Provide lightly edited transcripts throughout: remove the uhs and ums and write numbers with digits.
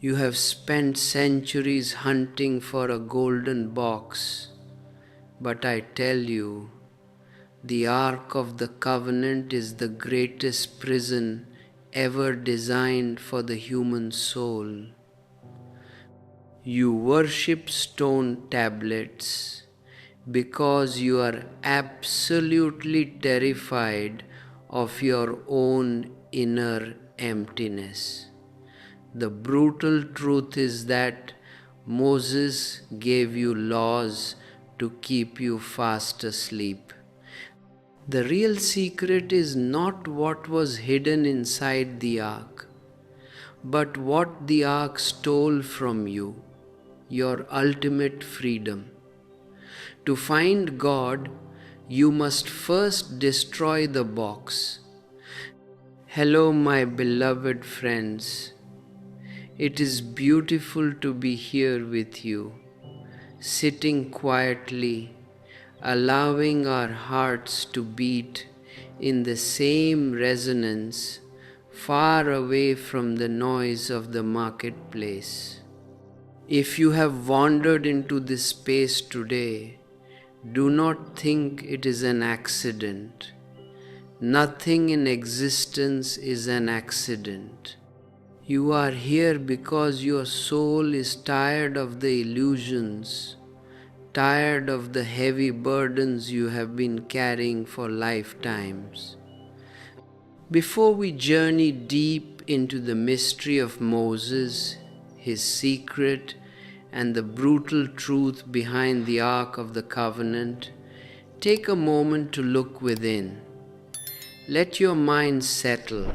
You have spent centuries hunting for a golden box, but I tell you, the Ark of the Covenant is the greatest prison ever designed for the human soul. You worship stone tablets because you are absolutely terrified of your own inner emptiness. The brutal truth is that Moses gave you laws to keep you fast asleep. The real secret is not what was hidden inside the ark, but what the ark stole from you, your ultimate freedom. To find God, you must first destroy the box. Hello, my beloved friends. It is beautiful to be here with you, sitting quietly, allowing our hearts to beat in the same resonance, far away from the noise of the marketplace. If you have wandered into this space today, do not think it is an accident. Nothing in existence is an accident. You are here because your soul is tired of the illusions, tired of the heavy burdens you have been carrying for lifetimes. Before we journey deep into the mystery of Moses, his secret, and the brutal truth behind the Ark of the Covenant, take a moment to look within. Let your mind settle.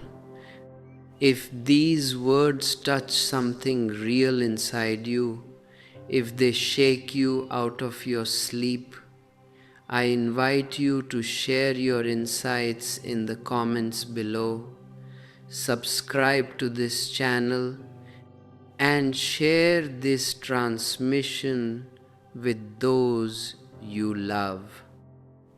If these words touch something real inside you, if they shake you out of your sleep, I invite you to share your insights in the comments below, subscribe to this channel, and share this transmission with those you love.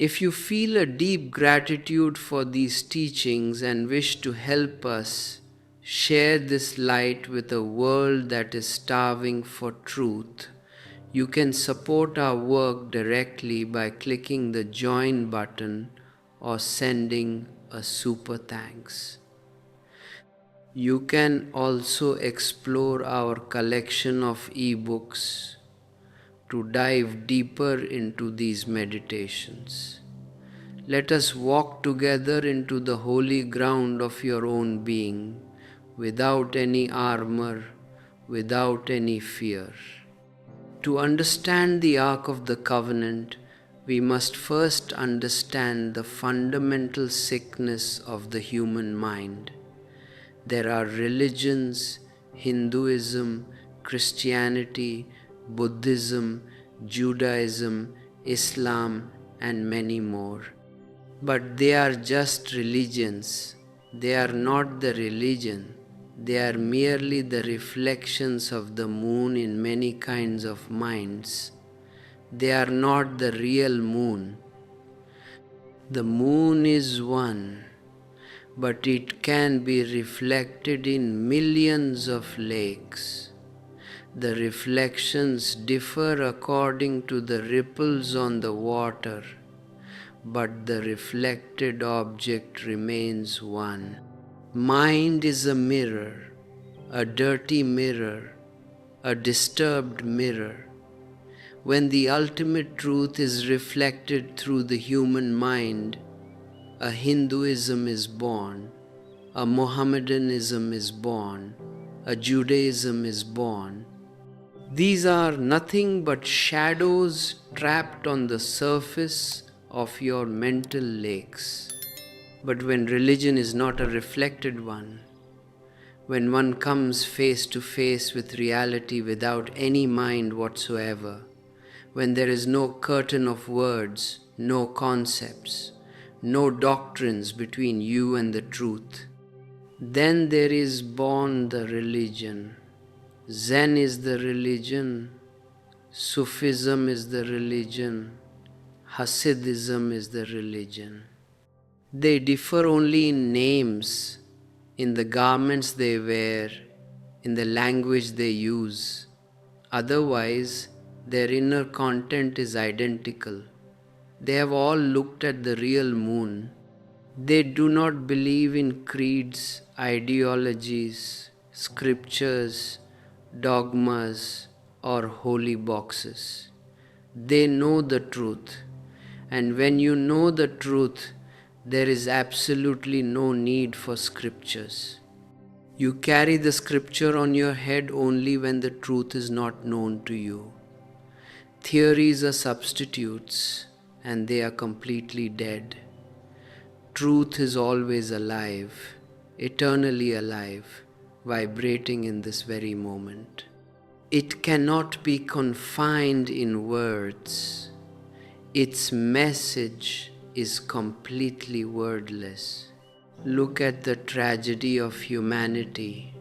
If you feel a deep gratitude for these teachings and wish to help us share this light with a world that is starving for truth, you can support our work directly by clicking the join button or sending a super thanks. You can also explore our collection of ebooks to dive deeper into these meditations. Let us walk together into the holy ground of your own being, without any armor, without any fear. To understand the Ark of the Covenant, we must first understand the fundamental sickness of the human mind. There are religions, Hinduism, Christianity, Buddhism, Judaism, Islam, and many more. But they are just religions. They are not the religion. They are merely the reflections of the moon in many kinds of minds. They are not the real moon. The moon is one, but it can be reflected in millions of lakes. The reflections differ according to the ripples on the water, but the reflected object remains one. Mind is a mirror, a dirty mirror, a disturbed mirror. When the ultimate truth is reflected through the human mind, a Hinduism is born, a Mohammedanism is born, a Judaism is born. These are nothing but shadows trapped on the surface of your mental lakes. But when religion is not a reflected one, when one comes face to face with reality without any mind whatsoever, when there is no curtain of words, no concepts, no doctrines between you and the truth, then there is born the religion. Zen is the religion, Sufism is the religion, Hasidism is the religion. They differ only in names, in the garments they wear, in the language they use. Otherwise, their inner content is identical. They have all looked at the real moon. They do not believe in creeds, ideologies, scriptures, dogmas, or holy boxes. They know the truth. And when you know the truth, there is absolutely no need for scriptures. You carry the scripture on your head only when the truth is not known to you. Theories are substitutes, and they are completely dead. Truth is always alive, eternally alive, vibrating in this very moment. It cannot be confined in words. Its message is completely wordless. Look at the tragedy of humanity.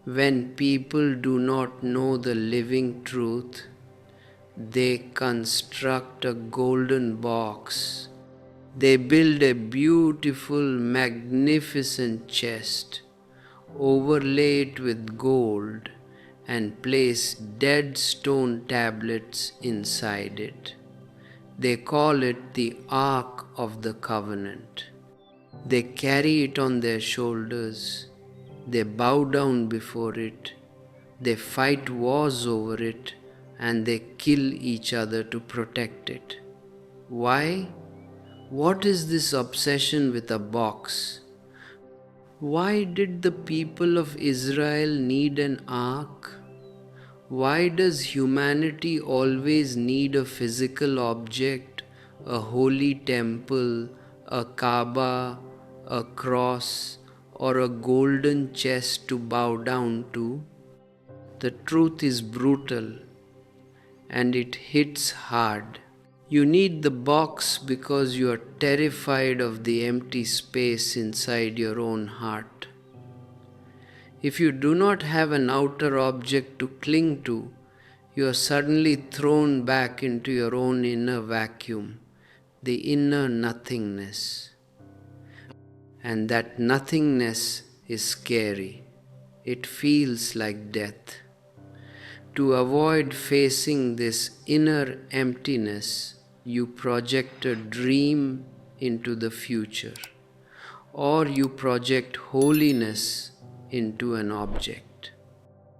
When people do not know the living truth, they construct a golden box. They build a beautiful, magnificent chest, overlay it with gold, and place dead stone tablets inside it. They call it the Ark of the Covenant. They carry it on their shoulders. They bow down before it. They fight wars over it, and they kill each other to protect it. Why? What is this obsession with a box? Why did the people of Israel need an ark? Why does humanity always need a physical object, a holy temple, a Kaaba, a cross, or a golden chest to bow down to? The truth is brutal, and it hits hard. You need the box because you are terrified of the empty space inside your own heart. If you do not have an outer object to cling to, you are suddenly thrown back into your own inner vacuum, the inner nothingness. And that nothingness is scary. It feels like death. To avoid facing this inner emptiness, you project a dream into the future, or you project holiness into an object.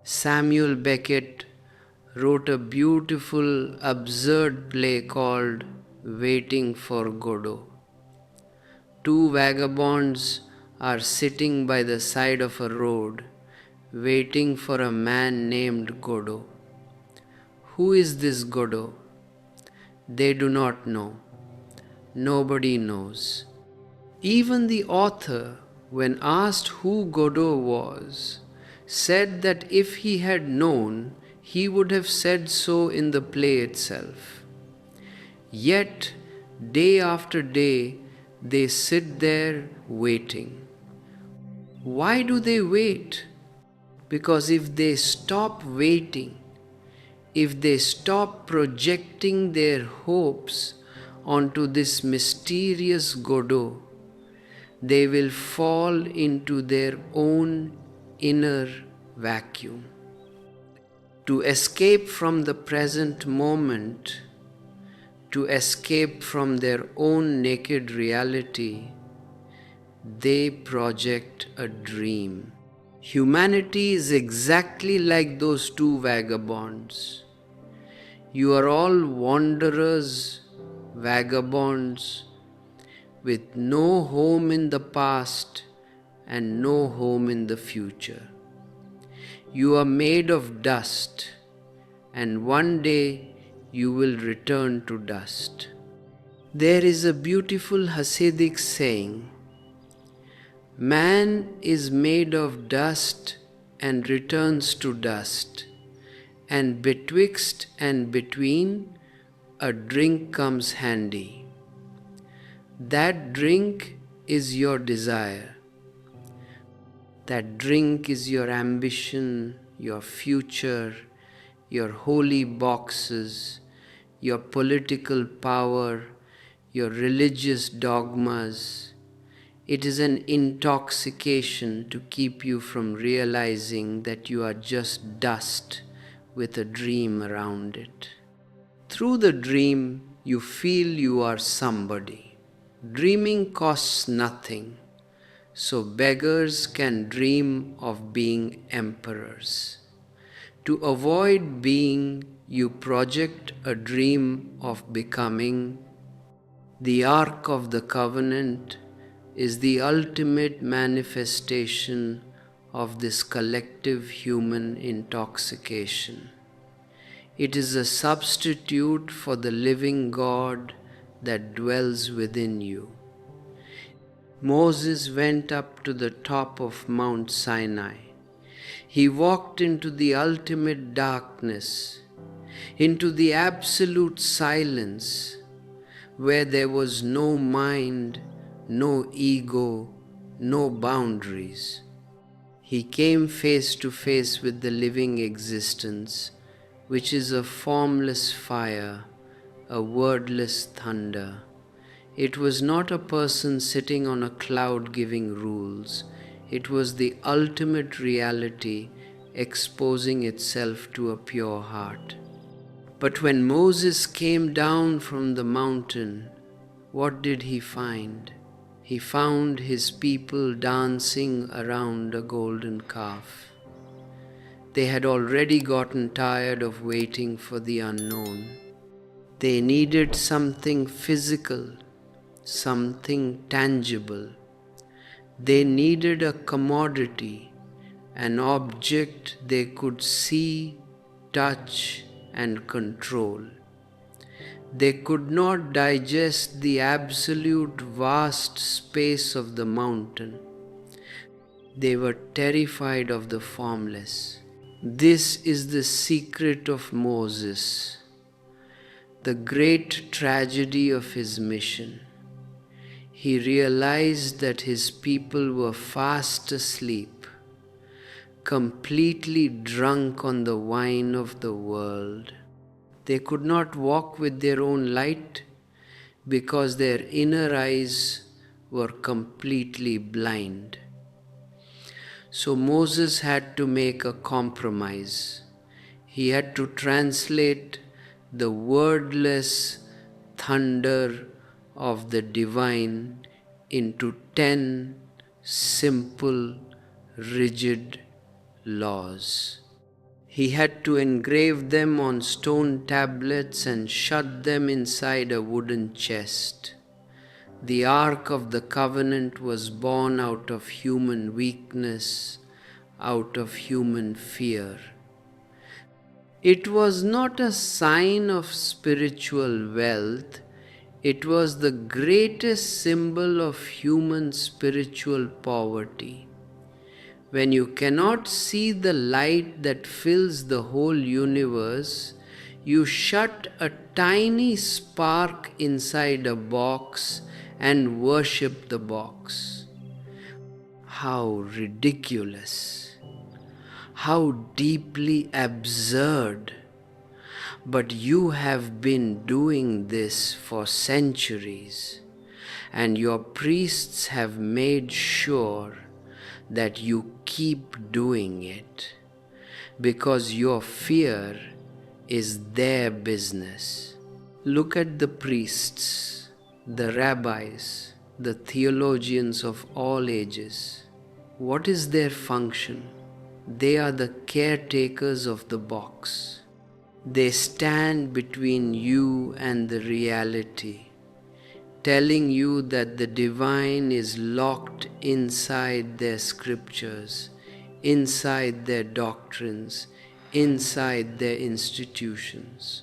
Samuel Beckett wrote a beautiful, absurd play called Waiting for Godot. Two vagabonds are sitting by the side of a road, waiting for a man named Godot. Who is this Godot? They do not know. Nobody knows. Even the author, when asked who Godot was, said that if he had known, he would have said so in the play itself. Yet, day after day, they sit there waiting. Why do they wait? Because if they stop waiting, if they stop projecting their hopes onto this mysterious Godot, they will fall into their own inner vacuum. To escape from the present moment, to escape from their own naked reality, they project a dream. Humanity is exactly like those two vagabonds. You are all wanderers, vagabonds, with no home in the past and no home in the future. You are made of dust, and one day you will return to dust. There is a beautiful Hasidic saying, "Man is made of dust and returns to dust, and betwixt and between a drink comes handy." That drink is your desire. That drink is your ambition, your future, your holy boxes, your political power, your religious dogmas. It is an intoxication to keep you from realizing that you are just dust with a dream around it. Through the dream, you feel you are somebody. Dreaming costs nothing, so beggars can dream of being emperors. To avoid being, you project a dream of becoming. The Ark of the Covenant is the ultimate manifestation of this collective human intoxication. It is a substitute for the living God that dwells within you. Moses went up to the top of Mount Sinai. He walked into the ultimate darkness, into the absolute silence, where there was no mind, no ego, no boundaries. He came face to face with the living existence, which is a formless fire, a wordless thunder. It was not a person sitting on a cloud giving rules. It was the ultimate reality exposing itself to a pure heart. But when Moses came down from the mountain, what did he find? He found his people dancing around a golden calf. They had already gotten tired of waiting for the unknown. They needed something physical, something tangible. They needed a commodity, an object they could see, touch, and control. They could not digest the absolute vast space of the mountain. They were terrified of the formless. This is the secret of Moses, the great tragedy of his mission. He realized that his people were fast asleep, completely drunk on the wine of the world. They could not walk with their own light because their inner eyes were completely blind. So Moses had to make a compromise. He had to translate the wordless thunder of the divine into 10 simple, rigid laws. He had to engrave them on stone tablets and shut them inside a wooden chest. The Ark of the Covenant was born out of human weakness, out of human fear. It was not a sign of spiritual wealth. It was the greatest symbol of human spiritual poverty. When you cannot see the light that fills the whole universe, you shut a tiny spark inside a box and worship the box. How ridiculous! How deeply absurd! But you have been doing this for centuries, and your priests have made sure that you keep doing it, because your fear is their business. Look at the priests, the rabbis, the theologians of all ages. What is their function? They are the caretakers of the box. They stand between you and the reality, telling you that the divine is locked inside their scriptures, inside their doctrines, inside their institutions.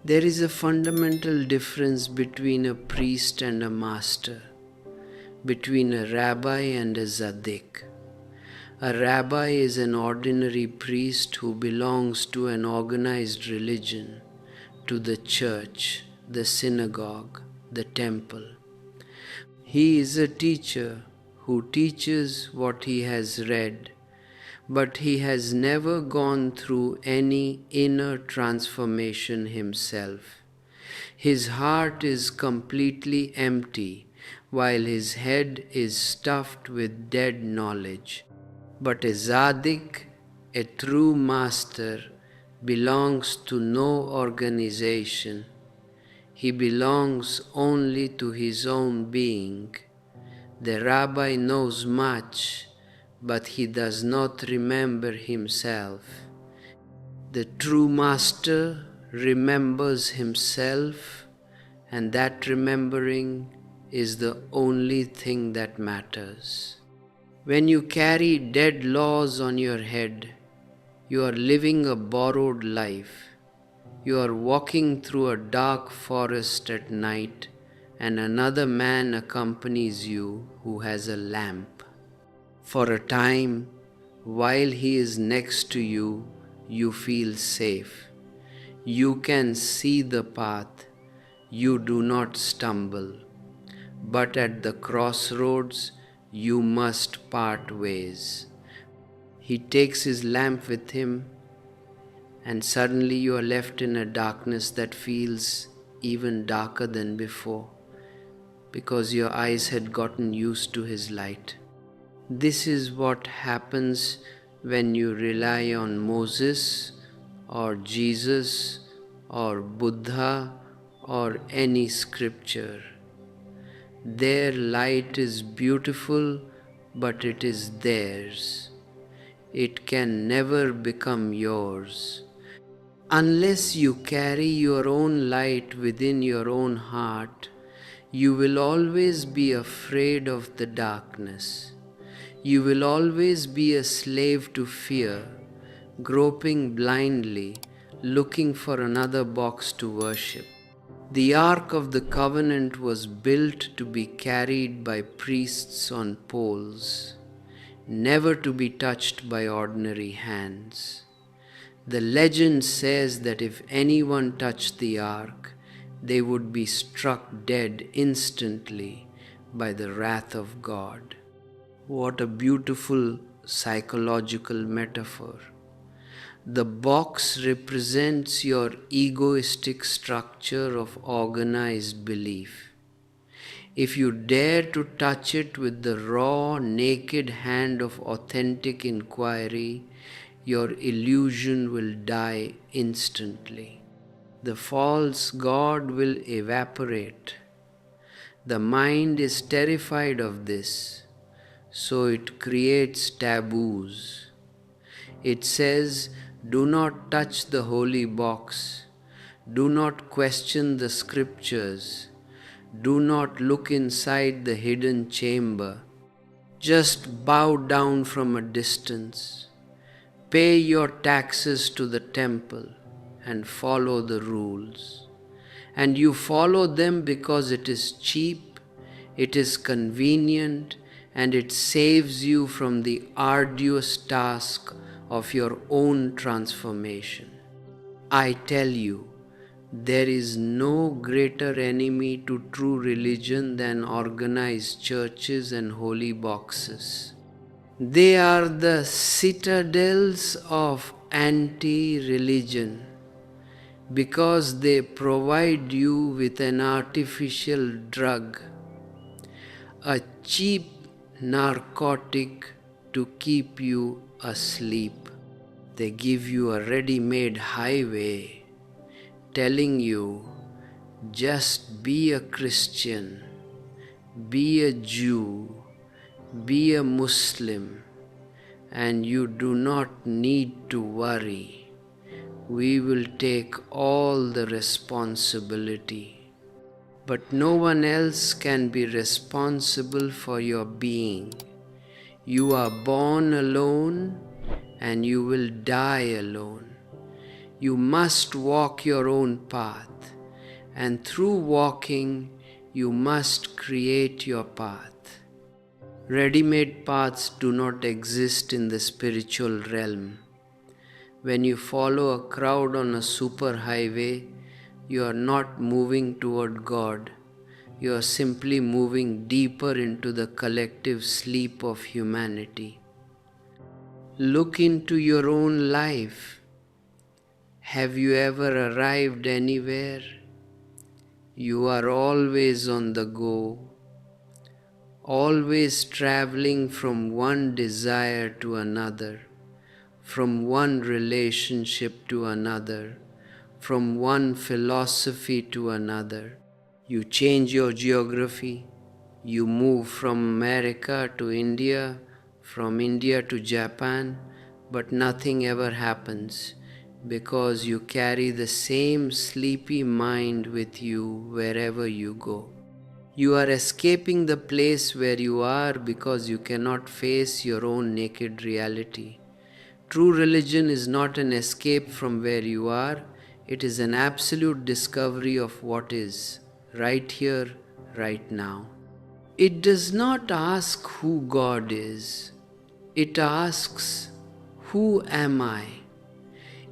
There is a fundamental difference between a priest and a master, between a rabbi and a tzaddik. A rabbi is an ordinary priest who belongs to an organized religion, to the church, the synagogue, the temple. He is a teacher who teaches what he has read, but he has never gone through any inner transformation himself. His heart is completely empty while his head is stuffed with dead knowledge. But a Zadik, a true master, belongs to no organization. He belongs only to his own being. The rabbi knows much, but he does not remember himself. The true master remembers himself, and that remembering is the only thing that matters. When you carry dead laws on your head, you are living a borrowed life. You are walking through a dark forest at night, and another man accompanies you who has a lamp. For a time, while he is next to you, you feel safe. You can see the path. You do not stumble. But at the crossroads, you must part ways. He takes his lamp with him, and suddenly you are left in a darkness that feels even darker than before, because your eyes had gotten used to his light. This is what happens when you rely on Moses or Jesus or Buddha or any scripture. Their light is beautiful, but it is theirs. It can never become yours. Unless you carry your own light within your own heart, you will always be afraid of the darkness. You will always be a slave to fear, groping blindly, looking for another box to worship. The Ark of the Covenant was built to be carried by priests on poles, never to be touched by ordinary hands. The legend says that if anyone touched the ark, they would be struck dead instantly by the wrath of God. What a beautiful psychological metaphor. The box represents your egoistic structure of organized belief. If you dare to touch it with the raw, naked hand of authentic inquiry, your illusion will die instantly. The false God will evaporate. The mind is terrified of this, so it creates taboos. It says, do not touch the holy box. Do not question the scriptures. Do not look inside the hidden chamber. Just bow down from a distance. Pay your taxes to the temple and follow the rules. And you follow them because it is cheap, it is convenient, and it saves you from the arduous task of your own transformation. I tell you, there is no greater enemy to true religion than organized churches and holy boxes. They are the citadels of anti-religion because they provide you with an artificial drug, a cheap narcotic to keep you asleep. They give you a ready-made highway telling you, just be a Christian, be a Jew, be a Muslim, and you do not need to worry. We will take all the responsibility. But no one else can be responsible for your being. You are born alone and you will die alone. You must walk your own path, and through walking, you must create your path. Ready-made paths do not exist in the spiritual realm. When you follow a crowd on a superhighway, you are not moving toward God. You are simply moving deeper into the collective sleep of humanity. Look into your own life. Have you ever arrived anywhere? You are always on the go. always traveling from one desire to another, from one relationship to another, from one philosophy to another. You change your geography, you move from America to India, from India to Japan, but nothing ever happens because you carry the same sleepy mind with you wherever you go. You are escaping the place where you are because you cannot face your own naked reality. True religion is not an escape from where you are, it is an absolute discovery of what is, right here, right now. It does not ask who God is, it asks, who am I?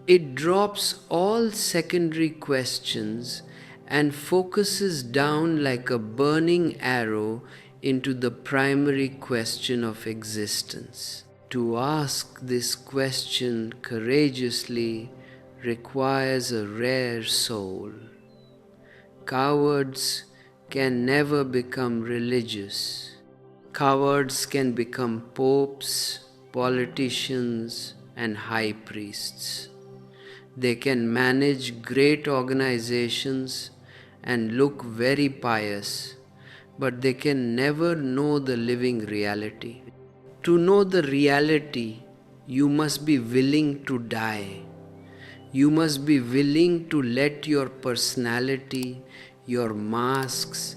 It drops all secondary questions and focuses down like a burning arrow into the primary question of existence. To ask this question courageously requires a rare soul. Cowards can never become religious. Cowards can become popes, politicians, and high priests. They can manage great organizations and look very pious, but they can never know the living reality. To know the reality, you must be willing to die. You must be willing to let your personality, your masks,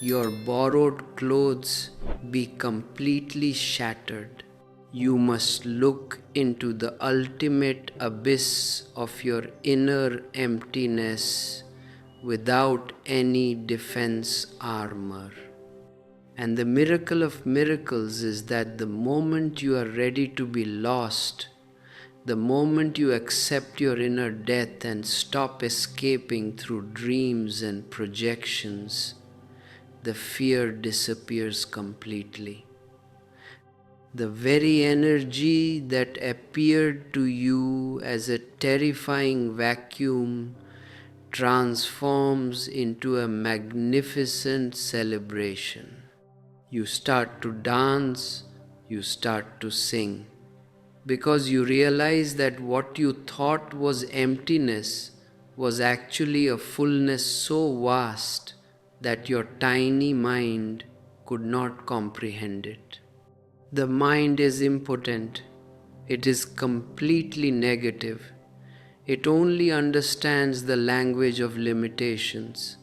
your borrowed clothes be completely shattered. You must look into the ultimate abyss of your inner emptiness without any defense armor. And the miracle of miracles is that the moment you are ready to be lost, the moment you accept your inner death and stop escaping through dreams and projections, the fear disappears completely. The very energy that appeared to you as a terrifying vacuum transforms into a magnificent celebration. You start to dance, you start to sing, because you realize that what you thought was emptiness was actually a fullness so vast that your tiny mind could not comprehend it. The mind is impotent. It is completely negative. It only understands the language of limitations.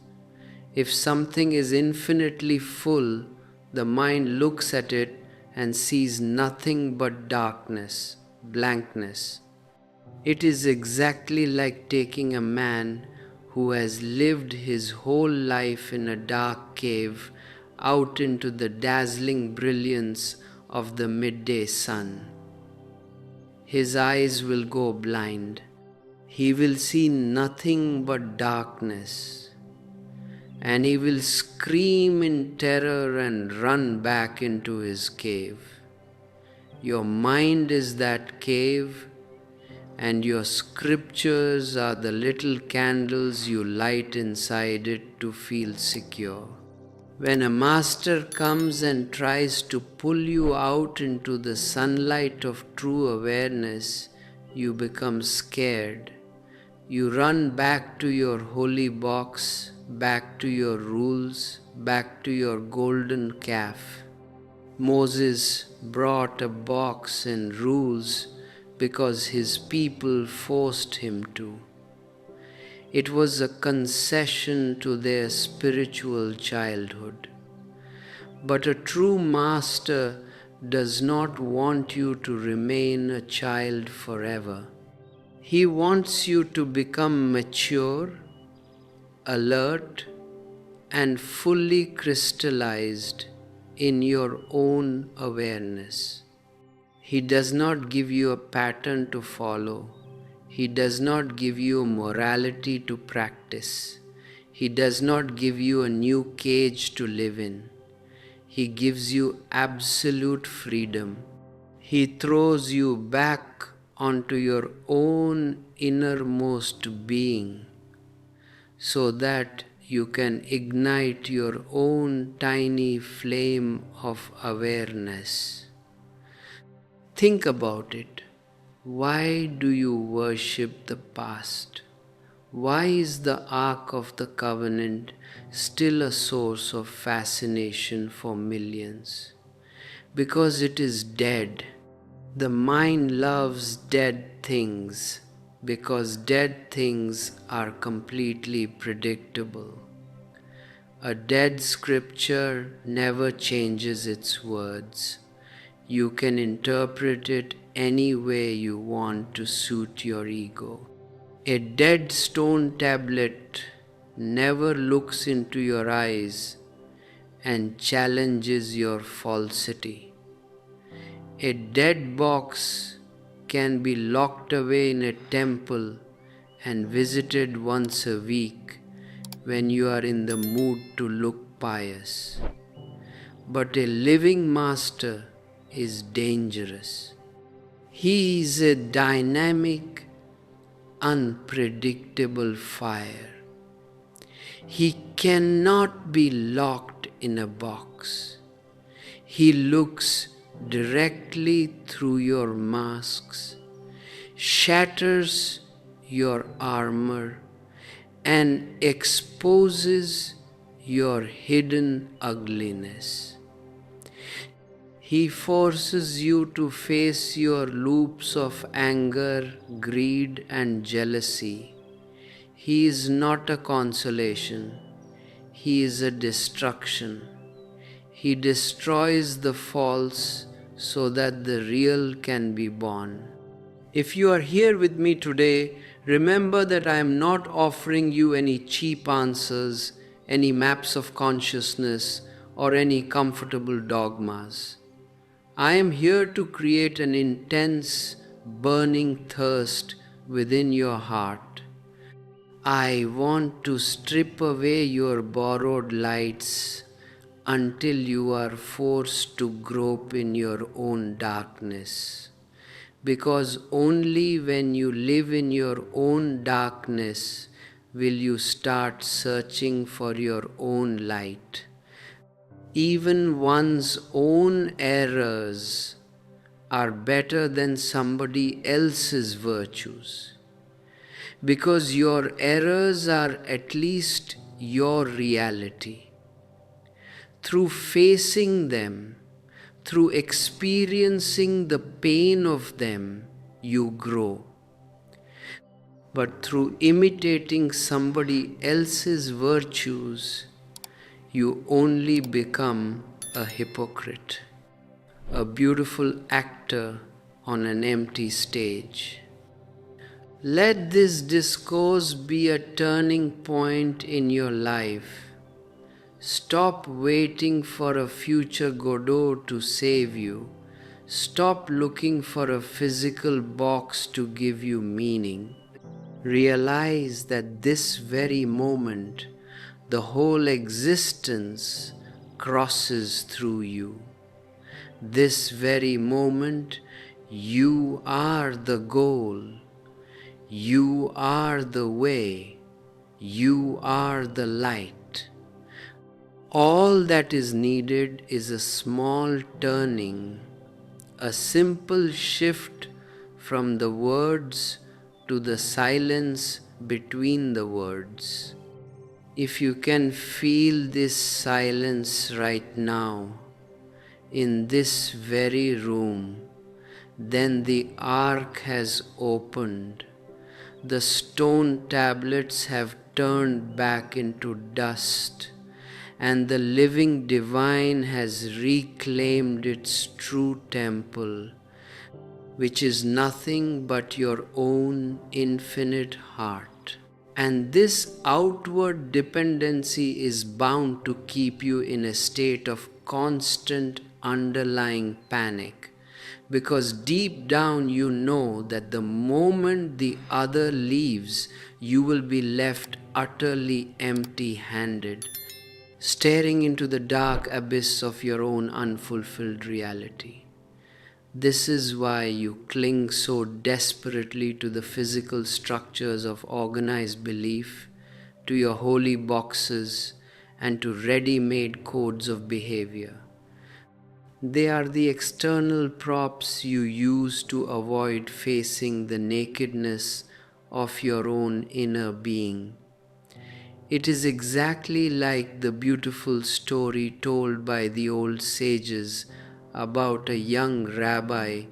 If something is infinitely full, the mind looks at it and sees nothing but darkness, blankness. It is exactly like taking a man who has lived his whole life in a dark cave out into the dazzling brilliance of the midday sun. His eyes will go blind. He will see nothing but darkness, and he will scream in terror and run back into his cave. Your mind is that cave, and your scriptures are the little candles you light inside it to feel secure. When a master comes and tries to pull you out into the sunlight of true awareness, you become scared. You run back to your holy box, back to your rules, back to your golden calf. Moses brought a box and rules because his people forced him to. It was a concession to their spiritual childhood. But a true master does not want you to remain a child forever. He wants you to become mature, alert, and fully crystallized in your own awareness. He does not give you a pattern to follow. He does not give you a morality to practice. He does not give you a new cage to live in. He gives you absolute freedom. He throws you back onto your own innermost being so that you can ignite your own tiny flame of awareness. Think about it. Why do you worship the past? Why is the Ark of the Covenant still a source of fascination for millions? Because it is dead. The mind loves dead things because dead things are completely predictable. A dead scripture never changes its words. You can interpret it any way you want to suit your ego. A dead stone tablet never looks into your eyes and challenges your falsity. A dead box can be locked away in a temple and visited once a week when you are in the mood to look pious. But a living master is dangerous. He is a dynamic, unpredictable fire. He cannot be locked in a box. He looks directly through your masks, shatters your armor, and exposes your hidden ugliness. He forces you to face your loops of anger, greed, and jealousy. He is not a consolation. He is a destruction. He destroys the false so that the real can be born. If you are here with me today, remember that I am not offering you any cheap answers, any maps of consciousness, or any comfortable dogmas. I am here to create an intense, burning thirst within your heart. I want to strip away your borrowed lights until you are forced to grope in your own darkness. Because only when you live in your own darkness will you start searching for your own light. Even one's own errors are better than somebody else's virtues, because your errors are at least your reality. Through facing them, through experiencing the pain of them, you grow. But through imitating somebody else's virtues, you only become a hypocrite, a beautiful actor on an empty stage. Let this discourse be a turning point in your life. Stop waiting for a future Godot to save you. Stop looking for a physical box to give you meaning. Realize that this very moment, the whole existence crosses through you. This very moment, you are the goal. You are the way. You are the light. All that is needed is a small turning, a simple shift from the words to the silence between the words. If you can feel this silence right now, in this very room, then the ark has opened. The stone tablets have turned back into dust, and the living divine has reclaimed its true temple, which is nothing but your own infinite heart. And this outward dependency is bound to keep you in a state of constant underlying panic, because deep down you know that the moment the other leaves, you will be left utterly empty-handed, staring into the dark abyss of your own unfulfilled reality. This is why you cling so desperately to the physical structures of organized belief, to your holy boxes and to ready-made codes of behavior. They are the external props you use to avoid facing the nakedness of your own inner being. It is exactly like the beautiful story told by the old sages about a young rabbi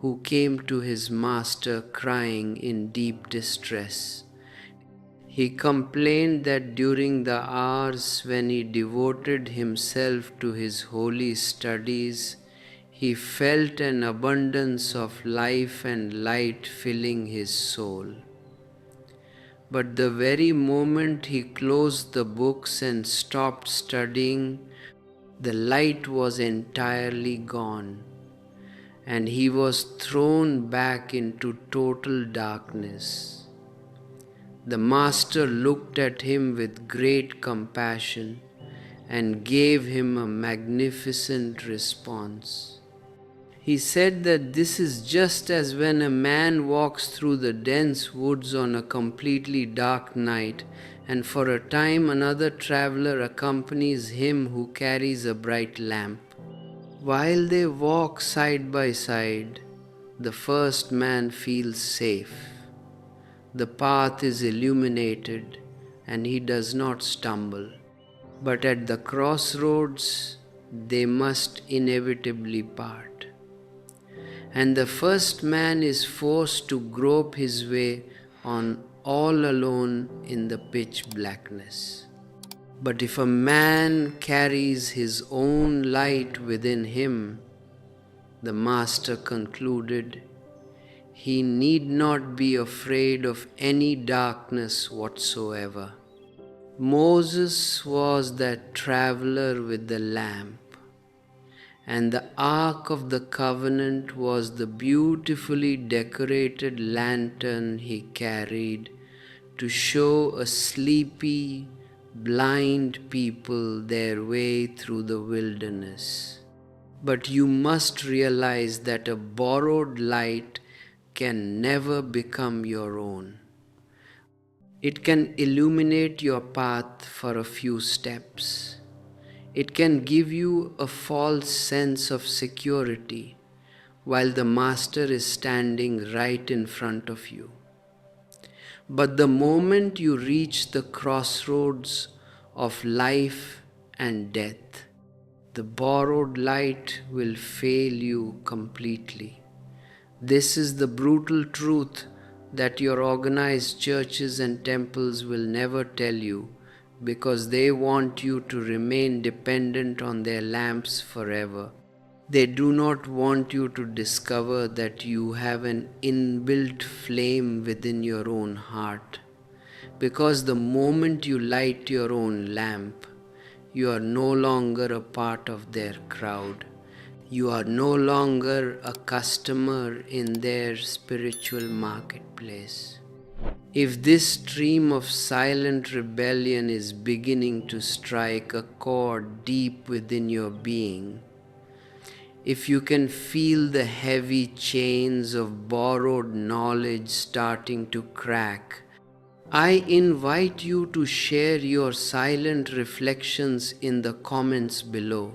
who came to his master crying in deep distress. He complained that during the hours when he devoted himself to his holy studies, he felt an abundance of life and light filling his soul. But the very moment he closed the books and stopped studying, the light was entirely gone, and he was thrown back into total darkness. The master looked at him with great compassion and gave him a magnificent response. He said that this is just as when a man walks through the dense woods on a completely dark night, and for a time another traveler accompanies him who carries a bright lamp. While they walk side by side, the first man feels safe. The path is illuminated and he does not stumble. But at the crossroads, they must inevitably part. And the first man is forced to grope his way on all alone in the pitch blackness. But if a man carries his own light within him, the master concluded, he need not be afraid of any darkness whatsoever. Moses was that traveler with the lamp, and the Ark of the Covenant was the beautifully decorated lantern he carried to show a sleepy, blind people their way through the wilderness. But you must realize that a borrowed light can never become your own. It can illuminate your path for a few steps. It can give you a false sense of security while the master is standing right in front of you. But the moment you reach the crossroads of life and death, the borrowed light will fail you completely. This is the brutal truth that your organized churches and temples will never tell you, because they want you to remain dependent on their lamps forever. They do not want you to discover that you have an inbuilt flame within your own heart, because the moment you light your own lamp, you are no longer a part of their crowd. You are no longer a customer in their spiritual marketplace. If this stream of silent rebellion is beginning to strike a chord deep within your being, if you can feel the heavy chains of borrowed knowledge starting to crack, I invite you to share your silent reflections in the comments below.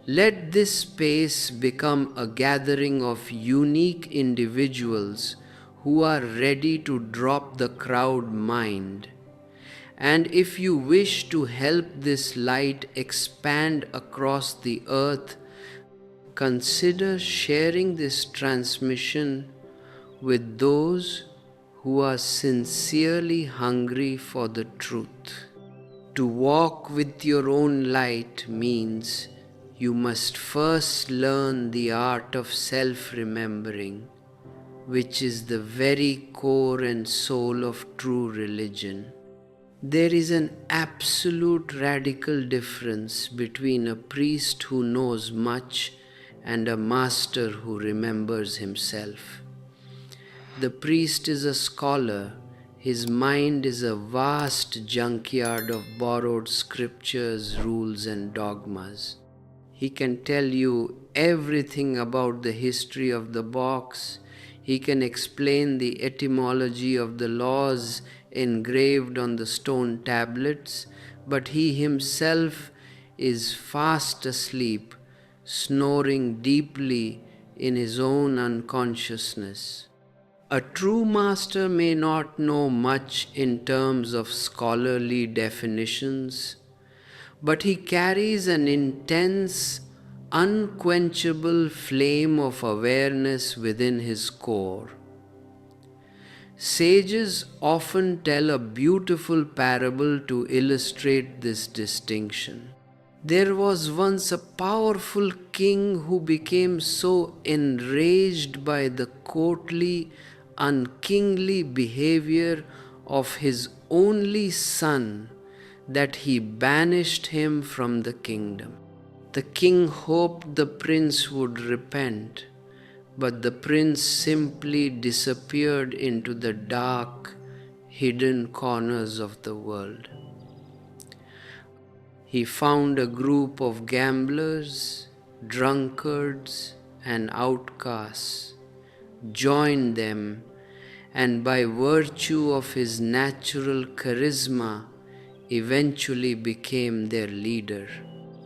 Let this space become a gathering of unique individuals who are ready to drop the crowd mind. And if you wish to help this light expand across the earth, consider sharing this transmission with those who are sincerely hungry for the truth. To walk with your own light means you must first learn the art of self-remembering, which is the very core and soul of true religion. There is an absolute radical difference between a priest who knows much and a master who remembers himself. The priest is a scholar. His mind is a vast junkyard of borrowed scriptures, rules, and dogmas. He can tell you everything about the history of the box. He can explain the etymology of the laws, engraved on the stone tablets, but he himself is fast asleep, snoring deeply in his own unconsciousness. A true master may not know much in terms of scholarly definitions, but he carries an intense, unquenchable flame of awareness within his core. Sages often tell a beautiful parable to illustrate this distinction. There was once a powerful king who became so enraged by the courtly, unkingly behavior of his only son that he banished him from the kingdom. The king hoped the prince would repent, but the prince simply disappeared into the dark, hidden corners of the world. He found a group of gamblers, drunkards, and outcasts, joined them, and by virtue of his natural charisma, eventually became their leader.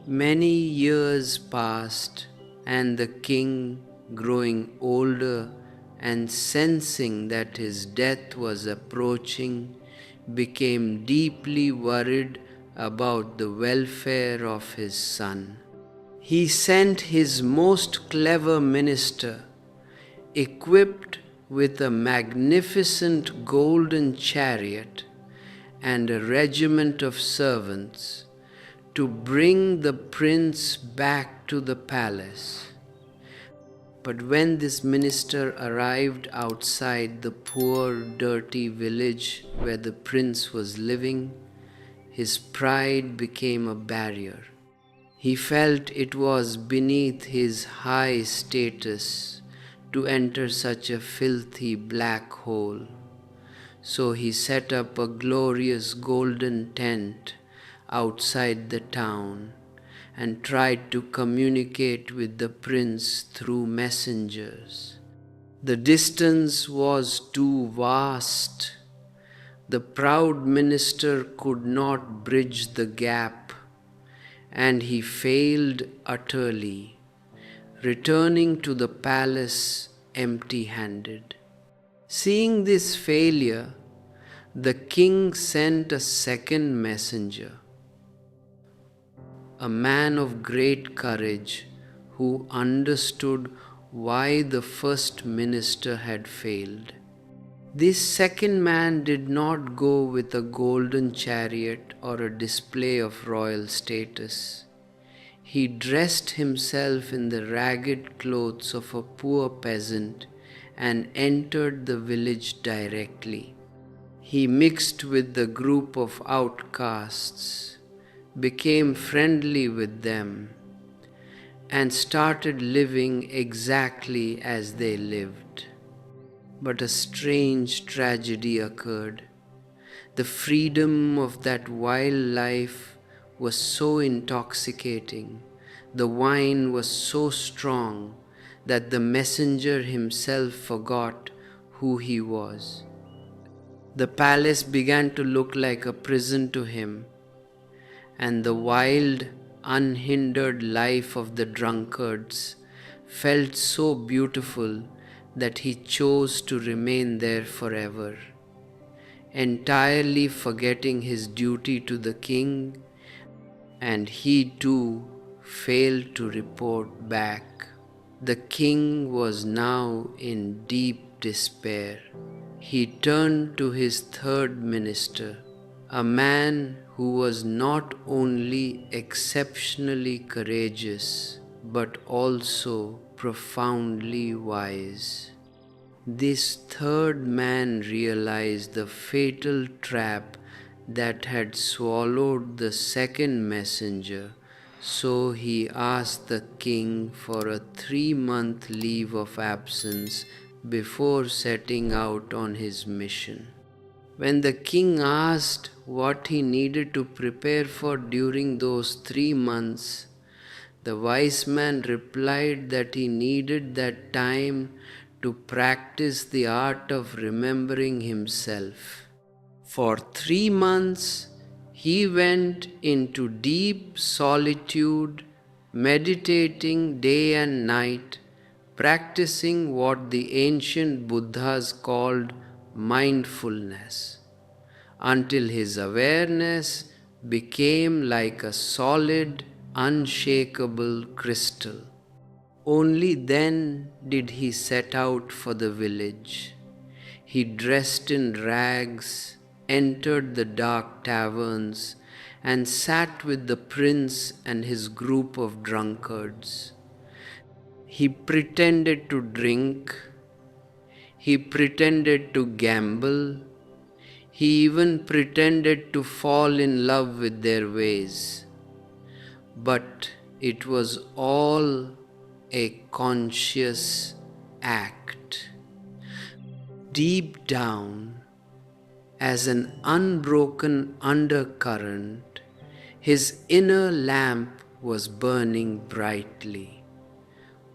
Many years passed, and the king, growing older and sensing that his death was approaching, became deeply worried about the welfare of his son. He sent his most clever minister, equipped with a magnificent golden chariot and a regiment of servants, to bring the prince back to the palace. But when this minister arrived outside the poor, dirty village where the prince was living, his pride became a barrier. He felt it was beneath his high status to enter such a filthy black hole. So he set up a glorious golden tent outside the town and tried to communicate with the prince through messengers. The distance was too vast. The proud minister could not bridge the gap, and he failed utterly, returning to the palace empty-handed. Seeing this failure, the king sent a second messenger, a man of great courage who understood why the first minister had failed. This second man did not go with a golden chariot or a display of royal status. He dressed himself in the ragged clothes of a poor peasant and entered the village directly. He mixed with the group of outcasts, became friendly with them, and started living exactly as they lived. But a strange tragedy occurred. The freedom of that wild life was so intoxicating, the wine was so strong, that the messenger himself forgot who he was. The palace began to look like a prison to him, and the wild, unhindered life of the drunkards felt so beautiful that he chose to remain there forever, entirely forgetting his duty to the king, and he too failed to report back. The king was now in deep despair. He turned to his third minister, a man who was not only exceptionally courageous, but also profoundly wise. This third man realized the fatal trap that had swallowed the second messenger, so he asked the king for a 3-month leave of absence before setting out on his mission. When the king asked what he needed to prepare for during those 3 months, the wise man replied that he needed that time to practice the art of remembering himself. For 3 months, he went into deep solitude, meditating day and night, practicing what the ancient Buddhas called mindfulness, until his awareness became like a solid, unshakable crystal. Only then did he set out for the village. He dressed in rags, entered the dark taverns, and sat with the prince and his group of drunkards. He pretended to drink, he pretended to gamble, he even pretended to fall in love with their ways. But it was all a conscious act. Deep down, as an unbroken undercurrent, his inner lamp was burning brightly,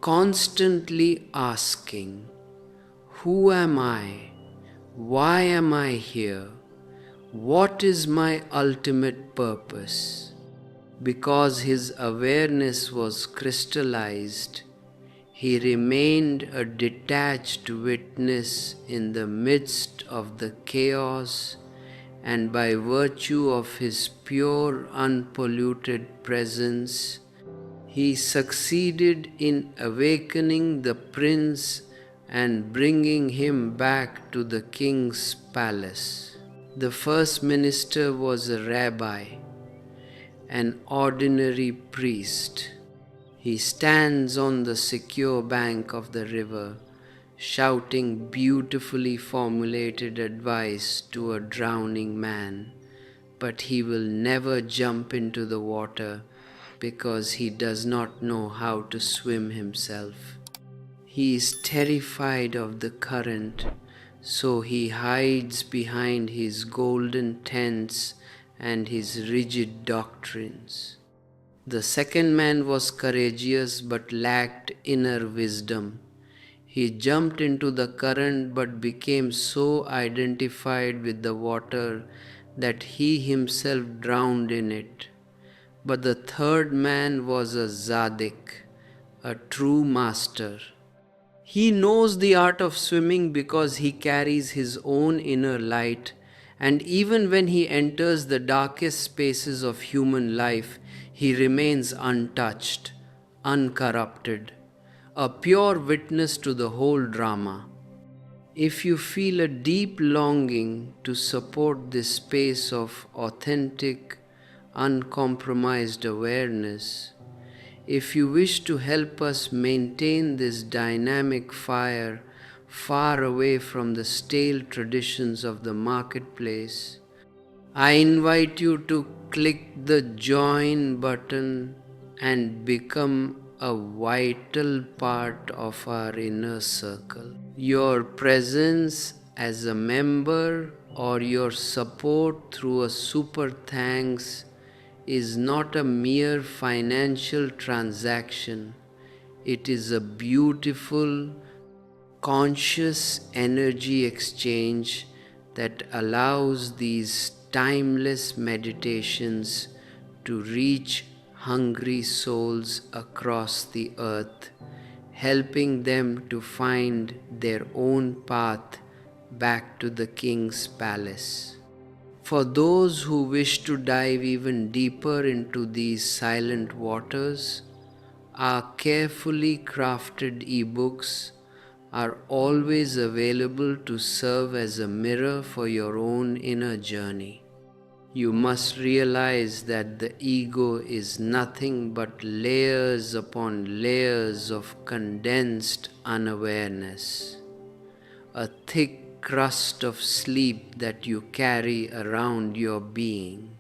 constantly asking, "Who am I? Why am I here? What is my ultimate purpose?" Because his awareness was crystallized, he remained a detached witness in the midst of the chaos, and by virtue of his pure, unpolluted presence, he succeeded in awakening the prince and bringing him back to the king's palace. The first minister was a rabbi, an ordinary priest. He stands on the secure bank of the river, shouting beautifully formulated advice to a drowning man, but he will never jump into the water because he does not know how to swim himself. He is terrified of the current, so he hides behind his golden tents and his rigid doctrines. The second man was courageous but lacked inner wisdom. He jumped into the current but became so identified with the water that he himself drowned in it. But the third man was a Zadik, a true master. He knows the art of swimming because he carries his own inner light, and even when he enters the darkest spaces of human life, he remains untouched, uncorrupted, a pure witness to the whole drama. If you feel a deep longing to support this space of authentic, uncompromised awareness, if you wish to help us maintain this dynamic fire far away from the stale traditions of the marketplace, I invite you to click the join button and become a vital part of our inner circle. Your presence as a member or your support through a super thanks is not a mere financial transaction. It is a beautiful, conscious energy exchange that allows these timeless meditations to reach hungry souls across the earth, helping them to find their own path back to the King's palace. For those who wish to dive even deeper into these silent waters, our carefully crafted ebooks are always available to serve as a mirror for your own inner journey. You must realize that the ego is nothing but layers upon layers of condensed unawareness, a thick crust of sleep that you carry around your being.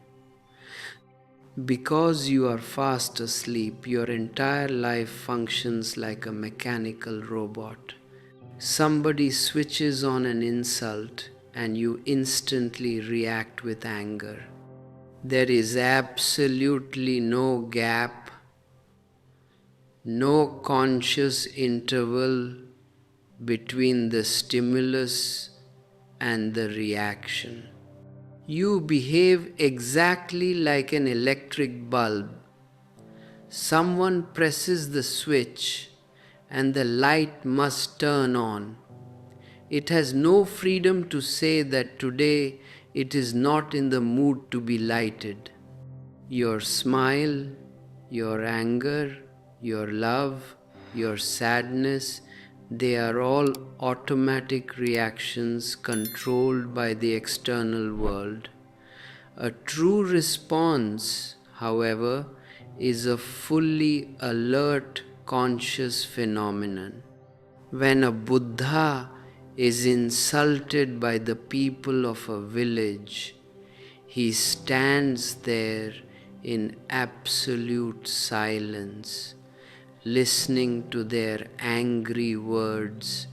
Because you are fast asleep, your entire life functions like a mechanical robot. Somebody switches on an insult and you instantly react with anger. There is absolutely no gap, no conscious interval between the stimulus and the reaction. You behave exactly like an electric bulb. Someone presses the switch and the light must turn on. It has no freedom to say that today it is not in the mood to be lighted. Your smile, your anger, your love, your sadness, they are all automatic reactions controlled by the external world. A true response, however, is a fully alert, conscious phenomenon. When a Buddha is insulted by the people of a village, he stands there in absolute silence, listening to their angry words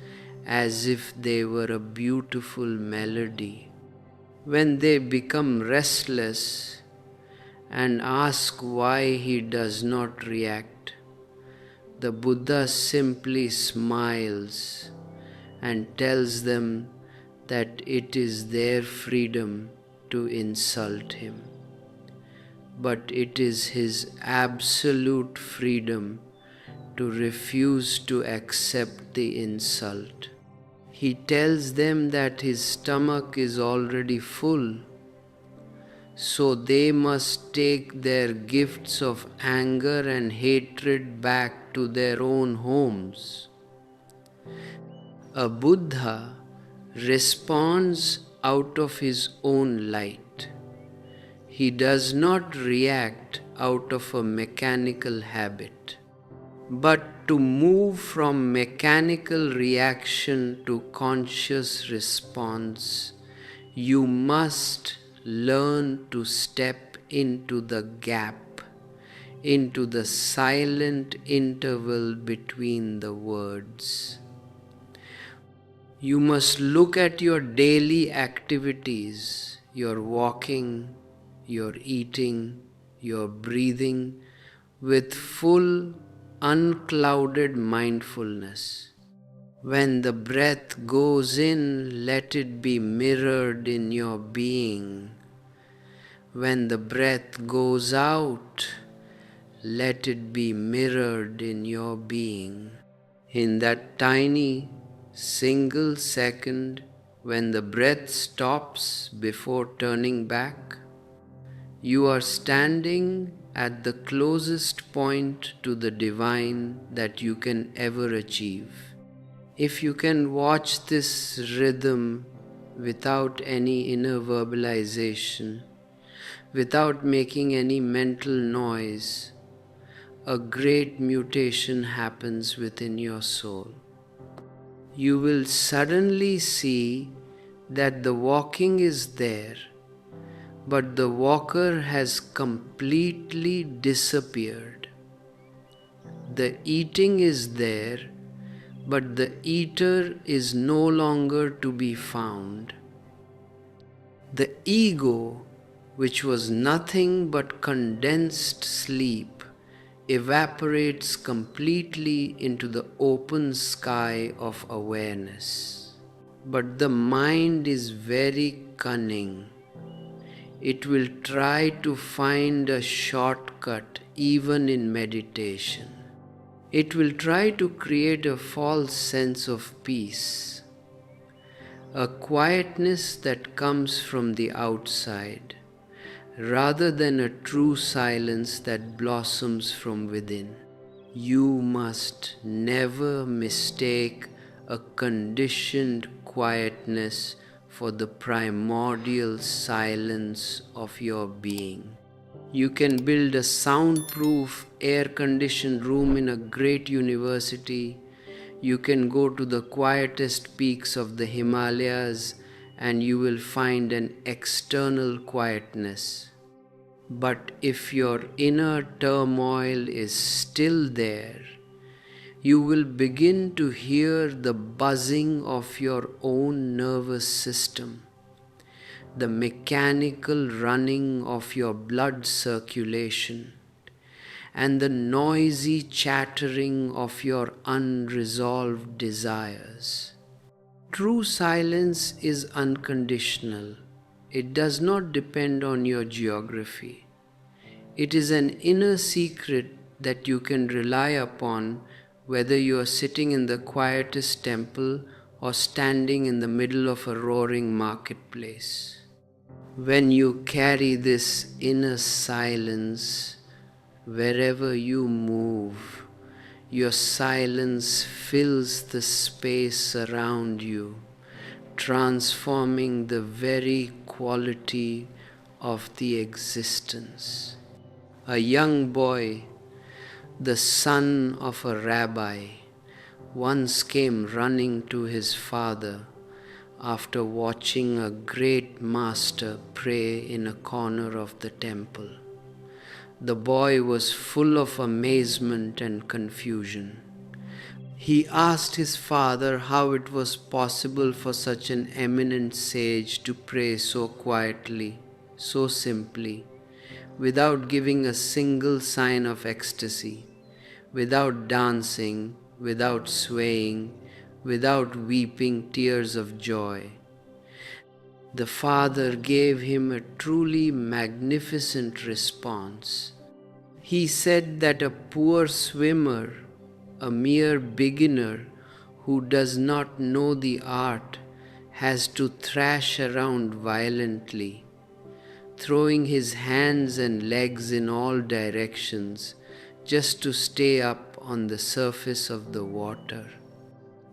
as if they were a beautiful melody. When they become restless and ask why he does not react, the Buddha simply smiles and tells them that it is their freedom to insult him. But it is his absolute freedom to refuse to accept the insult. He tells them that his stomach is already full, so they must take their gifts of anger and hatred back to their own homes. A Buddha responds out of his own light. He does not react out of a mechanical habit. But to move from mechanical reaction to conscious response, you must learn to step into the gap, into the silent interval between the words. You must look at your daily activities, your walking, your eating, your breathing, with full, unclouded mindfulness. When the breath goes in, let it be mirrored in your being. When the breath goes out, let it be mirrored in your being. In that tiny, single second, when the breath stops before turning back, you are standing at the closest point to the divine that you can ever achieve. If you can watch this rhythm without any inner verbalization, without making any mental noise, a great mutation happens within your soul. You will suddenly see that the walking is there, but the walker has completely disappeared. The eating is there, but the eater is no longer to be found. The ego, which was nothing but condensed sleep, evaporates completely into the open sky of awareness. But the mind is very cunning. It will try to find a shortcut even in meditation. It will try to create a false sense of peace, a quietness that comes from the outside, rather than a true silence that blossoms from within. You must never mistake a conditioned quietness for the primordial silence of your being. You can build a soundproof, air-conditioned room in a great university. You can go to the quietest peaks of the Himalayas and you will find an external quietness. But if your inner turmoil is still there, you will begin to hear the buzzing of your own nervous system, the mechanical running of your blood circulation, and the noisy chattering of your unresolved desires. True silence is unconditional. It does not depend on your geography. It is an inner secret that you can rely upon whether you are sitting in the quietest temple or standing in the middle of a roaring marketplace. When you carry this inner silence wherever you move, your silence fills the space around you, transforming the very quality of the existence. A young boy, the son of a rabbi, once came running to his father after watching a great master pray in a corner of the temple. The boy was full of amazement and confusion. He asked his father how it was possible for such an eminent sage to pray so quietly, so simply, without giving a single sign of ecstasy, without dancing, without swaying, without weeping tears of joy. The father gave him a truly magnificent response. He said that a poor swimmer, a mere beginner who does not know the art, has to thrash around violently, throwing his hands and legs in all directions just to stay up on the surface of the water.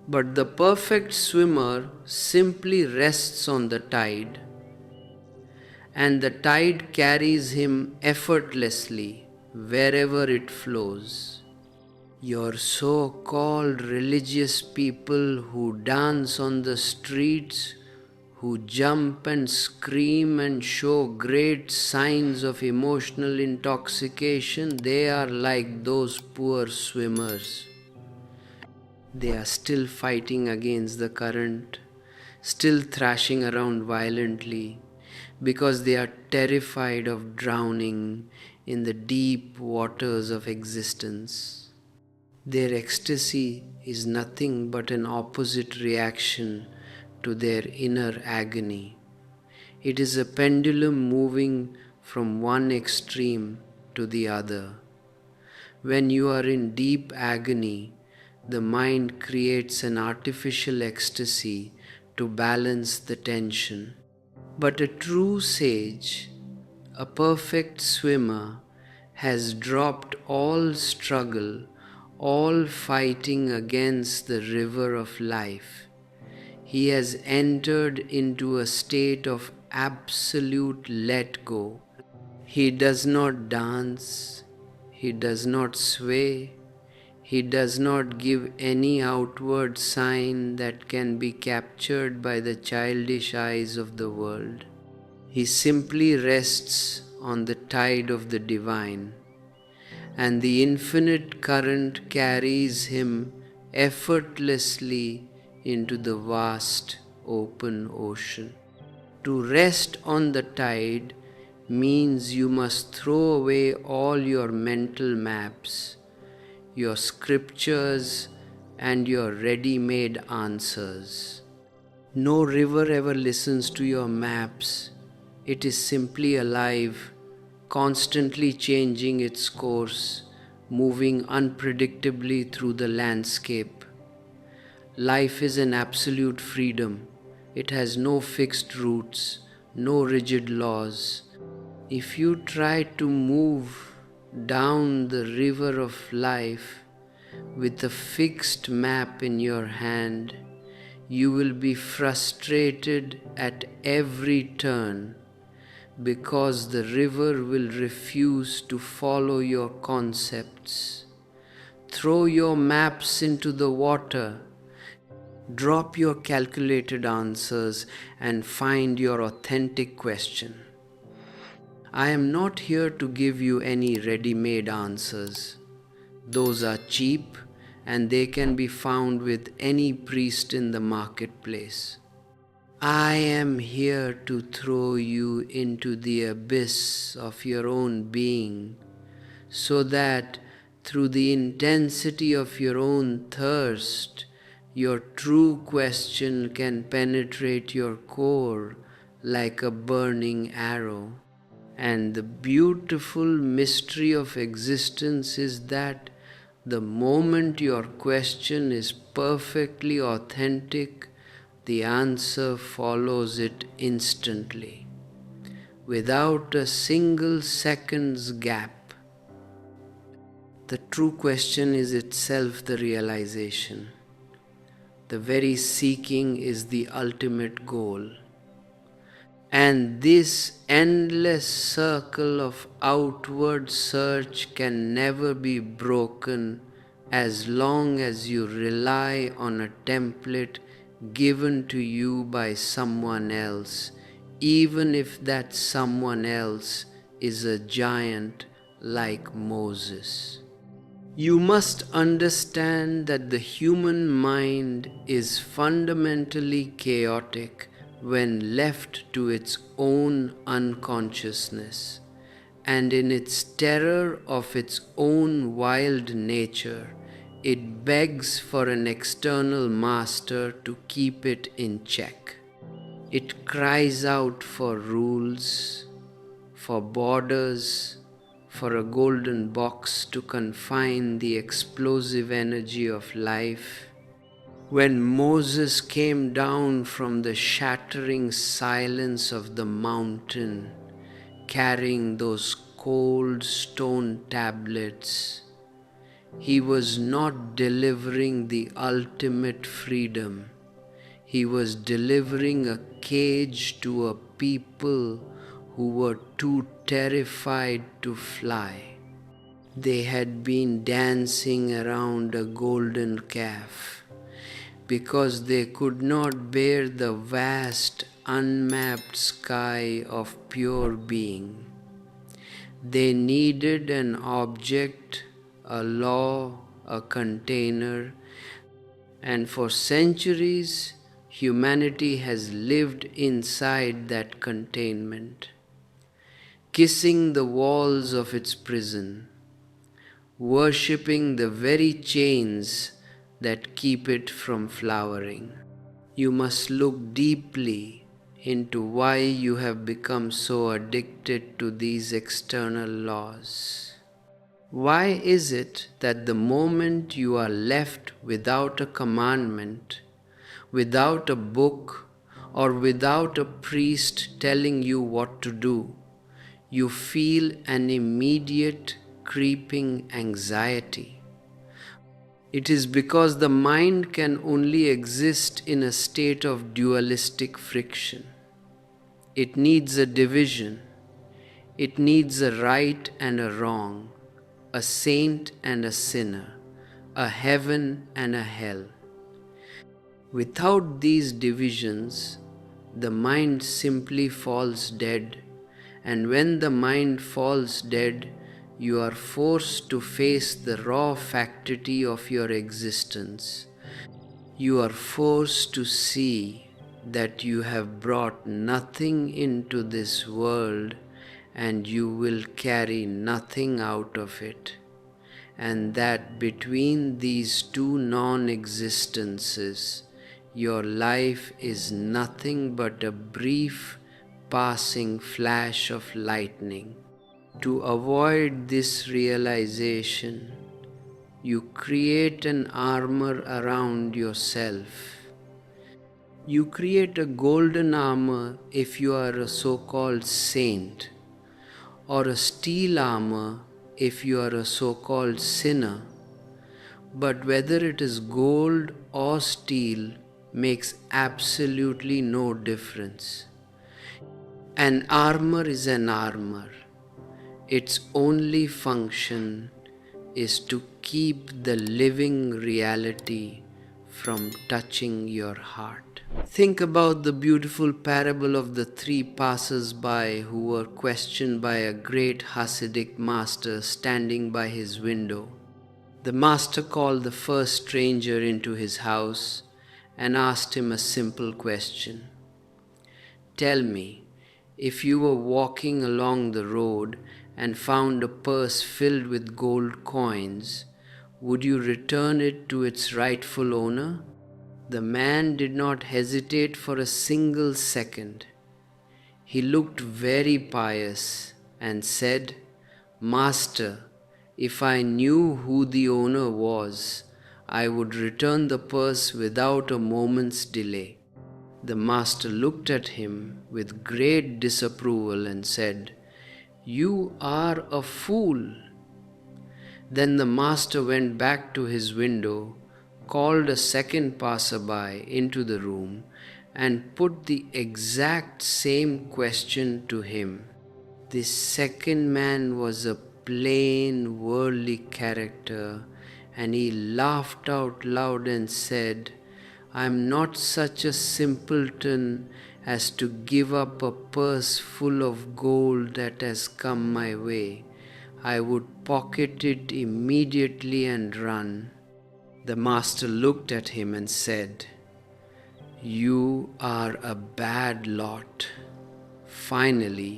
But the perfect swimmer simply rests on the tide, and the tide carries him effortlessly wherever it flows. Your so-called religious people who dance on the streets, who jump and scream and show great signs of emotional intoxication, they are like those poor swimmers. They are still fighting against the current, still thrashing around violently, because they are terrified of drowning in the deep waters of existence. Their ecstasy is nothing but an opposite reaction to their inner agony. It is a pendulum moving from one extreme to the other. When you are in deep agony, the mind creates an artificial ecstasy to balance the tension. But a true sage, a perfect swimmer, has dropped all struggle, all fighting against the river of life. He has entered into a state of absolute let go. He does not dance, he does not sway, he does not give any outward sign that can be captured by the childish eyes of the world. He simply rests on the tide of the divine, and the infinite current carries him effortlessly into the vast open ocean. To rest on the tide means you must throw away all your mental maps, your scriptures, and your ready-made answers. No river ever listens to your maps. It is simply alive, constantly changing its course, moving unpredictably through the landscape. Life is an absolute freedom. It has no fixed routes, no rigid laws. If you try to move down the river of life with a fixed map in your hand, you will be frustrated at every turn, because the river will refuse to follow your concepts. Throw your maps into the water, drop your calculated answers, and find your authentic question. I am not here to give you any ready-made answers. Those are cheap, and they can be found with any priest in the marketplace. I am here to throw you into the abyss of your own being, so that through the intensity of your own thirst, your true question can penetrate your core like a burning arrow. And the beautiful mystery of existence is that the moment your question is perfectly authentic, the answer follows it instantly, without a single second's gap. The true question is itself the realization. The very seeking is the ultimate goal. And this endless circle of outward search can never be broken as long as you rely on a template given to you by someone else, even if that someone else is a giant like Moses. You must understand that the human mind is fundamentally chaotic when left to its own unconsciousness, and in its terror of its own wild nature, it begs for an external master to keep it in check. It cries out for rules, for borders, for a golden box to confine the explosive energy of life. When Moses came down from the shattering silence of the mountain, carrying those cold stone tablets, he was not delivering the ultimate freedom. He was delivering a cage to a people who were too terrified to fly. They had been dancing around a golden calf because they could not bear the vast, unmapped sky of pure being. They needed an object, a law, a container, and for centuries, humanity has lived inside that containment, kissing the walls of its prison, worshipping the very chains that keep it from flowering. You must look deeply into why you have become so addicted to these external laws. Why is it that the moment you are left without a commandment, without a book, or without a priest telling you what to do, you feel an immediate creeping anxiety? It is because the mind can only exist in a state of dualistic friction. It needs a division. It needs a right and a wrong, a saint and a sinner, a heaven and a hell. Without these divisions, the mind simply falls dead, and when the mind falls dead, you are forced to face the raw factity of your existence. You are forced to see that you have brought nothing into this world and you will carry nothing out of it, and that between these two non-existences, your life is nothing but a brief passing flash of lightning. To avoid this realization, you create an armor around yourself. You create a golden armor if you are a so-called saint, or a steel armor if you are a so-called sinner. But whether it is gold or steel makes absolutely no difference. An armor is an armor. Its only function is to keep the living reality from touching your heart. Think about the beautiful parable of the three passers-by who were questioned by a great Hasidic master standing by his window. The master called the first stranger into his house and asked him a simple question. Tell me, if you were walking along the road and found a purse filled with gold coins, would you return it to its rightful owner? The man did not hesitate for a single second. He looked very pious and said, "Master, if I knew who the owner was, I would return the purse without a moment's delay." The master looked at him with great disapproval and said, "You are a fool." Then the master went back to his window, called a second passerby into the room, and put the exact same question to him. This second man was a plain, worldly character, and he laughed out loud and said, "I am not such a simpleton as to give up a purse full of gold that has come my way. I would pocket it immediately and run." The master looked at him and said, "You are a bad lot." Finally,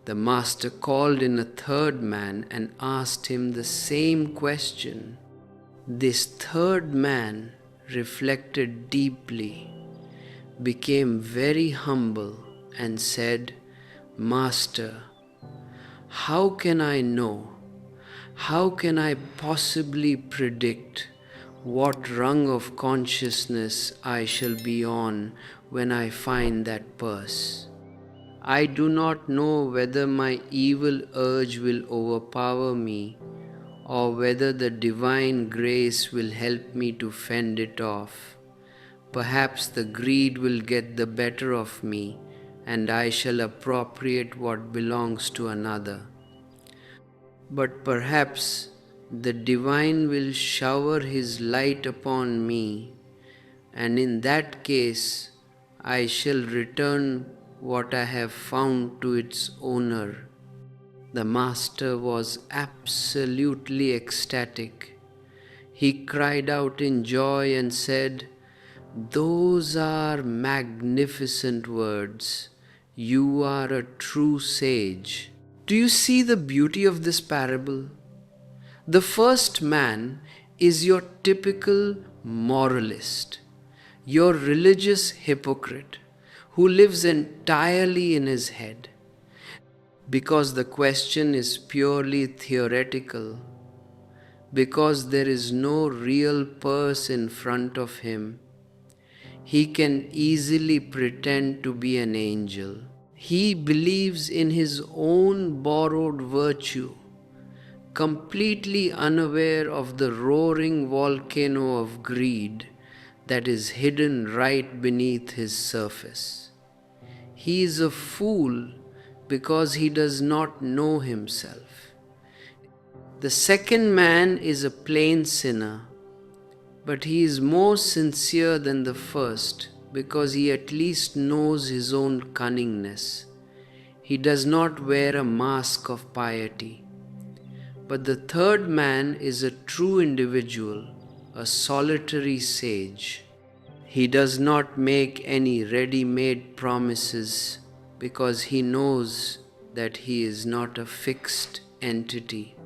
the master called in a third man and asked him the same question. This third man reflected deeply, became very humble, and said, "Master, how can I know? How can I possibly predict what rung of consciousness I shall be on when I find that purse? I do not know whether my evil urge will overpower me or whether the divine grace will help me to fend it off. Perhaps the greed will get the better of me and I shall appropriate what belongs to another. But perhaps the divine will shower his light upon me, and in that case I shall return what I have found to its owner." The master was absolutely ecstatic. He cried out in joy and said, "Those are magnificent words. You are a true sage." Do you see the beauty of this parable? The first man is your typical moralist, your religious hypocrite who lives entirely in his head. Because the question is purely theoretical, because there is no real purse in front of him, he can easily pretend to be an angel. He believes in his own borrowed virtue, completely unaware of the roaring volcano of greed that is hidden right beneath his surface. He is a fool because he does not know himself. The second man is a plain sinner, but he is more sincere than the first because he at least knows his own cunningness. He does not wear a mask of piety. But the third man is a true individual, a solitary sage. He does not make any ready-made promises because he knows that he is not a fixed entity.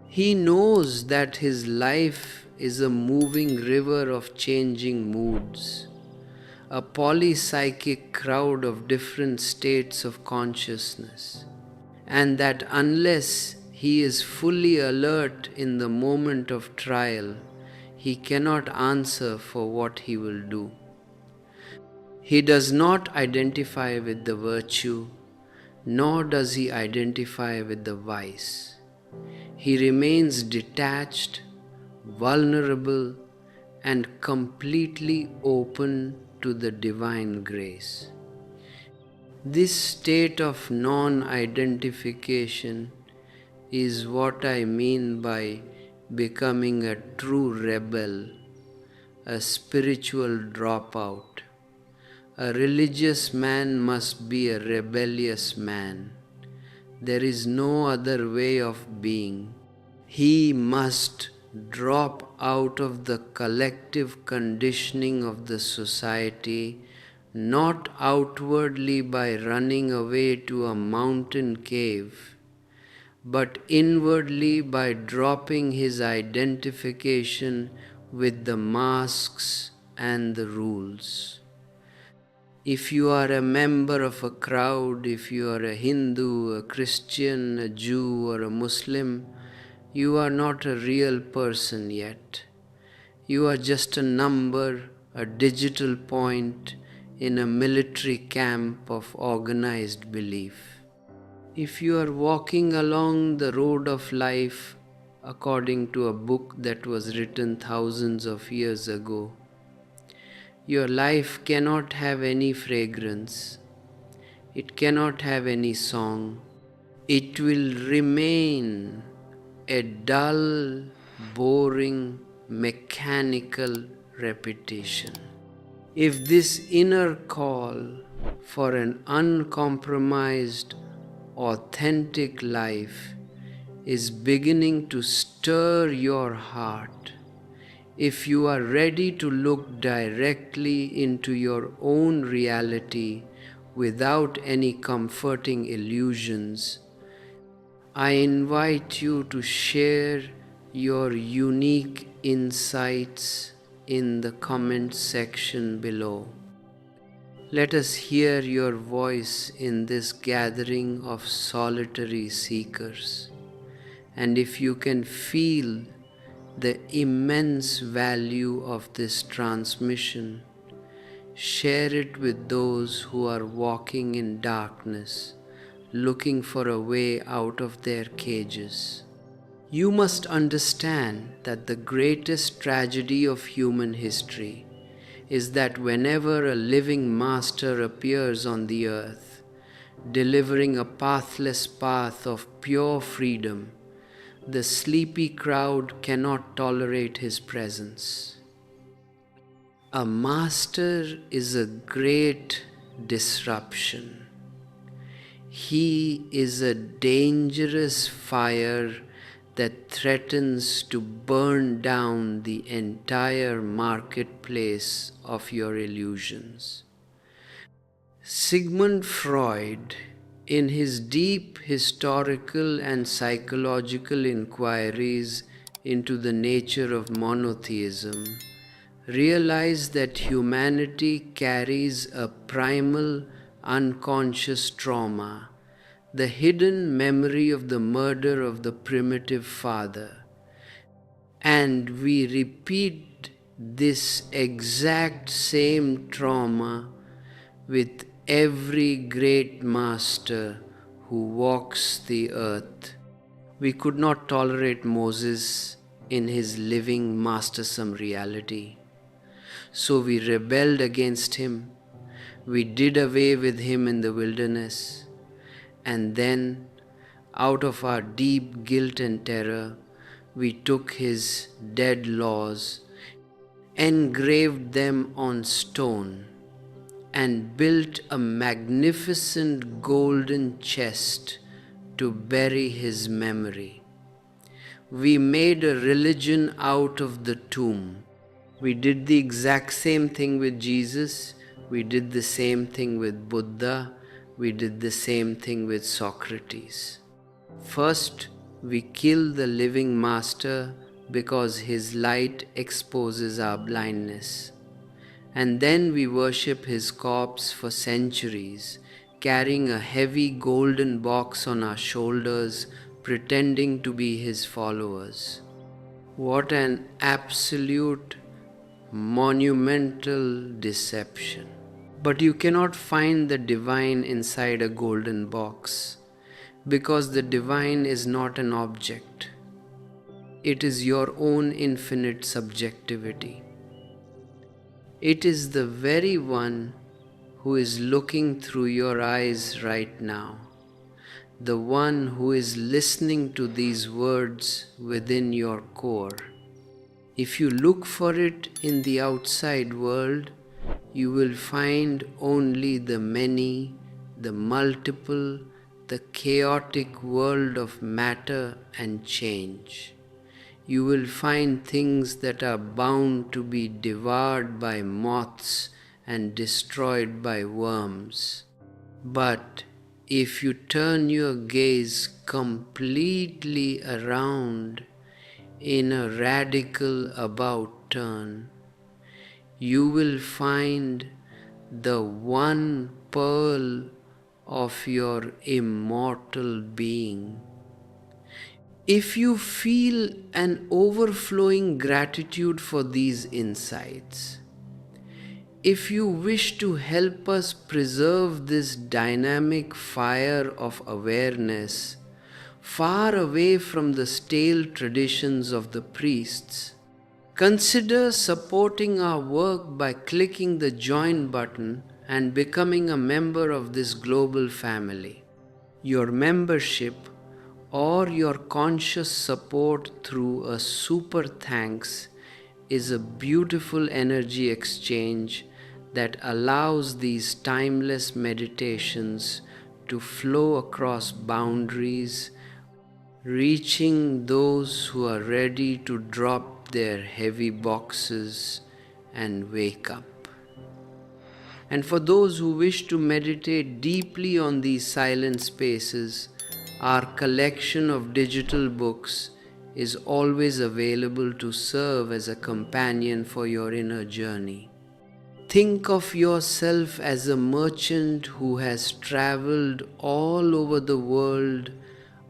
He knows that his life is a moving river of changing moods, a polypsychic crowd of different states of consciousness, and that unless he is fully alert in the moment of trial, he cannot answer for what he will do. He does not identify with the virtue, nor does he identify with the vice. He remains detached, vulnerable, and completely open to the divine grace. This state of non-identification is what I mean by becoming a true rebel, a spiritual dropout. A religious man must be a rebellious man. There is no other way of being. He must drop out of the collective conditioning of the society, not outwardly by running away to a mountain cave, but inwardly by dropping his identification with the masks and the rules. If you are a member of a crowd, if you are a Hindu, a Christian, a Jew, or a Muslim, you are not a real person yet. You are just a number, a digital point in a military camp of organized belief. If you are walking along the road of life according to a book that was written thousands of years ago, your life cannot have any fragrance. It cannot have any song. It will remain a dull, boring, mechanical repetition. If this inner call for an uncompromised, authentic life is beginning to stir your heart, if you are ready to look directly into your own reality without any comforting illusions, I invite you to share your unique insights in the comment section below. Let us hear your voice in this gathering of solitary seekers. And if you can feel the immense value of this transmission, share it with those who are walking in darkness, looking for a way out of their cages. You must understand that the greatest tragedy of human history is that whenever a living master appears on the earth, delivering a pathless path of pure freedom, the sleepy crowd cannot tolerate his presence. A master is a great disruption. He is a dangerous fire that threatens to burn down the entire marketplace of your illusions. Sigmund Freud, in his deep historical and psychological inquiries into the nature of monotheism, realized that humanity carries a primal unconscious trauma, the hidden memory of the murder of the primitive father. And we repeat this exact same trauma with every great master who walks the earth. We could not tolerate Moses in his living mastersome reality. So we rebelled against him. We did away with him in the wilderness. And then, out of our deep guilt and terror, we took his dead laws, engraved them on stone, and built a magnificent golden chest to bury his memory. We made a religion out of the tomb. We did the exact same thing with Jesus. We did the same thing with Buddha. We did the same thing with Socrates. First, we kill the living master because his light exposes our blindness. And then we worship his corpse for centuries, carrying a heavy golden box on our shoulders, pretending to be his followers. What an absolute, monumental deception. But you cannot find the divine inside a golden box, because the divine is not an object. It is your own infinite subjectivity. It is the very one who is looking through your eyes right now, the one who is listening to these words within your core. If you look for it in the outside world, you will find only the many, the multiple, the chaotic world of matter and change. You will find things that are bound to be devoured by moths and destroyed by worms. But if you turn your gaze completely around in a radical about turn, you will find the one pearl of your immortal being. If you feel an overflowing gratitude for these insights, if you wish to help us preserve this dynamic fire of awareness, far away from the stale traditions of the priests, consider supporting our work by clicking the join button and becoming a member of this global family. Your membership or your conscious support through a super thanks is a beautiful energy exchange that allows these timeless meditations to flow across boundaries, reaching those who are ready to drop their heavy boxes and wake up. And for those who wish to meditate deeply on these silent spaces, our collection of digital books is always available to serve as a companion for your inner journey. Think of yourself as a merchant who has traveled all over the world,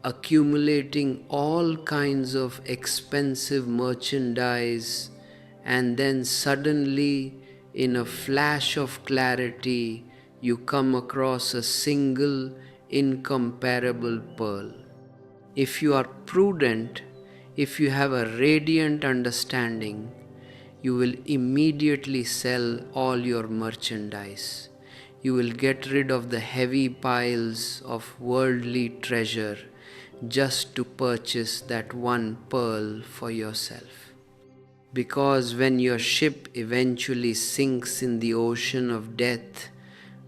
accumulating all kinds of expensive merchandise, and then suddenly, in a flash of clarity, you come across a single, incomparable pearl. If you are prudent, if you have a radiant understanding, you will immediately sell all your merchandise. You will get rid of the heavy piles of worldly treasure just to purchase that one pearl for yourself. Because when your ship eventually sinks in the ocean of death,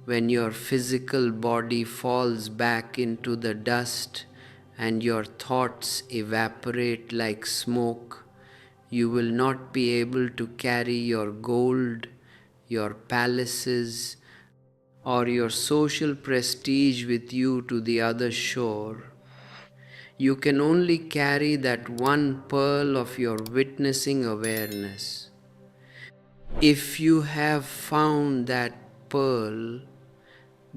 when your physical body falls back into the dust and your thoughts evaporate like smoke, you will not be able to carry your gold, your palaces, or your social prestige with you to the other shore. You can only carry that one pearl of your witnessing awareness. If you have found that pearl,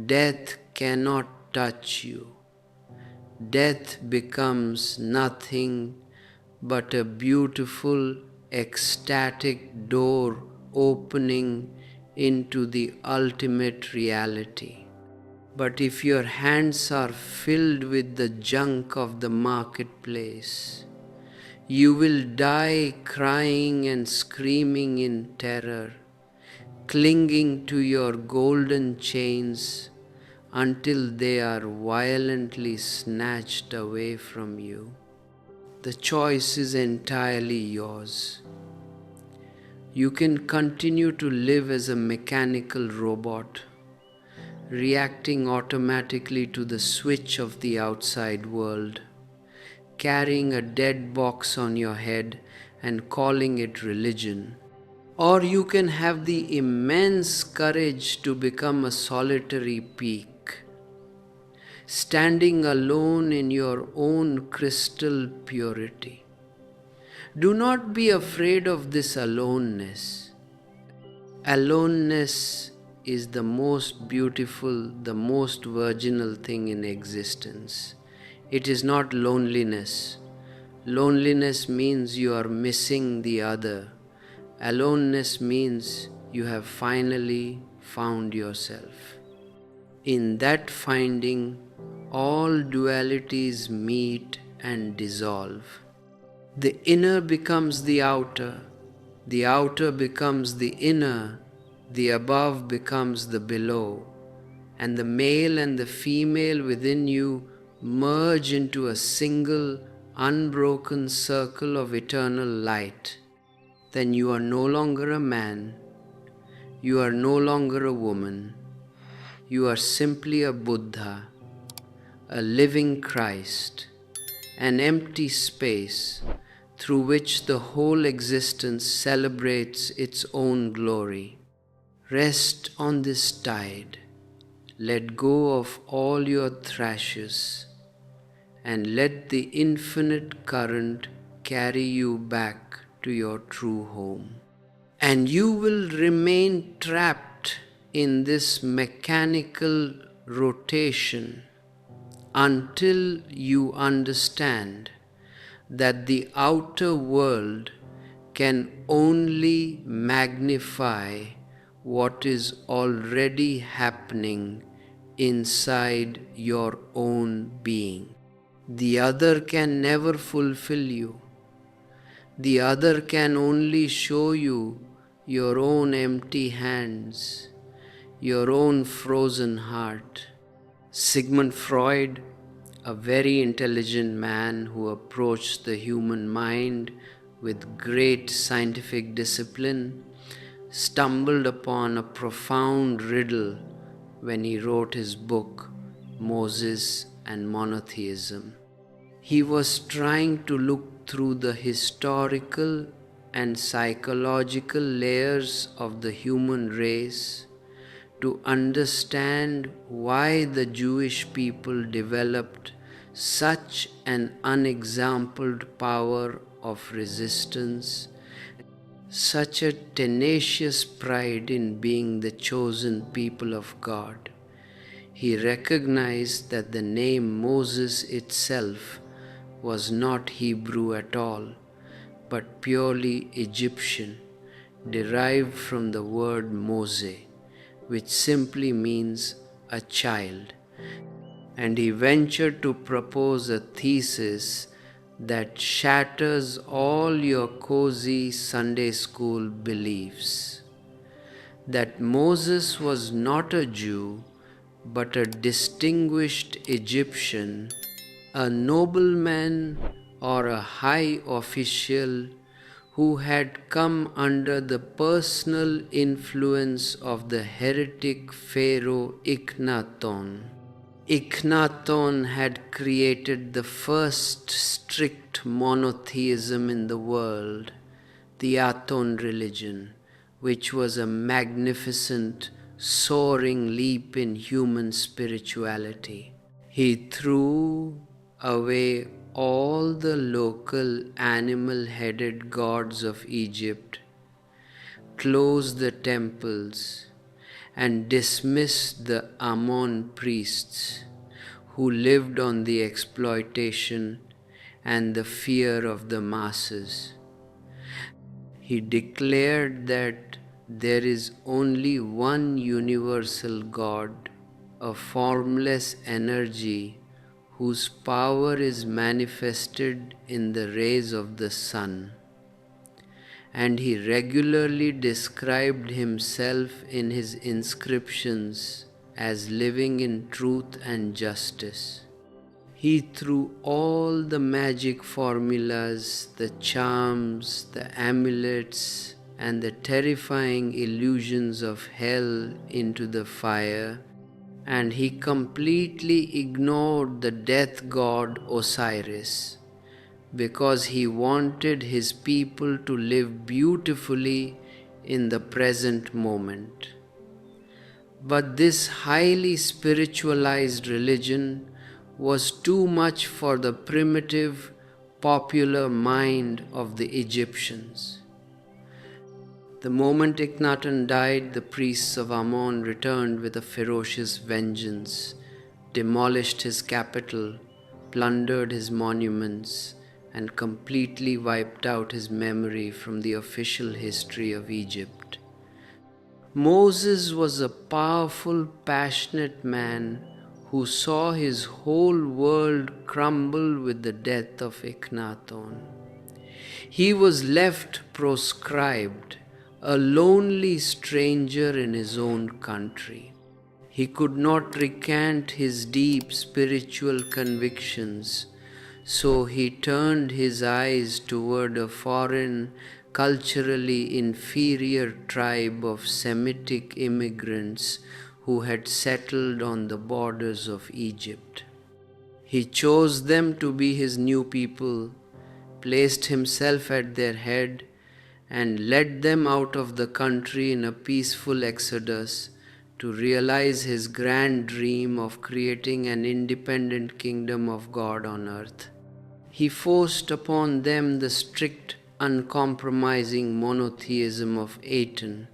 death cannot touch you. Death becomes nothing but a beautiful, ecstatic door opening into the ultimate reality. But if your hands are filled with the junk of the marketplace, you will die crying and screaming in terror, clinging to your golden chains until they are violently snatched away from you. The choice is entirely yours. You can continue to live as a mechanical robot, reacting automatically to the switch of the outside world, carrying a dead box on your head and calling it religion. Or you can have the immense courage to become a solitary peak, standing alone in your own crystal purity. Do not be afraid of this aloneness. Aloneness is the most beautiful, the most virginal thing in existence. It is not loneliness. Loneliness means you are missing the other. Aloneness means you have finally found yourself. In that finding, all dualities meet and dissolve. The inner becomes the outer becomes the inner, the above becomes the below, and the male and the female within you merge into a single, unbroken circle of eternal light. Then you are no longer a man, you are no longer a woman, you are simply a Buddha, a living Christ, an empty space through which the whole existence celebrates its own glory. Rest on this tide, let go of all your thrashes, and let the infinite current carry you back to your true home. And you will remain trapped in this mechanical rotation until you understand that the outer world can only magnify what is already happening inside your own being. The other can never fulfill you. The other can only show you your own empty hands, your own frozen heart. Sigmund Freud, a very intelligent man who approached the human mind with great scientific discipline, stumbled upon a profound riddle when he wrote his book, Moses and Monotheism. He was trying to look through the historical and psychological layers of the human race to understand why the Jewish people developed such an unexampled power of resistance, such a tenacious pride in being the chosen people of God. He recognized that the name Moses itself was not Hebrew at all, but purely Egyptian, derived from the word Mose, which simply means a child. And he ventured to propose a thesis that shatters all your cozy Sunday school beliefs. That Moses was not a Jew, but a distinguished Egyptian, a nobleman or a high official who had come under the personal influence of the heretic pharaoh Akhenaton. Akhenaton had created the first strict monotheism in the world, the Aton religion, which was a magnificent, soaring leap in human spirituality. He threw away all the local animal-headed gods of Egypt, closed the temples, and dismissed the Amon priests who lived on the exploitation and the fear of the masses. He declared that there is only one universal God, a formless energy whose power is manifested in the rays of the sun. And he regularly described himself in his inscriptions as living in truth and justice. He threw all the magic formulas, the charms, the amulets, and the terrifying illusions of hell into the fire, and he completely ignored the death god Osiris, because he wanted his people to live beautifully in the present moment. But this highly spiritualized religion was too much for the primitive, popular mind of the Egyptians. The moment Akhenaton died, the priests of Amon returned with a ferocious vengeance, demolished his capital, plundered his monuments, and completely wiped out his memory from the official history of Egypt. Moses was a powerful, passionate man who saw his whole world crumble with the death of Akhenaton. He was left proscribed, a lonely stranger in his own country. He could not recant his deep spiritual convictions, so he turned his eyes toward a foreign, culturally inferior tribe of Semitic immigrants who had settled on the borders of Egypt. He chose them to be his new people, placed himself at their head, and led them out of the country in a peaceful exodus to realize his grand dream of creating an independent kingdom of God on earth. He forced upon them the strict, uncompromising monotheism of Aton,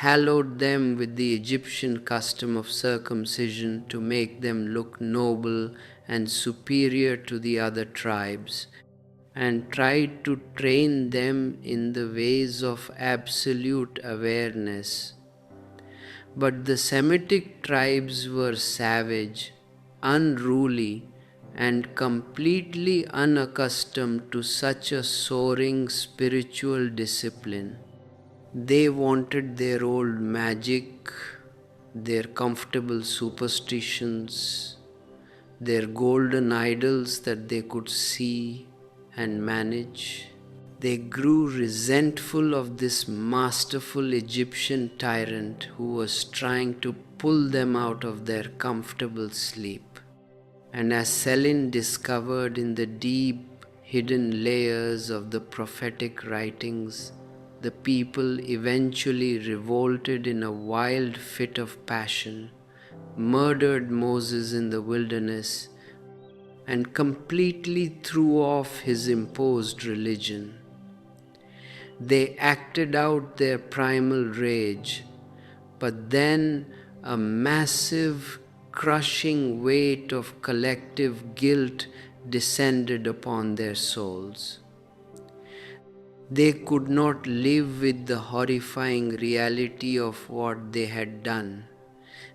hallowed them with the Egyptian custom of circumcision to make them look noble and superior to the other tribes, and tried to train them in the ways of absolute awareness. But the Semitic tribes were savage, unruly, and completely unaccustomed to such a soaring spiritual discipline. They wanted their old magic, their comfortable superstitions, their golden idols that they could see and manage. They grew resentful of this masterful Egyptian tyrant who was trying to pull them out of their comfortable sleep. And as Selin discovered in the deep hidden layers of the prophetic writings, the people eventually revolted in a wild fit of passion, murdered Moses in the wilderness, and completely threw off his imposed religion. They acted out their primal rage, but then a massive, crushing weight of collective guilt descended upon their souls. They could not live with the horrifying reality of what they had done.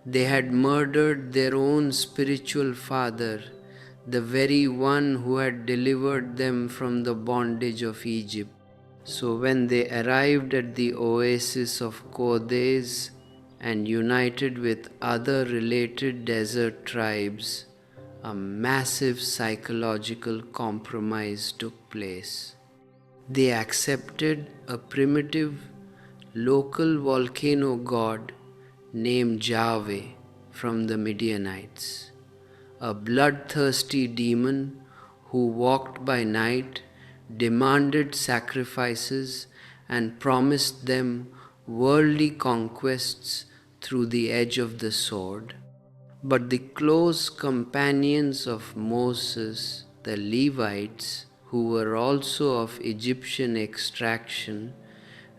They had murdered their own spiritual father, the very one who had delivered them from the bondage of Egypt. So when they arrived at the oasis of Qodes and united with other related desert tribes, a massive psychological compromise took place. They accepted a primitive local volcano god named Yahweh from the Midianites, a bloodthirsty demon who walked by night, demanded sacrifices, and promised them worldly conquests through the edge of the sword. But the close companions of Moses, the Levites, who were also of Egyptian extraction,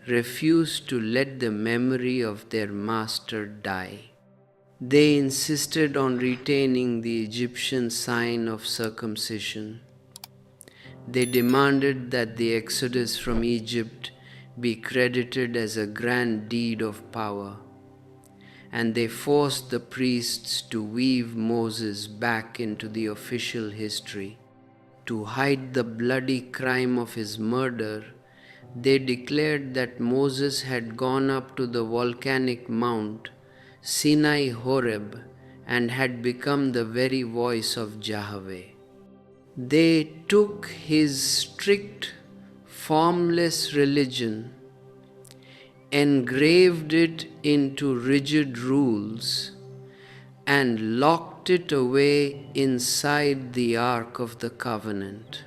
refused to let the memory of their master die. They insisted on retaining the Egyptian sign of circumcision. They demanded that the exodus from Egypt be credited as a grand deed of power, and they forced the priests to weave Moses back into the official history. To hide the bloody crime of his murder, they declared that Moses had gone up to the volcanic mount Sinai Horeb and had become the very voice of Yahweh. They took his strict, formless religion, engraved it into rigid rules, and locked it away inside the Ark of the Covenant.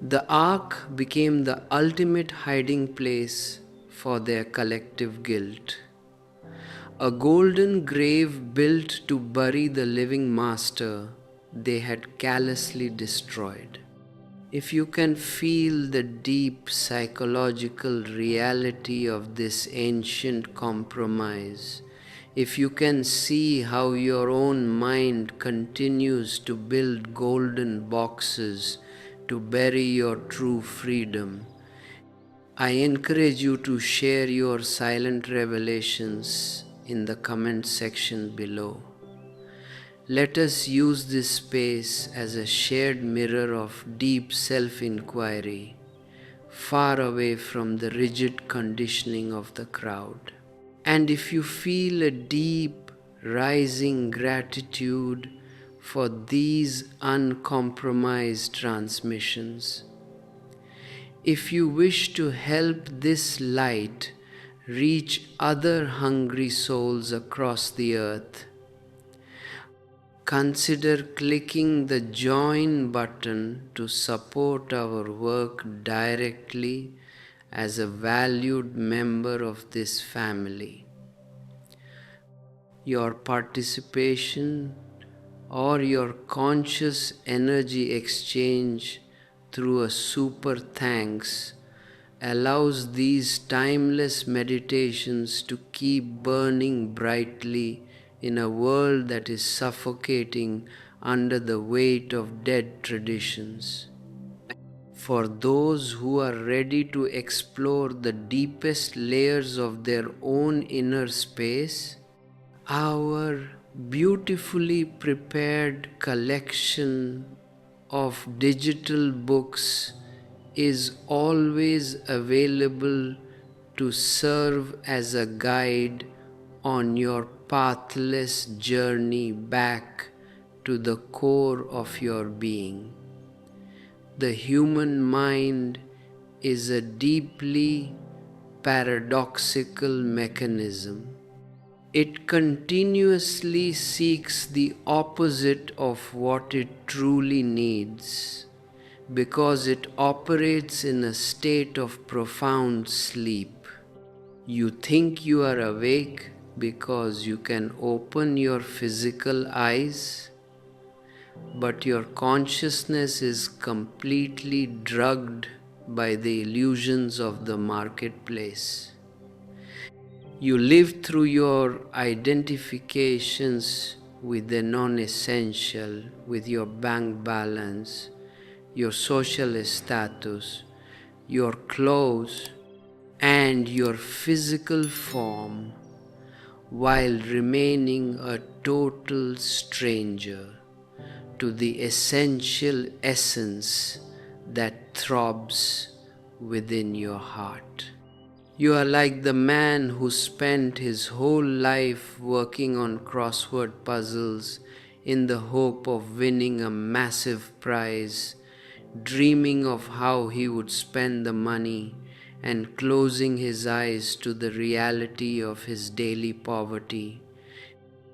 The Ark became the ultimate hiding place for their collective guilt. A golden grave built to bury the living master they had callously destroyed. If you can feel the deep psychological reality of this ancient compromise, if you can see how your own mind continues to build golden boxes to bury your true freedom, I encourage you to share your silent revelations in the comment section below. Let us use this space as a shared mirror of deep self-inquiry, far away from the rigid conditioning of the crowd. And if you feel a deep, rising gratitude for these uncompromised transmissions, if you wish to help this light reach other hungry souls across the earth, consider clicking the join button to support our work directly as a valued member of this family. Your participation or your conscious energy exchange through a super thanks allows these timeless meditations to keep burning brightly in a world that is suffocating under the weight of dead traditions. For those who are ready to explore the deepest layers of their own inner space, our beautifully prepared collection of digital books is always available to serve as a guide on your pathless journey back to the core of your being. The human mind is a deeply paradoxical mechanism. It continuously seeks the opposite of what it truly needs, because it operates in a state of profound sleep. You think you are awake because you can open your physical eyes, but your consciousness is completely drugged by the illusions of the marketplace. You live through your identifications with the non-essential, with your bank balance, your social status, your clothes, and your physical form, while remaining a total stranger to the essential essence that throbs within your heart. You are like the man who spent his whole life working on crossword puzzles in the hope of winning a massive prize, dreaming of how he would spend the money and closing his eyes to the reality of his daily poverty.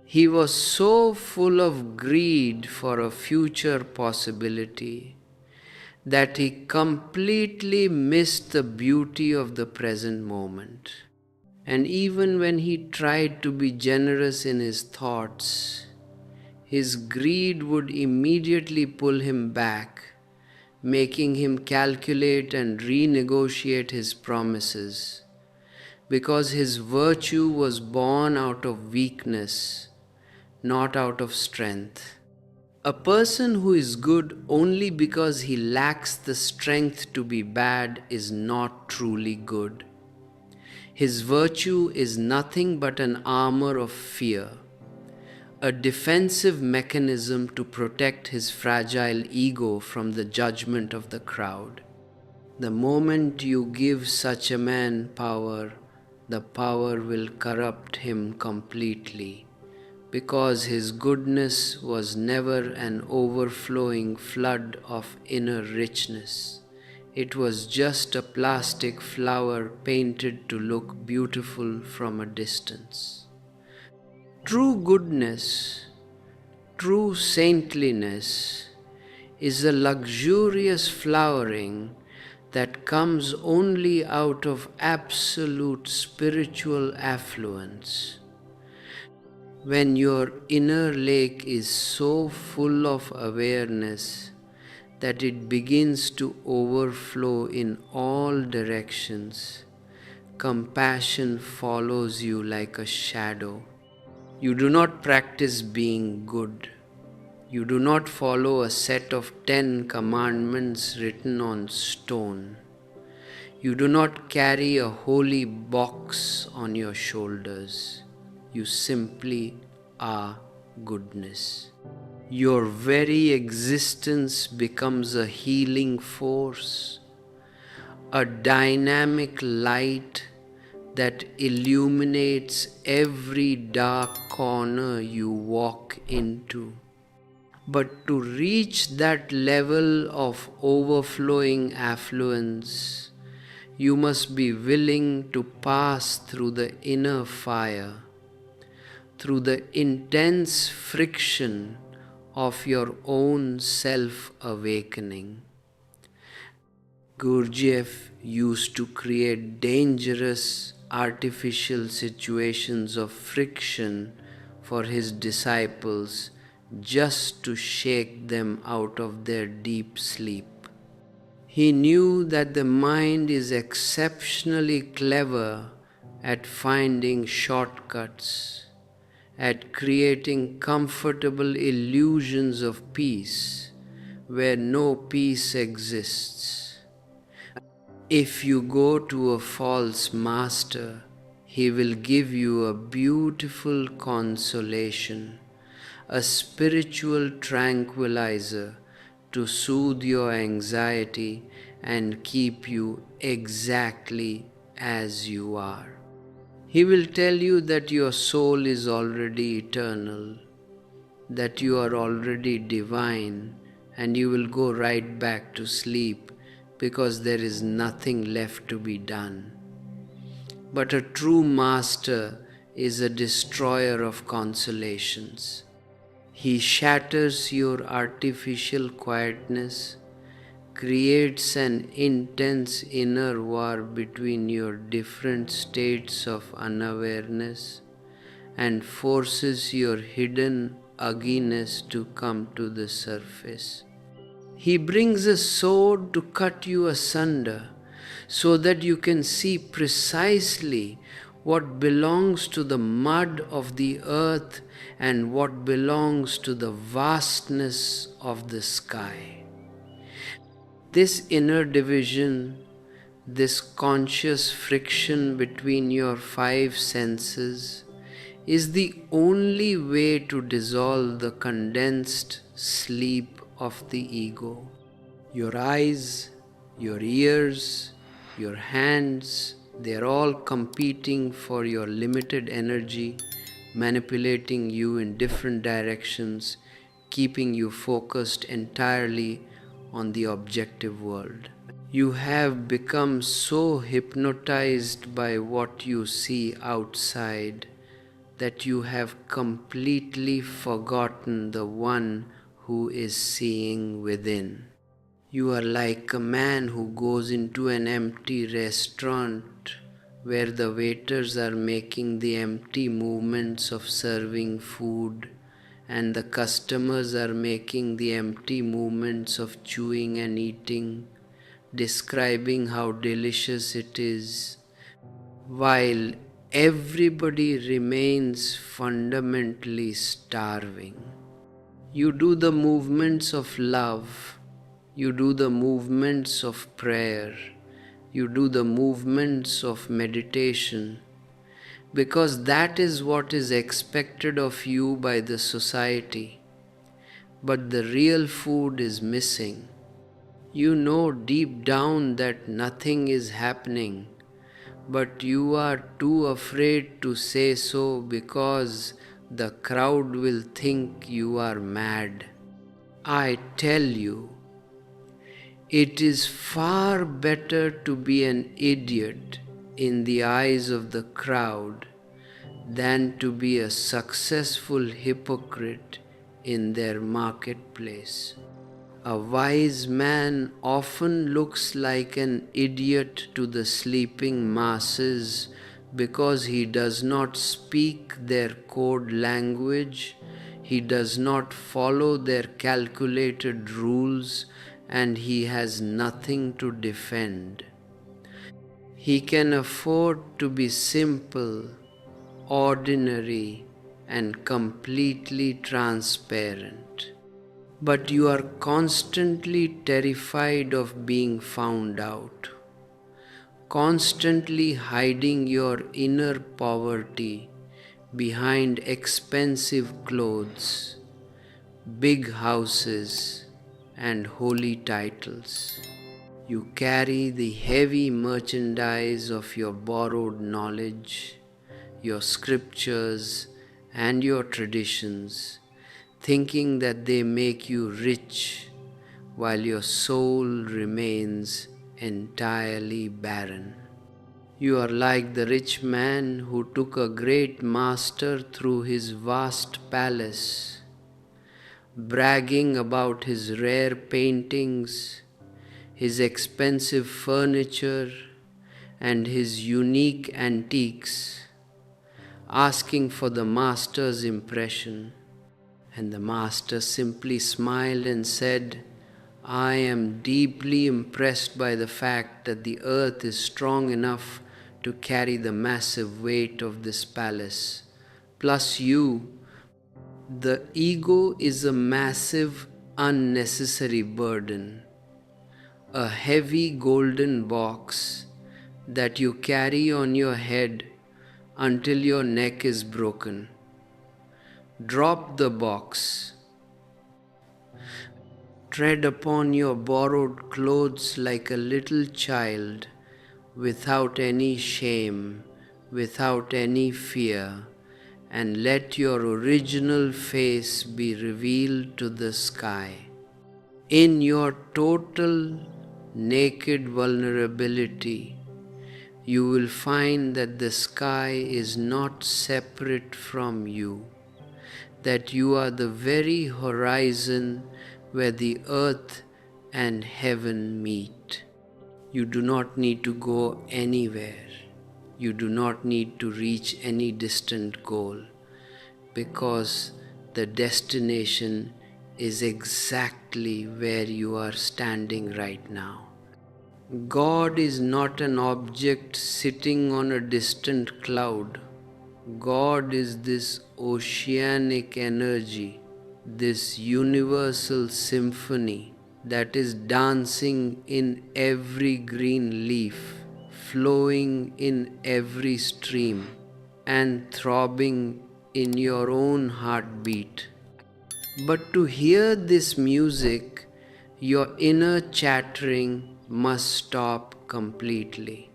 He was so full of greed for a future possibility that he completely missed the beauty of the present moment. And even when he tried to be generous in his thoughts, his greed would immediately pull him back, making him calculate and renegotiate his promises, because his virtue was born out of weakness, not out of strength. A person who is good only because he lacks the strength to be bad is not truly good. His virtue is nothing but an armor of fear, a defensive mechanism to protect his fragile ego from the judgment of the crowd. The moment you give such a man power, the power will corrupt him completely, because his goodness was never an overflowing flood of inner richness. It was just a plastic flower painted to look beautiful from a distance. True goodness, true saintliness, is a luxurious flowering that comes only out of absolute spiritual affluence. When your inner lake is so full of awareness that it begins to overflow in all directions, compassion follows you like a shadow. You do not practice being good. You do not follow a set of 10 commandments written on stone. You do not carry a holy box on your shoulders. You simply are goodness. Your very existence becomes a healing force, a dynamic light that illuminates every dark corner you walk into. But to reach that level of overflowing affluence, you must be willing to pass through the inner fire, through the intense friction of your own self-awakening. Gurdjieff used to create dangerous artificial situations of friction for his disciples just to shake them out of their deep sleep. He knew that the mind is exceptionally clever at finding shortcuts, at creating comfortable illusions of peace where no peace exists. If you go to a false master, he will give you a beautiful consolation, a spiritual tranquilizer to soothe your anxiety and keep you exactly as you are. He will tell you that your soul is already eternal, that you are already divine, and you will go right back to sleep because there is nothing left to be done. But a true master is a destroyer of consolations. He shatters your artificial quietness, creates an intense inner war between your different states of unawareness, and forces your hidden ugliness to come to the surface. He brings a sword to cut you asunder so that you can see precisely what belongs to the mud of the earth and what belongs to the vastness of the sky. This inner division, this conscious friction between your five senses, is the only way to dissolve the condensed sleep of the ego. Your eyes, your ears, your hands, they are all competing for your limited energy, manipulating you in different directions, keeping you focused entirely on the objective world. You have become so hypnotized by what you see outside that you have completely forgotten the one who is seeing within. You are like a man who goes into an empty restaurant where the waiters are making the empty movements of serving food and the customers are making the empty movements of chewing and eating, describing how delicious it is, while everybody remains fundamentally starving. You do the movements of love, you do the movements of prayer, you do the movements of meditation, because that is what is expected of you by the society. But the real food is missing. You know deep down that nothing is happening, but you are too afraid to say so because the crowd will think you are mad. I tell you, it is far better to be an idiot in the eyes of the crowd than to be a successful hypocrite in their marketplace. A wise man often looks like an idiot to the sleeping masses because he does not speak their code language, he does not follow their calculated rules, and he has nothing to defend. He can afford to be simple, ordinary, and completely transparent. But you are constantly terrified of being found out, constantly hiding your inner poverty behind expensive clothes, big houses, and holy titles. You carry the heavy merchandise of your borrowed knowledge, your scriptures, and your traditions, thinking that they make you rich while your soul remains entirely barren. You are like the rich man who took a great master through his vast palace, bragging about his rare paintings, his expensive furniture, and his unique antiques, asking for the master's impression. And the master simply smiled and said, I am deeply impressed by the fact that the earth is strong enough to carry the massive weight of this palace. Plus you, the ego is a massive, unnecessary burden, a heavy golden box that you carry on your head until your neck is broken. Drop the box. Tread upon your borrowed clothes like a little child, without any shame, without any fear, and let your original face be revealed to the sky. In your total naked vulnerability, you will find that the sky is not separate from you, that you are the very horizon where the earth and heaven meet. You do not need to go anywhere. You do not need to reach any distant goal, because the destination is exactly where you are standing right now. God is not an object sitting on a distant cloud. God is this oceanic energy, this universal symphony that is dancing in every green leaf, flowing in every stream, and throbbing in your own heartbeat. But to hear this music, your inner chattering must stop completely.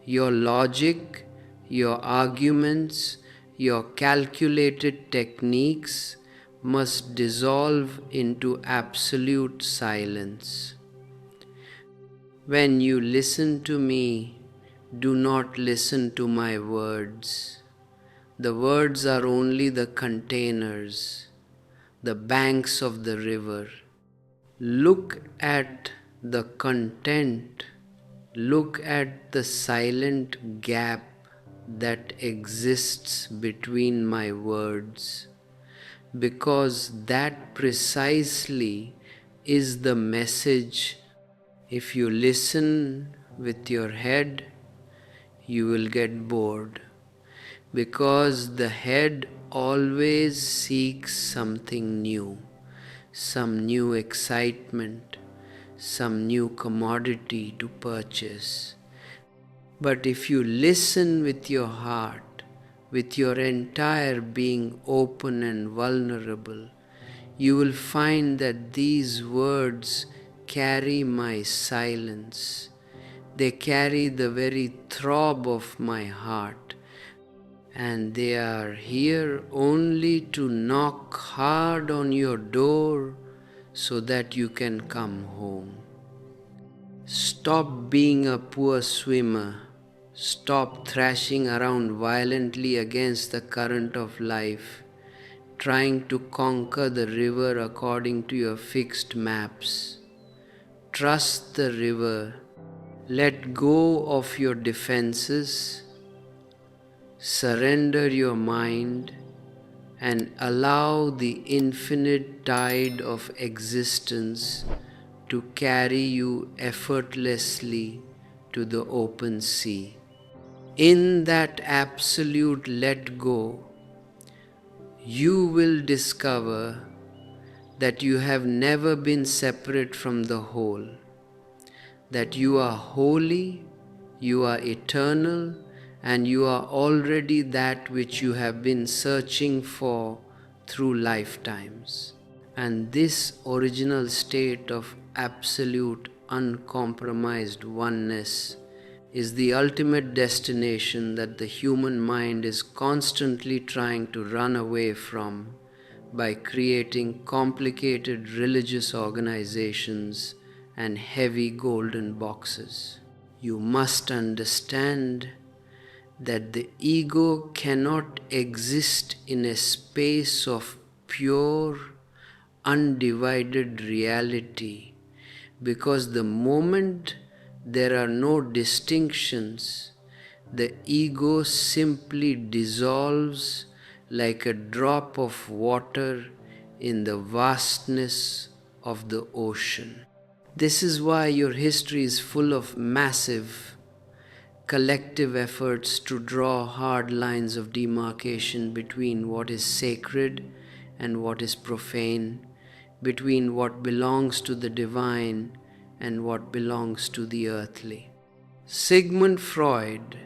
Your logic, your arguments, your calculated techniques must dissolve into absolute silence. When you listen to me, do not listen to my words. The words are only the containers, the banks of the river. Look at the content. Look at the silent gap that exists between my words, because that precisely is the message. If you listen with your head, you will get bored, because the head always seeks something new, some new excitement, some new commodity to purchase. But if you listen with your heart, with your entire being open and vulnerable, you will find that these words carry my silence. They carry the very throb of my heart, and they are here only to knock hard on your door so that you can come home. Stop being a poor swimmer. Stop thrashing around violently against the current of life, trying to conquer the river according to your fixed maps. Trust the river. Let go of your defenses. Surrender your mind and allow the infinite tide of existence to carry you effortlessly to the open sea. In that absolute let go, you will discover that you have never been separate from the whole, that you are holy, you are eternal, and you are already that which you have been searching for through lifetimes. And this original state of absolute uncompromised oneness is the ultimate destination that the human mind is constantly trying to run away from by creating complicated religious organizations and heavy golden boxes. You must understand that the ego cannot exist in a space of pure, undivided reality, because the moment there are no distinctions, the ego simply dissolves like a drop of water in the vastness of the ocean. This is why your history is full of massive, collective efforts to draw hard lines of demarcation between what is sacred and what is profane, between what belongs to the divine and what belongs to the earthly. Sigmund Freud,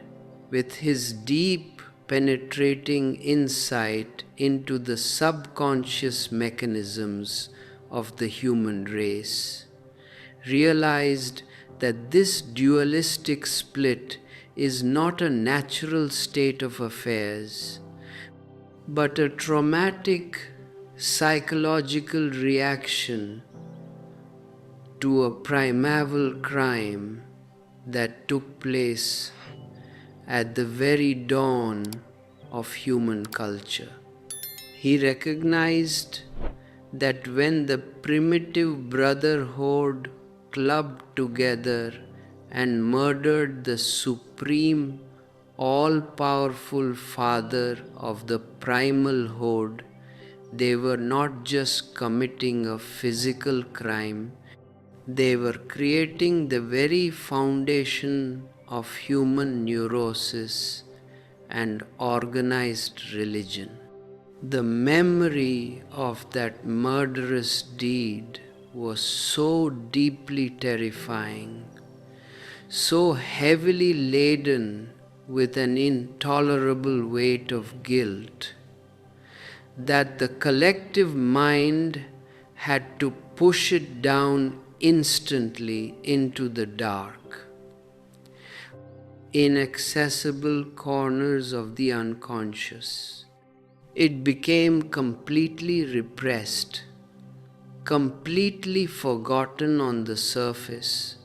with his deep, penetrating insight into the subconscious mechanisms of the human race, realized that this dualistic split is not a natural state of affairs, but a traumatic psychological reaction to a primeval crime that took place at the very dawn of human culture. He recognized that when the primitive brotherhood clubbed together and murdered the supreme, all-powerful father of the primal horde, they were not just committing a physical crime, they were creating the very foundation of human neurosis and organized religion. The memory of that murderous deed was so deeply terrifying, so heavily laden with an intolerable weight of guilt, that the collective mind had to push it down instantly into the dark, inaccessible corners of the unconscious. It became completely repressed, completely forgotten on the surface,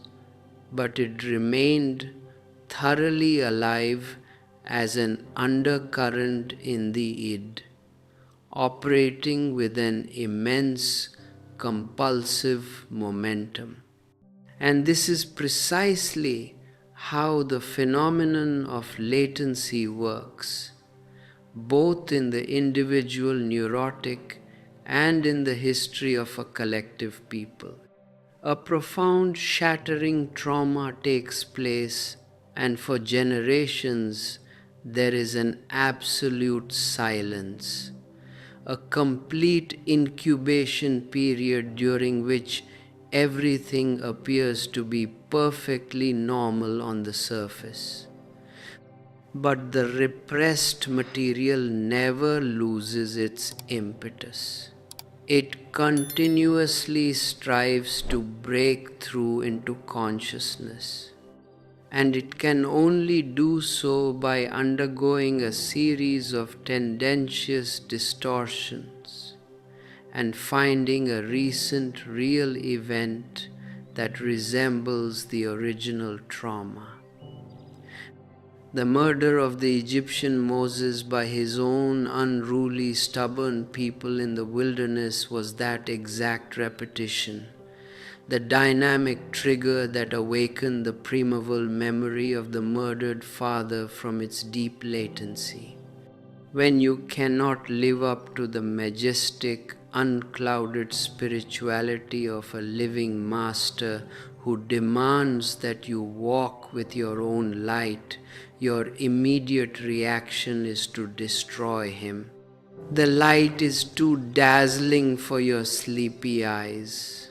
but it remained thoroughly alive as an undercurrent in the id, operating with an immense compulsive momentum. And this is precisely how the phenomenon of latency works, both in the individual neurotic and in the history of a collective people. A profound shattering trauma takes place, and for generations there is an absolute silence, a complete incubation period during which everything appears to be perfectly normal on the surface. But the repressed material never loses its impetus. It continuously strives to break through into consciousness, and it can only do so by undergoing a series of tendentious distortions and finding a recent real event that resembles the original trauma. The murder of the Egyptian Moses by his own unruly, stubborn people in the wilderness was that exact repetition, the dynamic trigger that awakened the primeval memory of the murdered father from its deep latency. When you cannot live up to the majestic, unclouded spirituality of a living master who demands that you walk with your own light, your immediate reaction is to destroy him. The light is too dazzling for your sleepy eyes.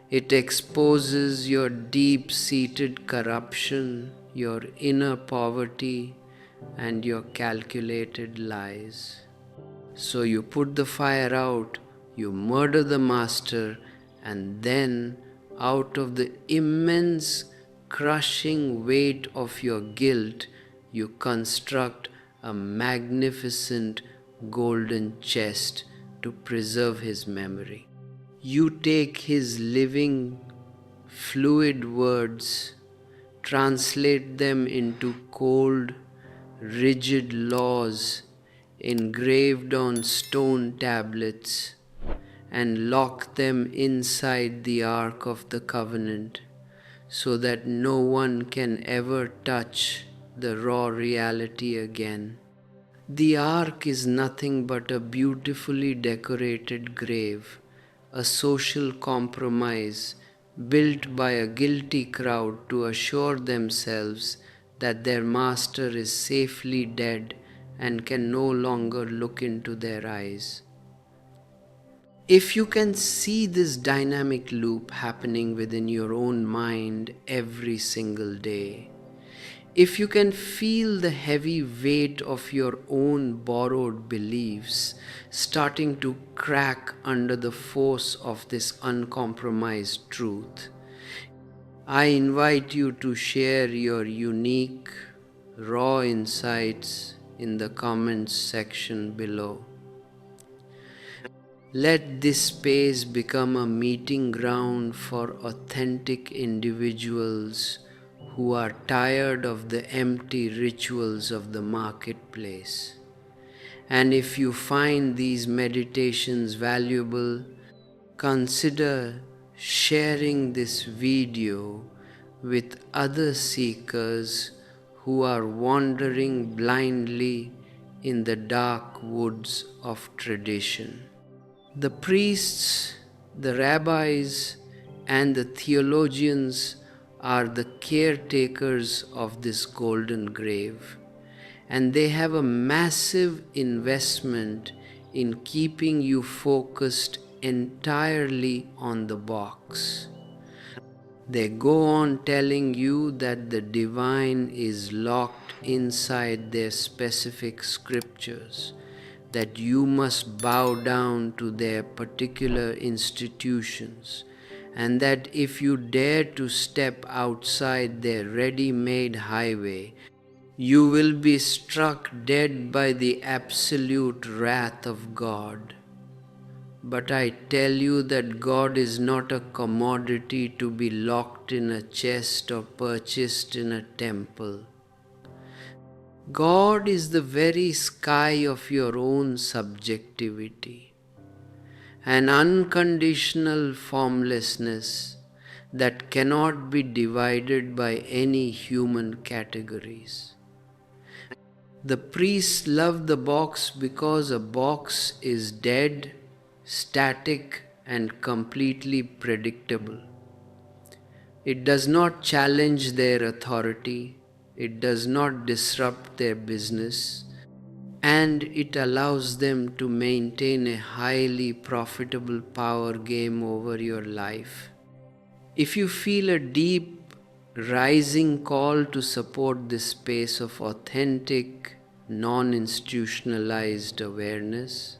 It exposes your deep-seated corruption, your inner poverty, and your calculated lies. So you put the fire out, you murder the master, and then, out of the immense, crushing weight of your guilt, you construct a magnificent golden chest to preserve his memory. You take his living, fluid words, translate them into cold, rigid laws engraved on stone tablets, and lock them inside the Ark of the Covenant, so that no one can ever touch the raw reality again. The Ark is nothing but a beautifully decorated grave, a social compromise built by a guilty crowd to assure themselves that their master is safely dead and can no longer look into their eyes. If you can see this dynamic loop happening within your own mind every single day, if you can feel the heavy weight of your own borrowed beliefs starting to crack under the force of this uncompromised truth, I invite you to share your unique, raw insights in the comments section below. Let this space become a meeting ground for authentic individuals who are tired of the empty rituals of the marketplace. And if you find these meditations valuable, consider sharing this video with other seekers who are wandering blindly in the dark woods of tradition. The priests, the rabbis, and the theologians are the caretakers of this golden grave, and they have a massive investment in keeping you focused entirely on the box. They go on telling you that the divine is locked inside their specific scriptures, that you must bow down to their particular institutions, and that if you dare to step outside their ready-made highway, you will be struck dead by the absolute wrath of God. But I tell you that God is not a commodity to be locked in a chest or purchased in a temple. God is the very sky of your own subjectivity, an unconditional formlessness that cannot be divided by any human categories. The priests love the box because a box is dead, static, and completely predictable. It does not challenge their authority, it does not disrupt their business, and it allows them to maintain a highly profitable power game over your life. If you feel a deep, rising call to support this space of authentic, non-institutionalized awareness,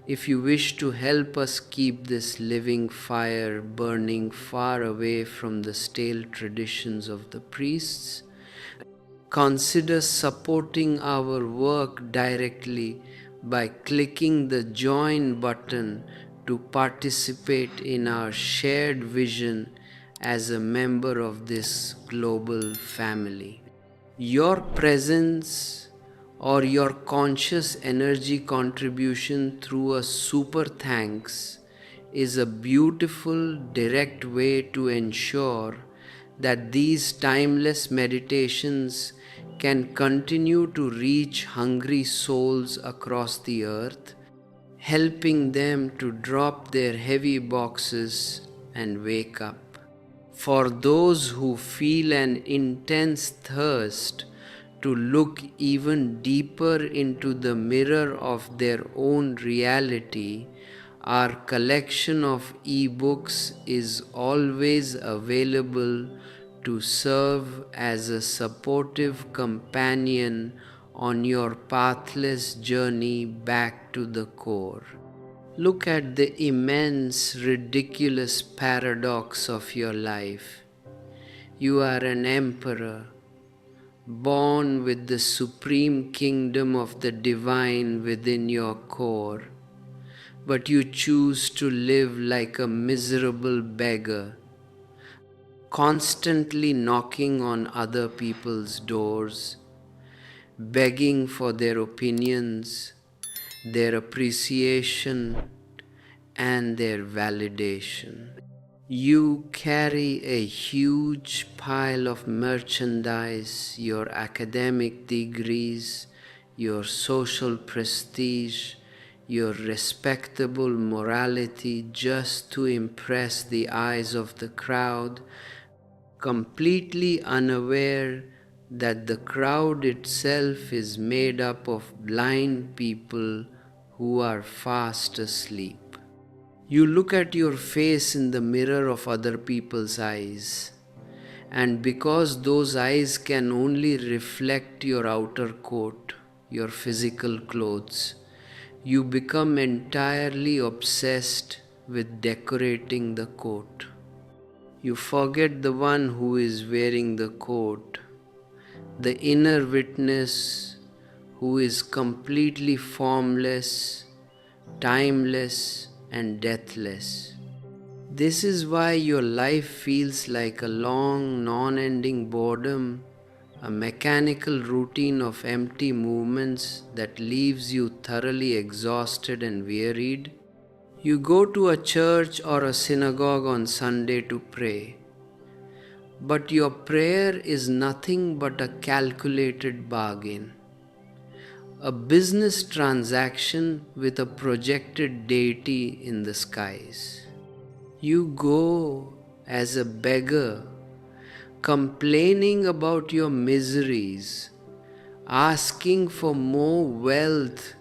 if you wish to help us keep this living fire burning far away from the stale traditions of the priests, consider supporting our work directly by clicking the join button to participate in our shared vision as a member of this global family. Your presence or your conscious energy contribution through a super thanks is a beautiful, direct way to ensure that these timeless meditations can continue to reach hungry souls across the earth, helping them to drop their heavy boxes and wake up. For those who feel an intense thirst to look even deeper into the mirror of their own reality, our collection of ebooks is always available to serve as a supportive companion on your pathless journey back to the core. Look at the immense, ridiculous paradox of your life. You are an emperor, born with the supreme kingdom of the divine within your core, but you choose to live like a miserable beggar, constantly knocking on other people's doors, begging for their opinions, their appreciation, and their validation. You carry a huge pile of merchandise, your academic degrees, your social prestige, your respectable morality just to impress the eyes of the crowd, completely unaware that the crowd itself is made up of blind people who are fast asleep. You look at your face in the mirror of other people's eyes, and because those eyes can only reflect your outer coat, your physical clothes, you become entirely obsessed with decorating the coat. You forget the one who is wearing the coat, the inner witness who is completely formless, timeless, and deathless. This is why your life feels like a long, non-ending boredom, a mechanical routine of empty movements that leaves you thoroughly exhausted and wearied. You go to a church or a synagogue on Sunday to pray, but your prayer is nothing but a calculated bargain, a business transaction with a projected deity in the skies. You go as a beggar, complaining about your miseries, asking for more wealth,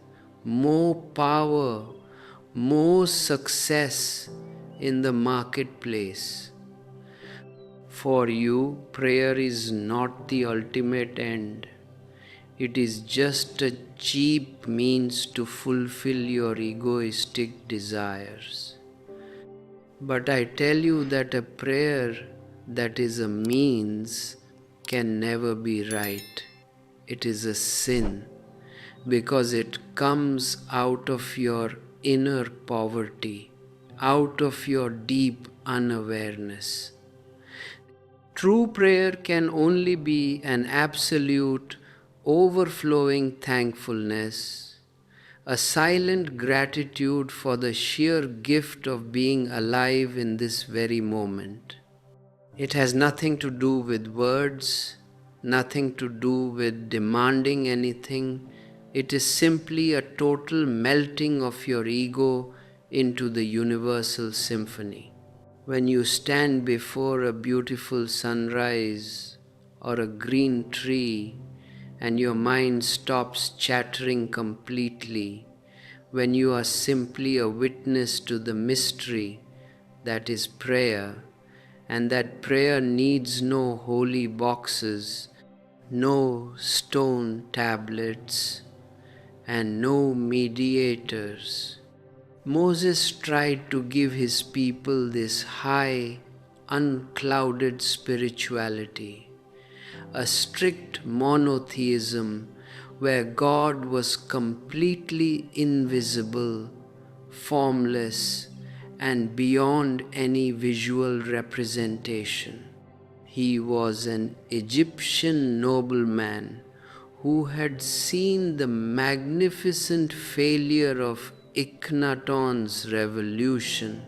more power, more success in the marketplace. For you, prayer is not the ultimate end. It is just a cheap means to fulfill your egoistic desires. But I tell you that a prayer that is a means can never be right. It is a sin because it comes out of your inner poverty, out of your deep unawareness. True prayer can only be an absolute, overflowing thankfulness, a silent gratitude for the sheer gift of being alive in this very moment. It has nothing to do with words, nothing to do with demanding anything. It is simply a total melting of your ego into the universal symphony. When you stand before a beautiful sunrise or a green tree and your mind stops chattering completely, when you are simply a witness to the mystery that is prayer, and that prayer needs no holy boxes, no stone tablets, and no mediators. Moses tried to give his people this high, unclouded spirituality, a strict monotheism where God was completely invisible, formless, and beyond any visual representation. He was an Egyptian nobleman who had seen the magnificent failure of Akhenaton's revolution,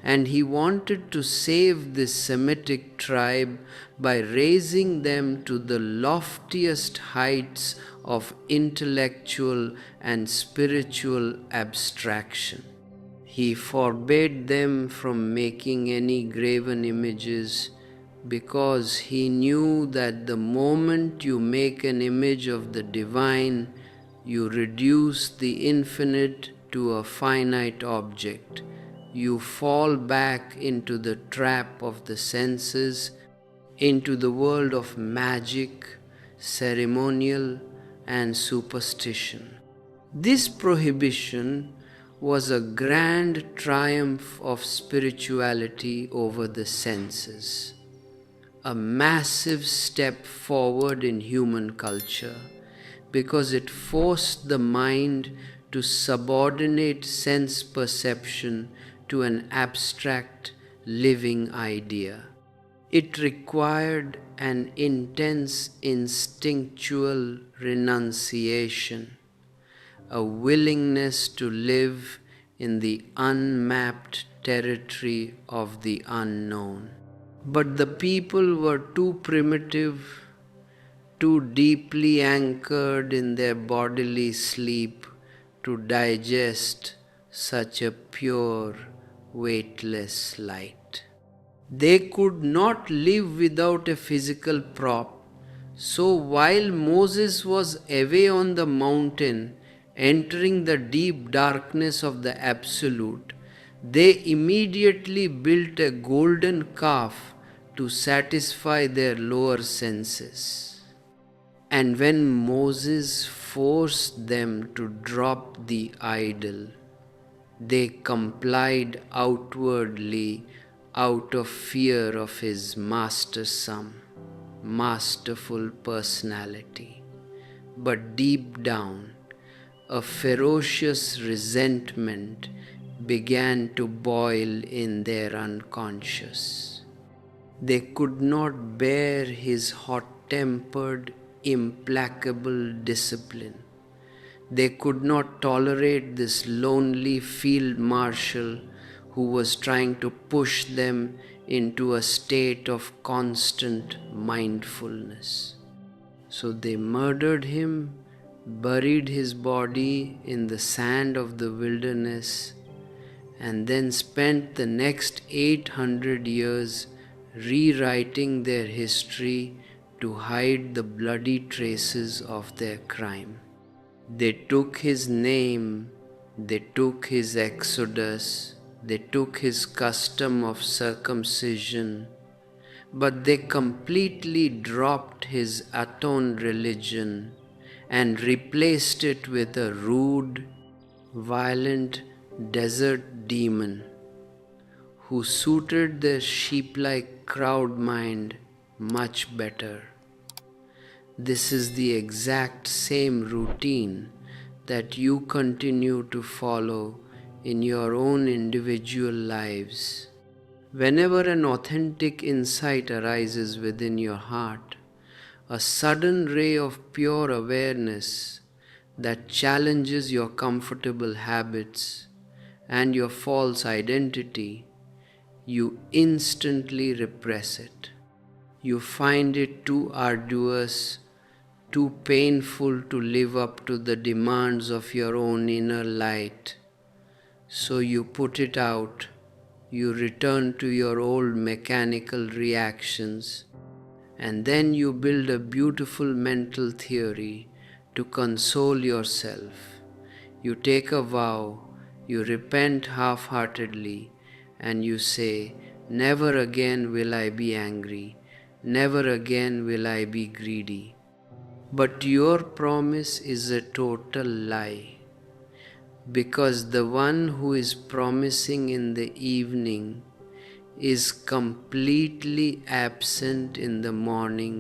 and he wanted to save this Semitic tribe by raising them to the loftiest heights of intellectual and spiritual abstraction. He forbade them from making any graven images because he knew that the moment you make an image of the divine, you reduce the infinite to a finite object. You fall back into the trap of the senses, into the world of magic, ceremonial, and superstition. This prohibition was a grand triumph of spirituality over the senses, a massive step forward in human culture because it forced the mind to subordinate sense perception to an abstract, living idea. It required an intense instinctual renunciation, a willingness to live in the unmapped territory of the unknown. But the people were too primitive, too deeply anchored in their bodily sleep to digest such a pure, weightless light. They could not live without a physical prop. So while Moses was away on the mountain, entering the deep darkness of the Absolute, they immediately built a golden calf to satisfy their lower senses. And when Moses forced them to drop the idol, they complied outwardly out of fear of his mastersome, masterful personality. But deep down, a ferocious resentment began to boil in their unconscious. They could not bear his hot-tempered, implacable discipline. They could not tolerate this lonely field marshal who was trying to push them into a state of constant mindfulness. So they murdered him, buried his body in the sand of the wilderness, and then spent the next 800 years rewriting their history to hide the bloody traces of their crime. They took his name, they took his exodus, they took his custom of circumcision, but they completely dropped his atoned religion and replaced it with a rude, violent desert demon who suited their sheep-like crowd mind much better. This is the exact same routine that you continue to follow in your own individual lives. Whenever an authentic insight arises within your heart, a sudden ray of pure awareness that challenges your comfortable habits and your false identity, you instantly repress it. You find it too arduous, too painful to live up to the demands of your own inner light. So you put it out, you return to your old mechanical reactions, and then you build a beautiful mental theory to console yourself. You take a vow, you repent half-heartedly, and you say, "Never again will I be angry, never again will I be greedy." But your promise is a total lie, because the one who is promising in the evening is completely absent in the morning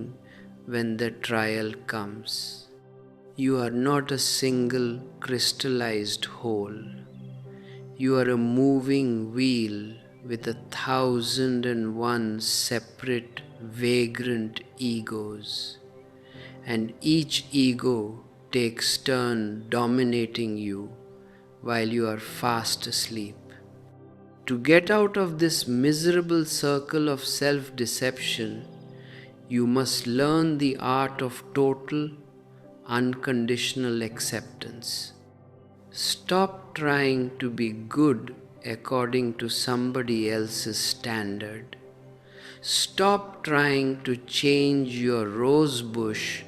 when the trial comes. You are not a single crystallized whole. You are a moving wheel with 1,001 separate, vagrant egos, and each ego takes turn dominating you while you are fast asleep. To get out of this miserable circle of self-deception, you must learn the art of total, unconditional acceptance. Stop trying to be good according to somebody else's standard. Stop trying to change your rose bush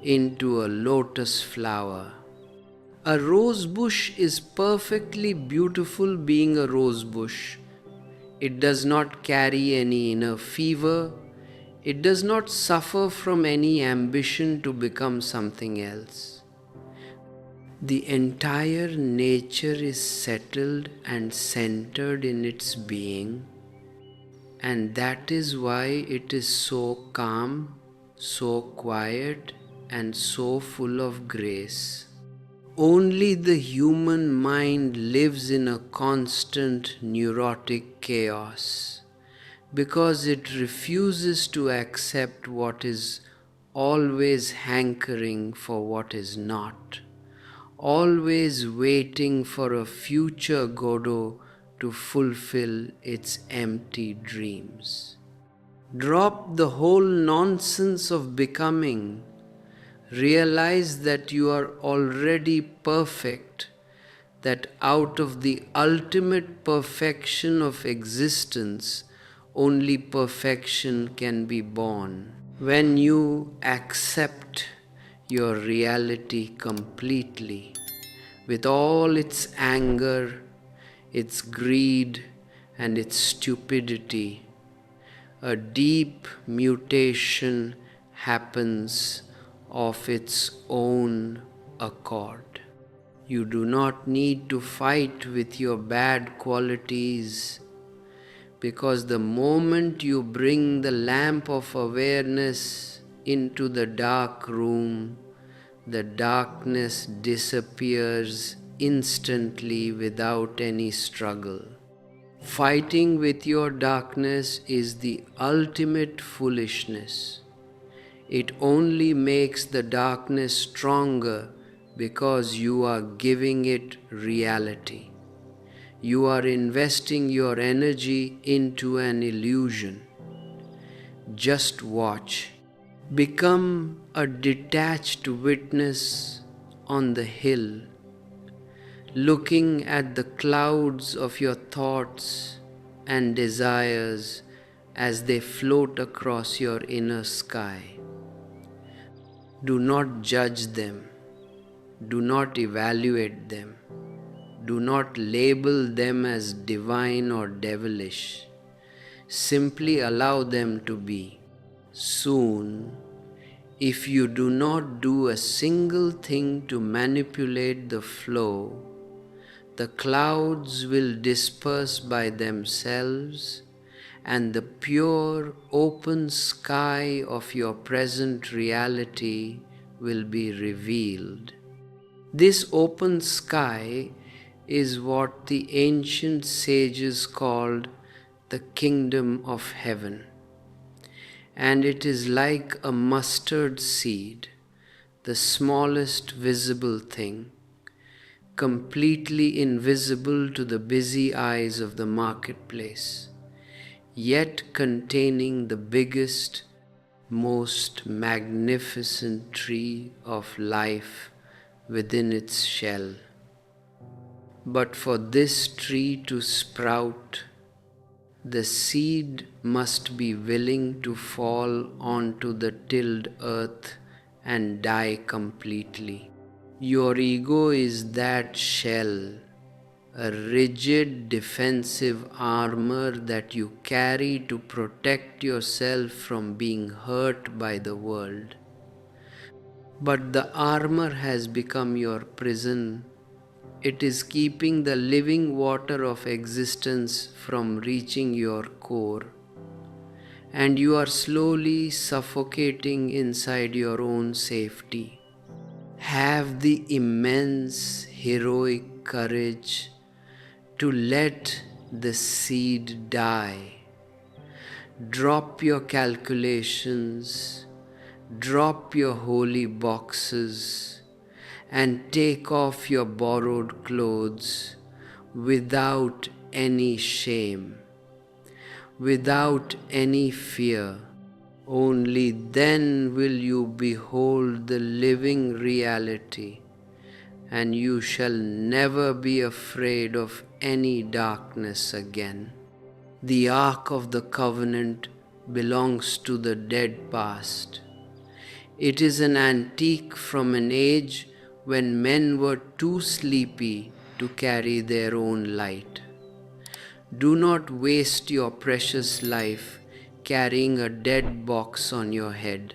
into a lotus flower. A rose bush is perfectly beautiful being a rose bush. It does not carry any inner fever. It does not suffer from any ambition to become something else. The entire nature is settled and centered in its being, and that is why it is so calm, so quiet, and so full of grace. Only the human mind lives in a constant neurotic chaos because it refuses to accept what is, always hankering for what is not, always waiting for a future Godot to fulfill its empty dreams. Drop the whole nonsense of becoming. Realize that you are already perfect that out of the ultimate perfection of existence, only perfection can be born. When you accept your reality completely, with all its anger, its greed, and its stupidity, a deep mutation happens of its own accord. You do not need to fight with your bad qualities, because the moment you bring the lamp of awareness into the dark room, the darkness disappears instantly without any struggle. Fighting with your darkness is the ultimate foolishness. It only makes the darkness stronger because you are giving it reality. You are investing your energy into an illusion. Just watch. Become a detached witness on the hill, looking at the clouds of your thoughts and desires as they float across your inner sky. Do not judge them. Do not evaluate them. Do not label them as divine or devilish. Simply allow them to be. Soon, if you do not do a single thing to manipulate the flow, the clouds will disperse by themselves, and the pure open sky of your present reality will be revealed. This open sky is what the ancient sages called the kingdom of heaven, and it is like a mustard seed, the smallest visible thing, completely invisible to the busy eyes of the marketplace, yet containing the biggest, most magnificent tree of life within its shell. But for this tree to sprout, the seed must be willing to fall onto the tilled earth and die completely. Your ego is that shell, a rigid defensive armor that you carry to protect yourself from being hurt by the world. But the armor has become your prison. It is keeping the living water of existence from reaching your core, and you are slowly suffocating inside your own safety. Have the immense heroic courage to let the seed die. Drop your calculations, drop your holy boxes, and take off your borrowed clothes without any shame, without any fear. Only then will you behold the living reality, and you shall never be afraid of any darkness again. The Ark of the Covenant belongs to the dead past. It is an antique from an age when men were too sleepy to carry their own light. Do not waste your precious life carrying a dead box on your head.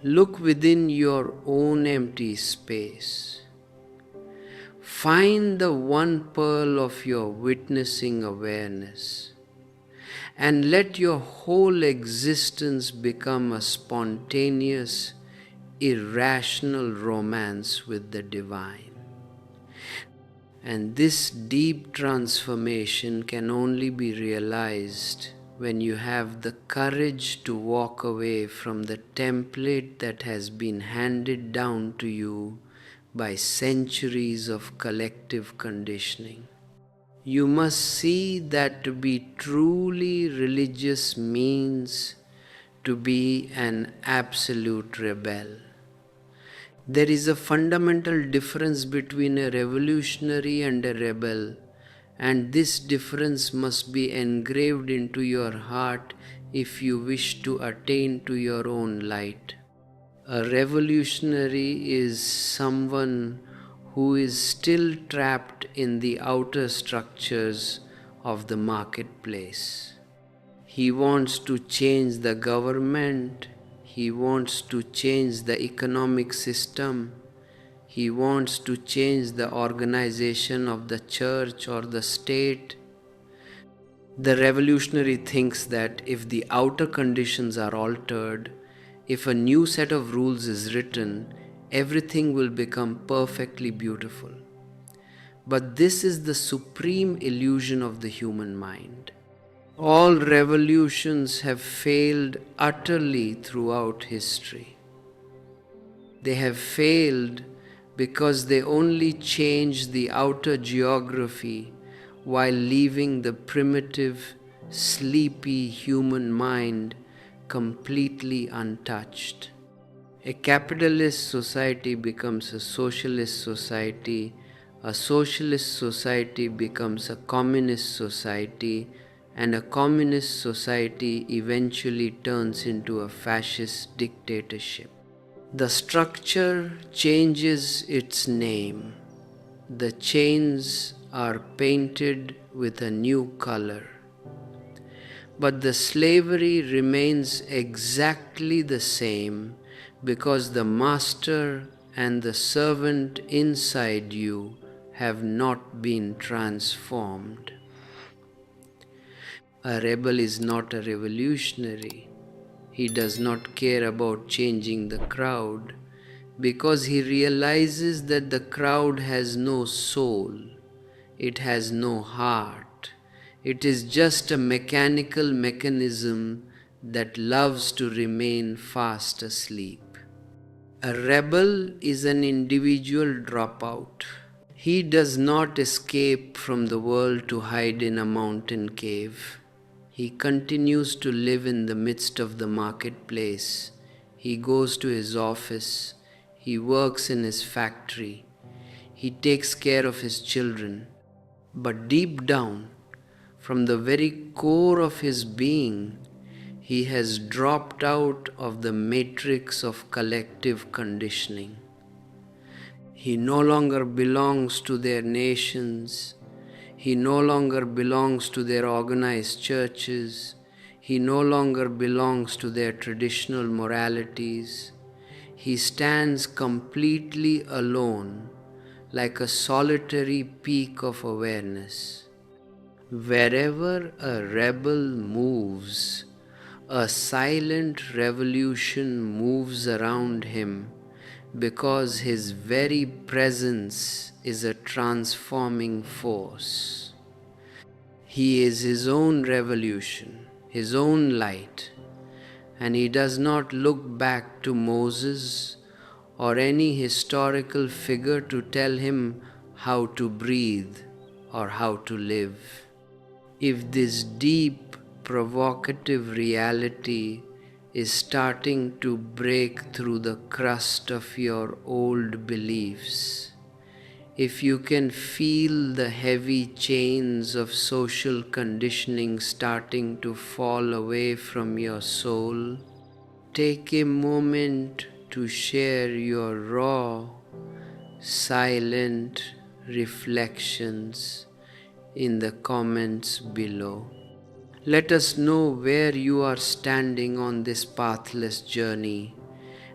Look within your own empty space. Find the one pearl of your witnessing awareness, and let your whole existence become a spontaneous, irrational romance with the divine. And this deep transformation can only be realized when you have the courage to walk away from the template that has been handed down to you by centuries of collective conditioning. You must see that to be truly religious means to be an absolute rebel. There is a fundamental difference between a revolutionary and a rebel, and this difference must be engraved into your heart if you wish to attain to your own light. A revolutionary is someone who is still trapped in the outer structures of the marketplace. He wants to change the government, he wants to change the economic system, he wants to change the organization of the church or the state. The revolutionary thinks that if the outer conditions are altered, if a new set of rules is written, everything will become perfectly beautiful. But this is the supreme illusion of the human mind. All revolutions have failed utterly throughout history. They have failed because they only changed the outer geography while leaving the primitive, sleepy human mind completely untouched. A capitalist society becomes a socialist society becomes a communist society, and a communist society eventually turns into a fascist dictatorship. The structure changes its name. The chains are painted with a new color. But the slavery remains exactly the same because the master and the servant inside you have not been transformed. A rebel is not a revolutionary. He does not care about changing the crowd because he realizes that the crowd has no soul, it has no heart, it is just a mechanical mechanism that loves to remain fast asleep. A rebel is an individual dropout. He does not escape from the world to hide in a mountain cave. He continues to live in the midst of the marketplace. He goes to his office. He works in his factory. He takes care of his children. But deep down, from the very core of his being, he has dropped out of the matrix of collective conditioning. He no longer belongs to their nations. He no longer belongs to their organized churches. He no longer belongs to their traditional moralities. He stands completely alone, like a solitary peak of awareness. Wherever a rebel moves, a silent revolution moves around him because his very presence is a transforming force. He is his own revolution, his own light, and he does not look back to Moses or any historical figure to tell him how to breathe or how to live. If this deep, provocative reality is starting to break through the crust of your old beliefs, if you can feel the heavy chains of social conditioning starting to fall away from your soul, take a moment to share your raw, silent reflections in the comments below. Let us know where you are standing on this pathless journey,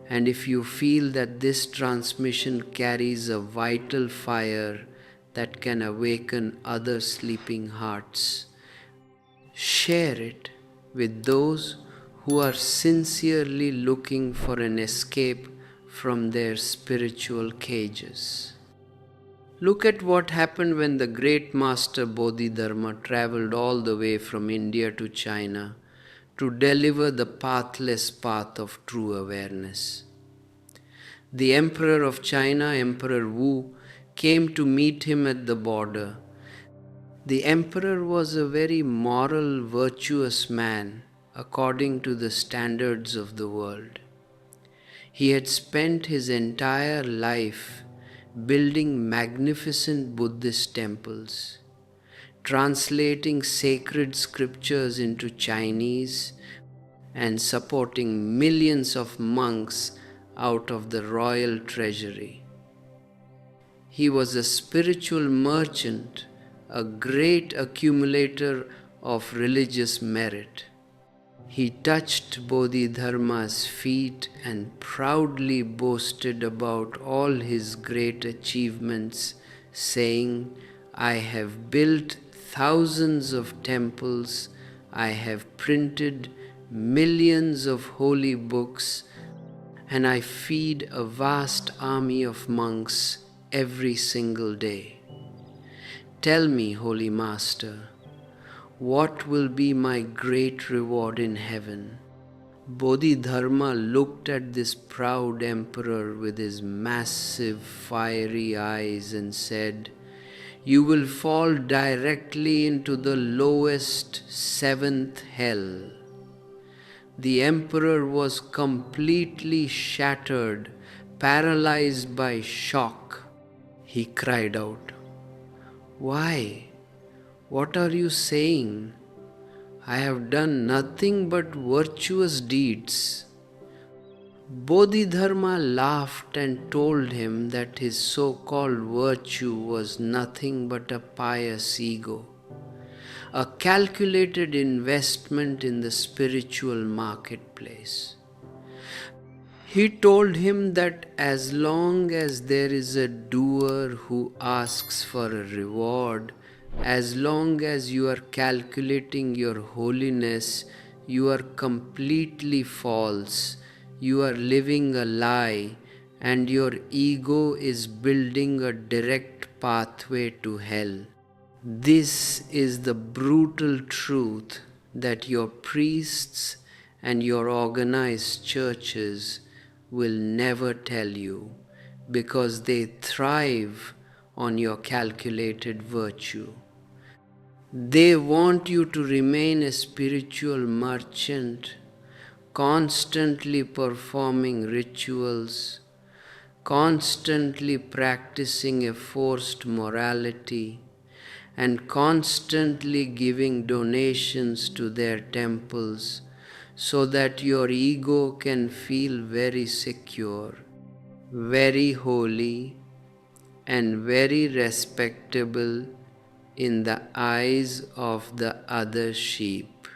and if you feel that this transmission carries a vital fire that can awaken other sleeping hearts, share it with those who are sincerely looking for an escape from their spiritual cages. Look at what happened when the great master Bodhidharma traveled all the way from India to China to deliver the pathless path of true awareness. The Emperor of China, Emperor Wu, came to meet him at the border. The Emperor was a very moral, virtuous man according to the standards of the world. He had spent his entire life building magnificent Buddhist temples, translating sacred scriptures into Chinese, and supporting millions of monks out of the royal treasury. He was a spiritual merchant, a great accumulator of religious merit. He touched Bodhidharma's feet and proudly boasted about all his great achievements, saying, "I have built thousands of temples, I have printed millions of holy books, and I feed a vast army of monks every single day. Tell me, Holy Master, what will be my great reward in heaven?" Bodhidharma looked at this proud emperor with his massive fiery eyes and said, "You will fall directly into the lowest seventh hell." The emperor was completely shattered, paralyzed by shock. He cried out, "Why? What are you saying? I have done nothing but virtuous deeds." Bodhidharma laughed and told him that his so-called virtue was nothing but a pious ego, a calculated investment in the spiritual marketplace. He told him that as long as there is a doer who asks for a reward, as long as you are calculating your holiness, you are completely false, you are living a lie, and your ego is building a direct pathway to hell. This is the brutal truth that your priests and your organized churches will never tell you, because they thrive on your calculated virtue. They want you to remain a spiritual merchant, constantly performing rituals, constantly practicing a forced morality, and constantly giving donations to their temples, so that your ego can feel very secure, very holy, and very respectable in the eyes of the other sheep.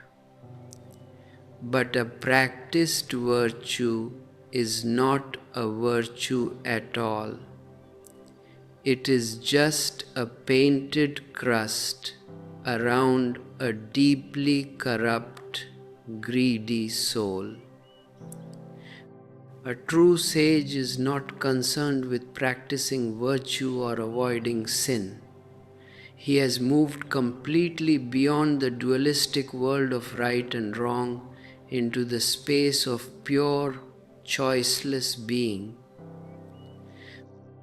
But a practiced virtue is not a virtue at all. It is just a painted crust around a deeply corrupt, greedy soul. A true sage is not concerned with practicing virtue or avoiding sin. He has moved completely beyond the dualistic world of right and wrong into the space of pure, choiceless being.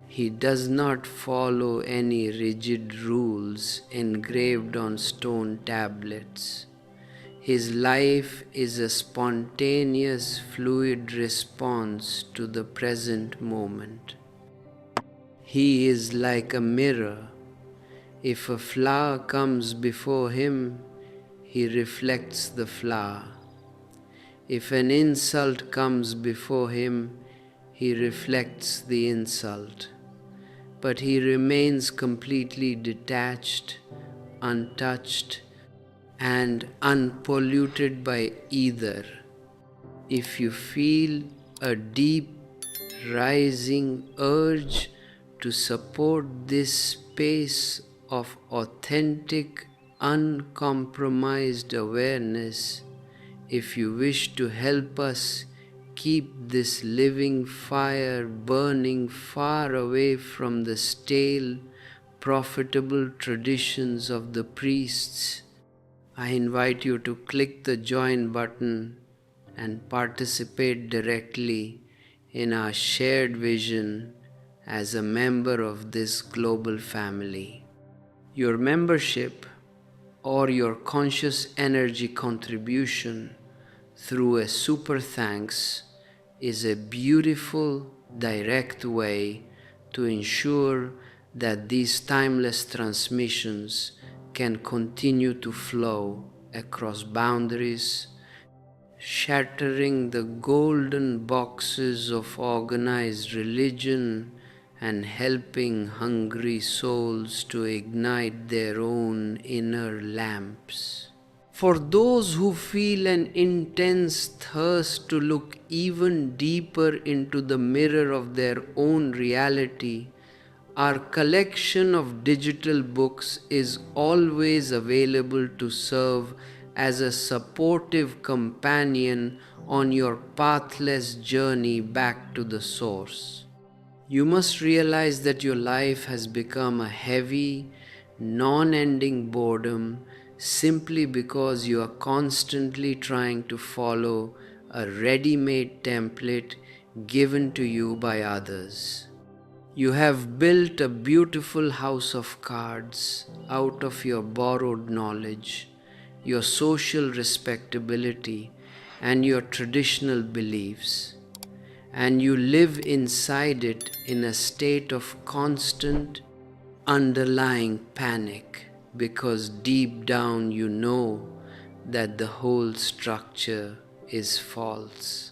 He does not follow any rigid rules engraved on stone tablets. His life is a spontaneous, fluid response to the present moment. He is like a mirror. If a flower comes before him, he reflects the flower. If an insult comes before him, he reflects the insult. But he remains completely detached, untouched, and unpolluted by either. If you feel a deep rising urge to support this space of authentic, uncompromised awareness, if you wish to help us keep this living fire burning far away from the stale, profitable traditions of the priests, I invite you to click the join button and participate directly in our shared vision as a member of this global family. Your membership or your conscious energy contribution through a super thanks is a beautiful, direct way to ensure that these timeless transmissions can continue to flow across boundaries, shattering the golden boxes of organized religion and helping hungry souls to ignite their own inner lamps. For those who feel an intense thirst to look even deeper into the mirror of their own reality, our collection of digital books is always available to serve as a supportive companion on your pathless journey back to the source. You must realize that your life has become a heavy, non-ending boredom simply because you are constantly trying to follow a ready-made template given to you by others. You have built a beautiful house of cards out of your borrowed knowledge, your social respectability, and your traditional beliefs, and you live inside it in a state of constant underlying panic because deep down you know that the whole structure is false.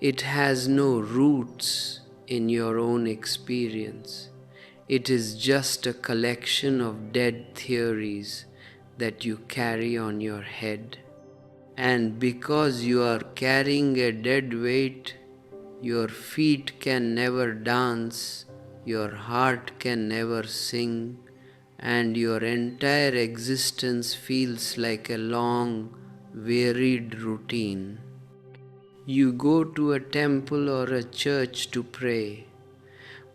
It has no roots in your own experience. It is just a collection of dead theories that you carry on your head. And because you are carrying a dead weight, your feet can never dance, your heart can never sing, and your entire existence feels like a long, wearied routine. You go to a temple or a church to pray,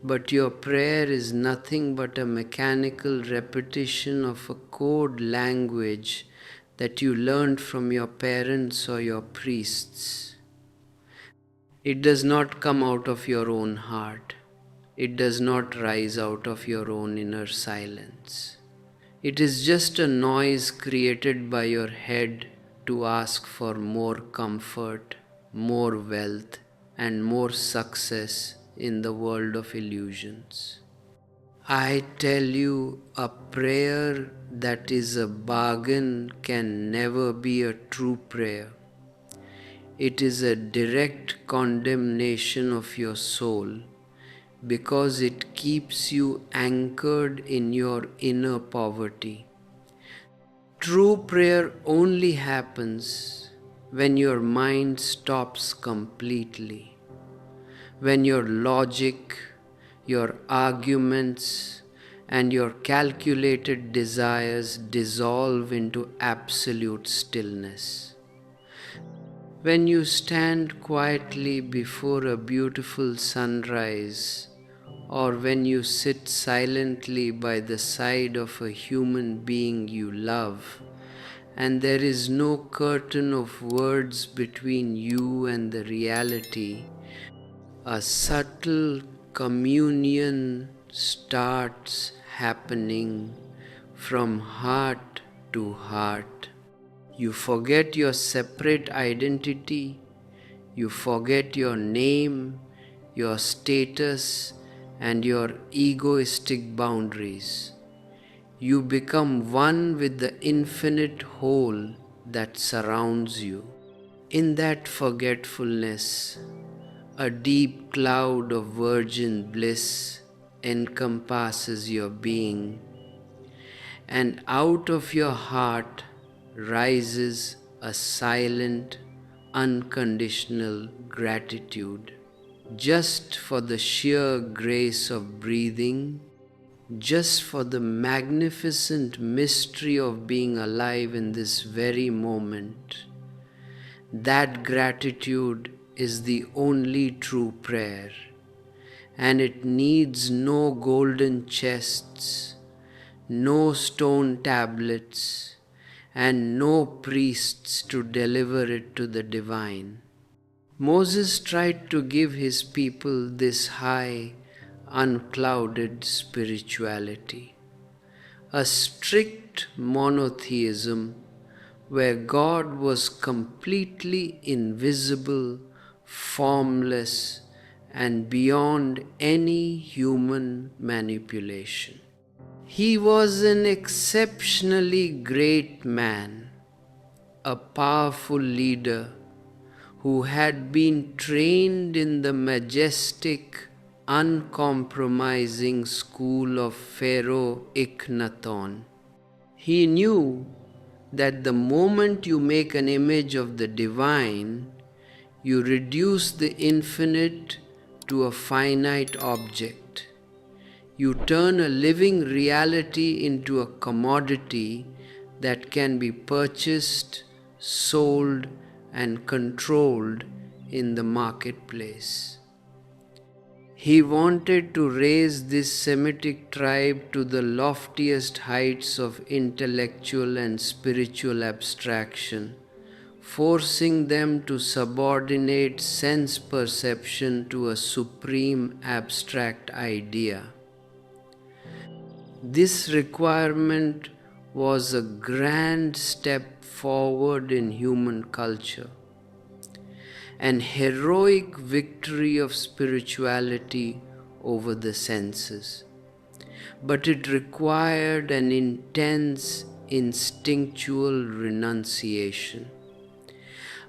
but your prayer is nothing but a mechanical repetition of a code language that you learned from your parents or your priests. It does not come out of your own heart. It does not rise out of your own inner silence. It is just a noise created by your head to ask for more comfort, more wealth, and more success in the world of illusions. I tell you, a prayer that is a bargain can never be a true prayer. It is a direct condemnation of your soul because it keeps you anchored in your inner poverty. True prayer only happens when your mind stops completely, when your logic, your arguments, and your calculated desires dissolve into absolute stillness. When you stand quietly before a beautiful sunrise, or when you sit silently by the side of a human being you love, and there is no curtain of words between you and the reality, a subtle communion starts happening from heart to heart. You forget your separate identity, you forget your name, your status, and your egoistic boundaries. You become one with the infinite whole that surrounds you. In that forgetfulness, a deep cloud of virgin bliss encompasses your being, and out of your heart rises a silent, unconditional gratitude, just for the sheer grace of breathing, just for the magnificent mystery of being alive in this very moment. That gratitude is the only true prayer, and it needs no golden chests, no stone tablets, and no priests to deliver it to the divine. Moses tried to give his people this high, unclouded spirituality, a strict monotheism where God was completely invisible formless, and beyond any human manipulation. He was an exceptionally great man, a powerful leader who had been trained in the majestic, uncompromising school of Pharaoh Akhenaton. He knew that the moment you make an image of the divine, you reduce the infinite to a finite object. You turn a living reality into a commodity that can be purchased, sold, and controlled in the marketplace. He wanted to raise this Semitic tribe to the loftiest heights of intellectual and spiritual abstraction, forcing them to subordinate sense perception to a supreme abstract idea. This requirement was a grand step forward in human culture, an heroic victory of spirituality over the senses. But it required an intense instinctual renunciation,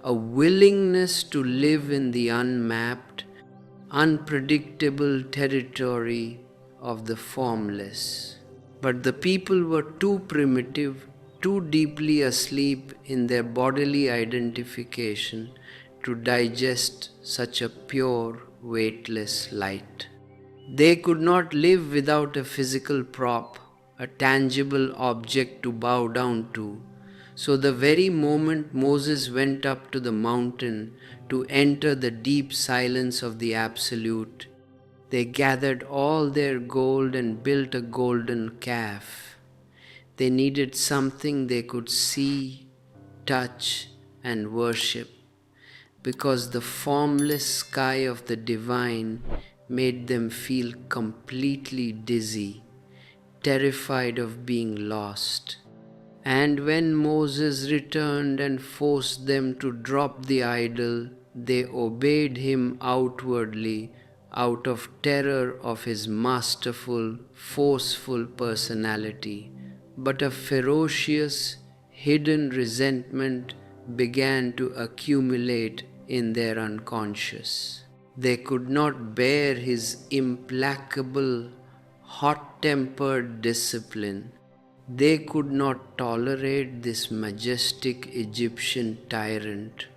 a willingness to live in the unmapped, unpredictable territory of the formless. But the people were too primitive, too deeply asleep in their bodily identification to digest such a pure, weightless light. They could not live without a physical prop, a tangible object to bow down to. So the very moment Moses went up to the mountain to enter the deep silence of the Absolute, they gathered all their gold and built a golden calf. They needed something they could see, touch, and worship, because the formless sky of the divine made them feel completely dizzy, terrified of being lost. And when Moses returned and forced them to drop the idol, they obeyed him outwardly out of terror of his masterful, forceful personality. But a ferocious, hidden resentment began to accumulate in their unconscious. They could not bear his implacable, hot-tempered discipline. They could not tolerate this majestic Egyptian tyrant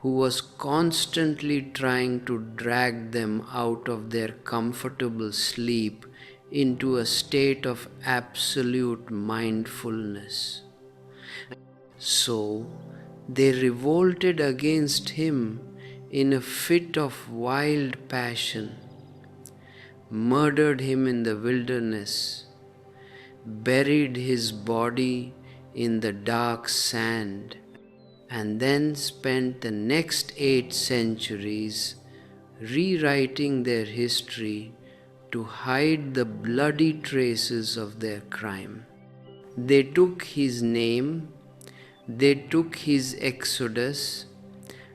who was constantly trying to drag them out of their comfortable sleep into a state of absolute mindfulness. So they revolted against him in a fit of wild passion, murdered him in the wilderness, buried his body in the dark sand, and then spent the next 8 centuries rewriting their history to hide the bloody traces of their crime. They took his name, they took his exodus,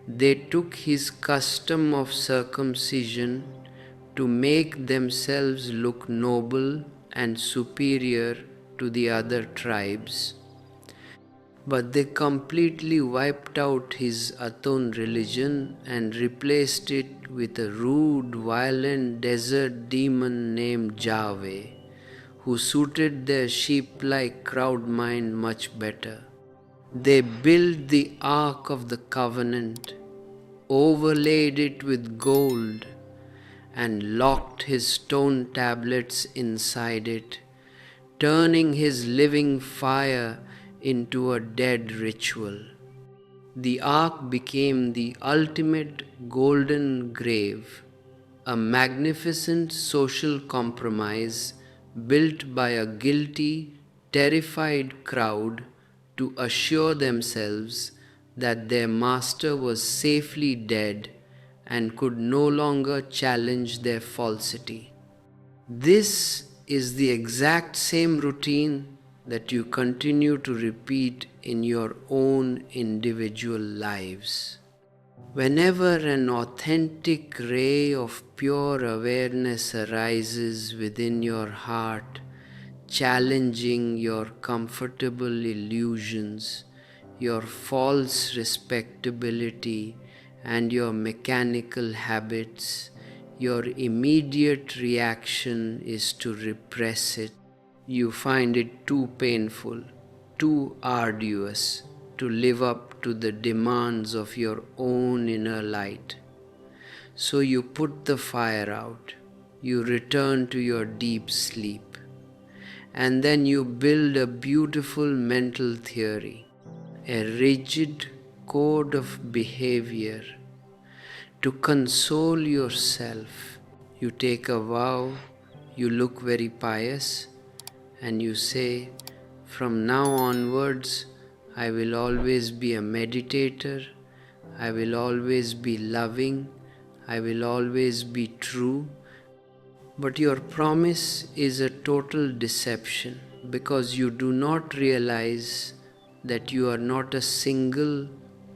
they took his custom of circumcision to make themselves look noble and superior to the other tribes. But they completely wiped out his Aton religion and replaced it with a rude, violent desert demon named Yahweh, who suited their sheep-like crowd mind much better. They built the Ark of the Covenant, overlaid it with gold, and locked his stone tablets inside it, turning his living fire into a dead ritual. The ark became the ultimate golden grave, a magnificent social compromise built by a guilty, terrified crowd to assure themselves that their master was safely dead and could no longer challenge their falsity. This is the exact same routine that you continue to repeat in your own individual lives. Whenever an authentic ray of pure awareness arises within your heart, challenging your comfortable illusions, your false respectability, and your mechanical habits, your immediate reaction is to repress it. You find it too painful, too arduous to live up to the demands of your own inner light. So you put the fire out, you return to your deep sleep, and then you build a beautiful mental theory, a rigid code of behavior to console yourself. You take a vow, you look very pious, and you say, "From now onwards, I will always be a meditator, I will always be loving, I will always be true." But your promise is a total deception because you do not realize that you are not a single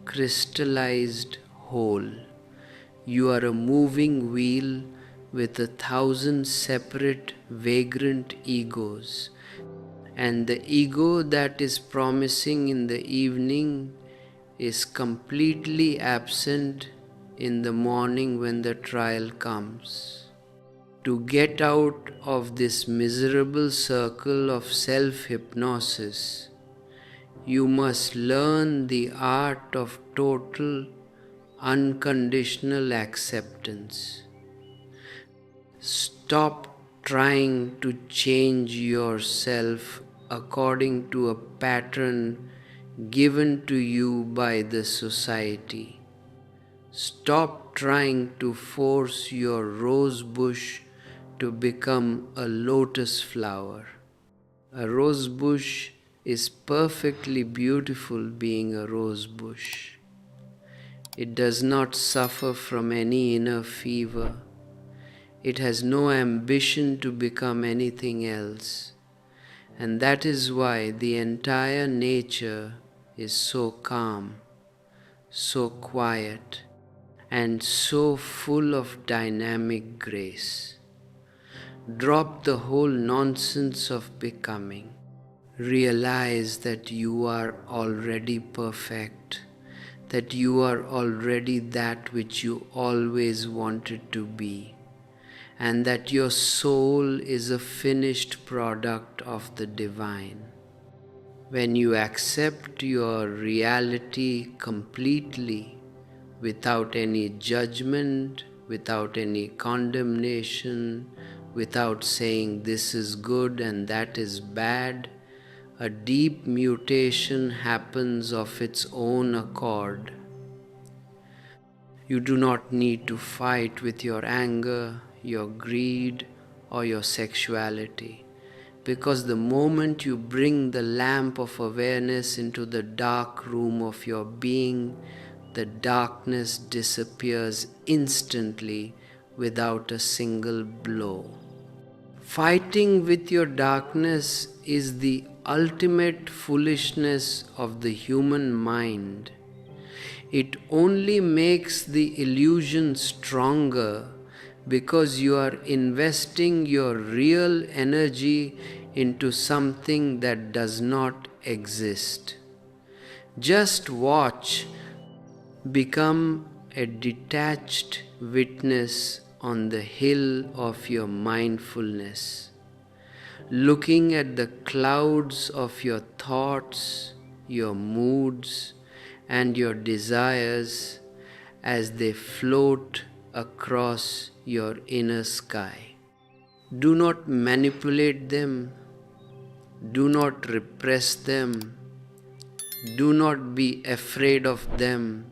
crystallized whole. You are a moving wheel with 1,000 separate vagrant egos, and the ego that is promising in the evening is completely absent in the morning when the trial comes. To get out of this miserable circle of self-hypnosis, you must learn the art of total, unconditional acceptance. Stop trying to change yourself according to a pattern given to you by the society. Stop trying to force your rose bush to become a lotus flower. A rose bush is perfectly beautiful being a rose bush. It does not suffer from any inner fever. It has no ambition to become anything else. And that is why the entire nature is so calm, so quiet, and so full of dynamic grace. Drop the whole nonsense of becoming. Realize that you are already perfect, that you are already that which you always wanted to be, and that your soul is a finished product of the divine. When you accept your reality completely, without any judgment, without any condemnation, without saying this is good and that is bad, a deep mutation happens of its own accord. You do not need to fight with your anger, your greed, or your sexuality, because the moment you bring the lamp of awareness into the dark room of your being, the darkness disappears instantly without a single blow. Fighting with your darkness is the ultimate foolishness of the human mind. It only makes the illusion stronger because you are investing your real energy into something that does not exist. Just watch, become a detached witness on the hill of your mindfulness, looking at the clouds of your thoughts, your moods, and your desires as they float across your inner sky. Do not manipulate them, do not repress them, do not be afraid of them,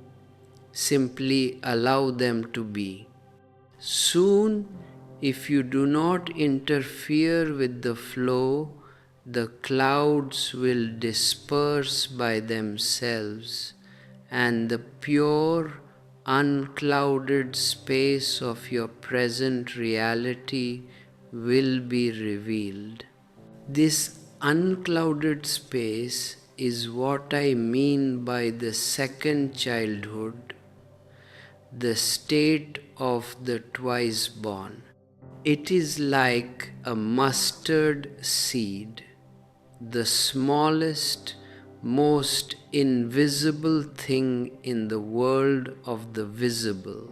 simply allow them to be. Soon, if you do not interfere with the flow, the clouds will disperse by themselves, and the pure, unclouded space of your present reality will be revealed. This unclouded space is what I mean by the second childhood, the state of the twice born. It is like a mustard seed, the smallest, most invisible thing in the world of the visible,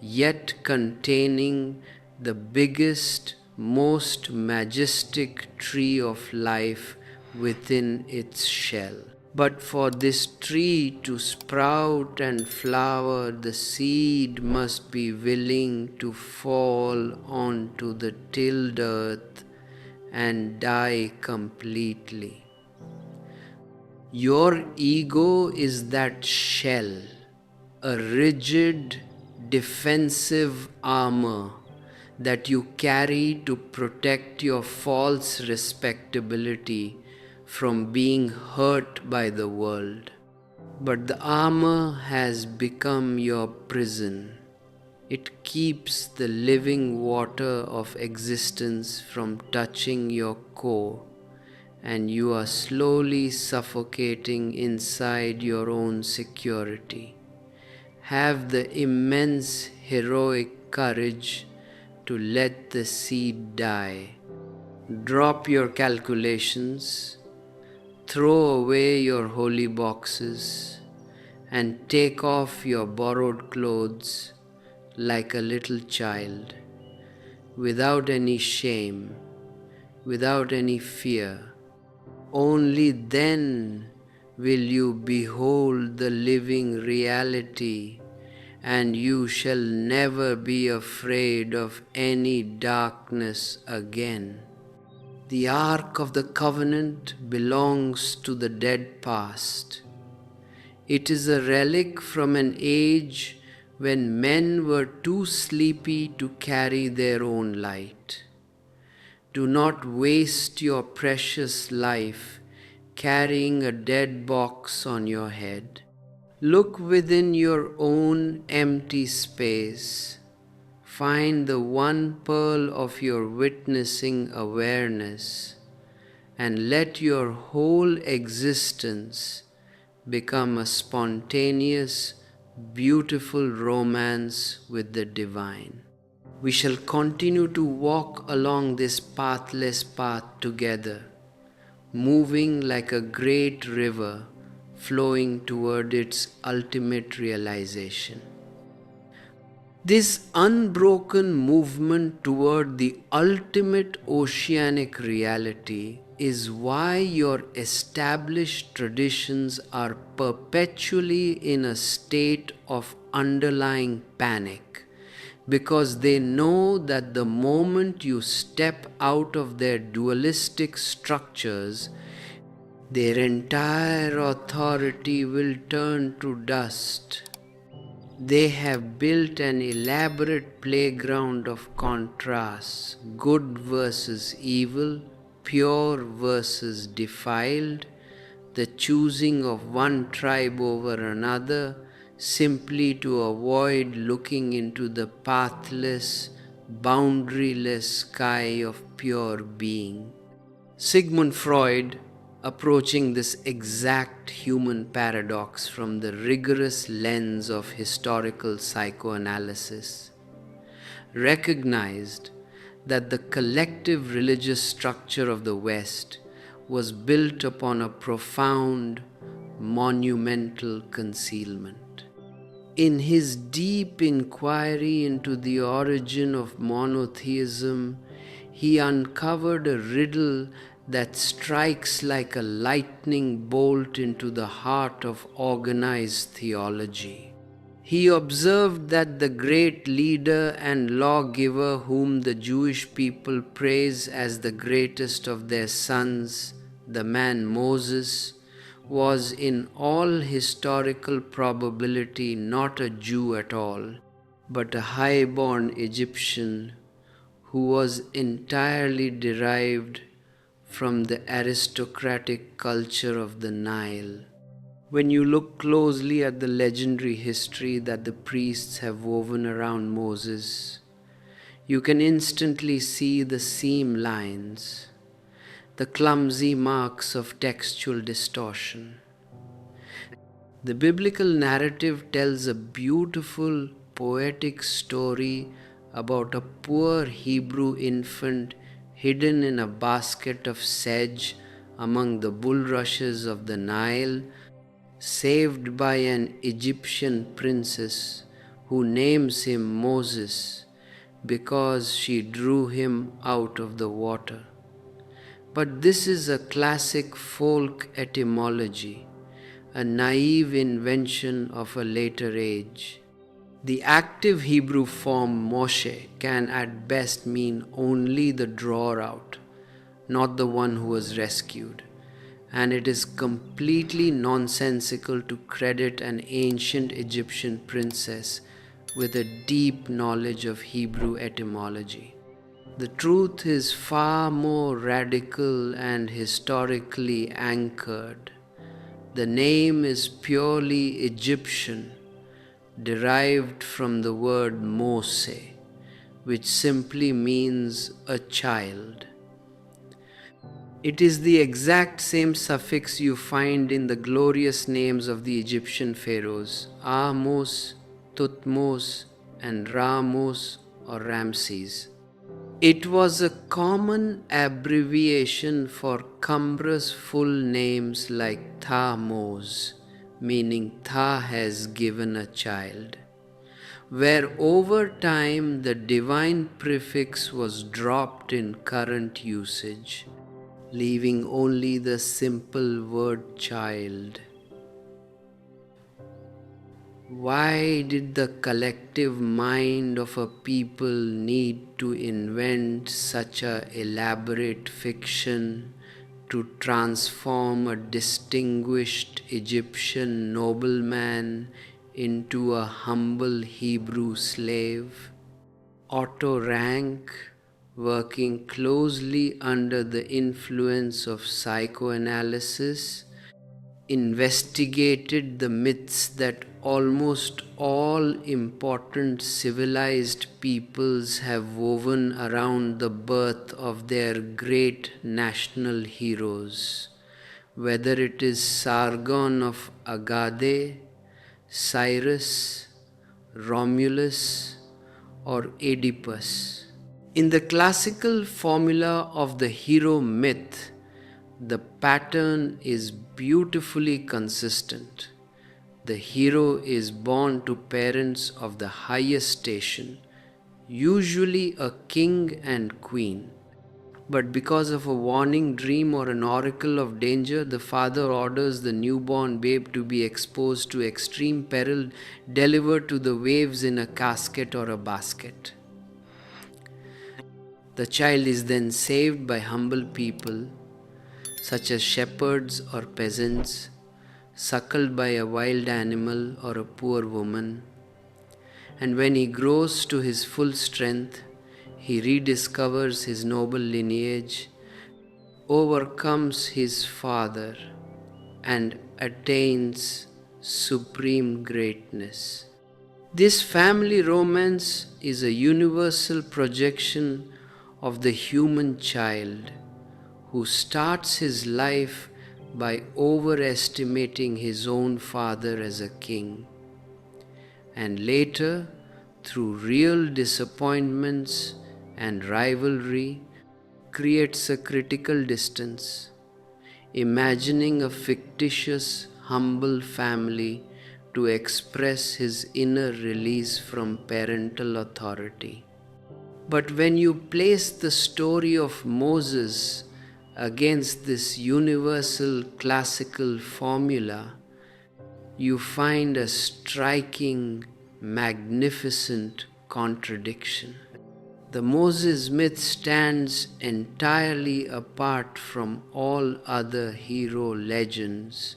yet containing the biggest, most majestic tree of life within its shell. But for this tree to sprout and flower, the seed must be willing to fall onto the tilled earth and die completely. Your ego is that shell, a rigid, defensive armor that you carry to protect your false respectability from being hurt by the world. But the armor has become your prison. It keeps the living water of existence from touching your core, and you are slowly suffocating inside your own security. Have the immense heroic courage to let the seed die. Drop your calculations, throw away your holy boxes, and take off your borrowed clothes like a little child, without any shame, without any fear. Only then will you behold the living reality, and you shall never be afraid of any darkness again. The Ark of the Covenant belongs to the dead past. It is a relic from an age when men were too sleepy to carry their own light. Do not waste your precious life carrying a dead box on your head. Look within your own empty space. Find the one pearl of your witnessing awareness, and let your whole existence become a spontaneous, beautiful romance with the divine. We shall continue to walk along this pathless path together, moving like a great river flowing toward its ultimate realization. This unbroken movement toward the ultimate oceanic reality is why your established traditions are perpetually in a state of underlying panic, because they know that the moment you step out of their dualistic structures, their entire authority will turn to dust. They have built an elaborate playground of contrasts, good versus evil, pure versus defiled, the choosing of one tribe over another simply to avoid looking into the pathless, boundaryless sky of pure being. Sigmund Freud, approaching this exact human paradox from the rigorous lens of historical psychoanalysis, recognized that the collective religious structure of the West was built upon a profound, monumental concealment. In his deep inquiry into the origin of monotheism, he uncovered a riddle that strikes like a lightning bolt into the heart of organized theology. He observed that the great leader and lawgiver whom the Jewish people praise as the greatest of their sons, the man Moses, was in all historical probability not a Jew at all, but a high-born Egyptian who was entirely derived from the aristocratic culture of the Nile. When you look closely at the legendary history that the priests have woven around Moses, you can instantly see the seam lines, the clumsy marks of textual distortion. The biblical narrative tells a beautiful poetic story about a poor Hebrew infant hidden in a basket of sedge among the bulrushes of the Nile, saved by an Egyptian princess who names him Moses because she drew him out of the water. But this is a classic folk etymology, a naive invention of a later age. The active Hebrew form Moshe can at best mean only the drawer out, not the one who was rescued. And it is completely nonsensical to credit an ancient Egyptian princess with a deep knowledge of Hebrew etymology. The truth is far more radical and historically anchored. The name is purely Egyptian, derived from the word Mose, which simply means a child. It is the exact same suffix you find in the glorious names of the Egyptian pharaohs, Ahmose, Thutmose, and Ramose or Ramses. It was a common abbreviation for cumbrous full names like Thamos, meaning Tha has given a child, where over time the divine prefix was dropped in current usage, leaving only the simple word child. Why did the collective mind of a people need to invent such an elaborate fiction to transform a distinguished Egyptian nobleman into a humble Hebrew slave? Otto Rank, working closely under the influence of psychoanalysis, investigated the myths that almost all important civilized peoples have woven around the birth of their great national heroes, whether it is Sargon of Agade, Cyrus, Romulus, or Oedipus. In the classical formula of the hero myth, the pattern is beautifully consistent. The hero is born to parents of the highest station, usually a king and queen. But because of a warning dream or an oracle of danger, the father orders the newborn babe to be exposed to extreme peril, delivered to the waves in a casket or a basket. The child is then saved by humble people, such as shepherds or peasants, suckled by a wild animal or a poor woman. And when he grows to his full strength, he rediscovers his noble lineage, overcomes his father, and attains supreme greatness. This family romance is a universal projection of the human child who starts his life by overestimating his own father as a king, and later, through real disappointments and rivalry, creates a critical distance, imagining a fictitious, humble family to express his inner release from parental authority. But when you place the story of Moses against this universal classical formula, you find a striking, magnificent contradiction. The Moses myth stands entirely apart from all other hero legends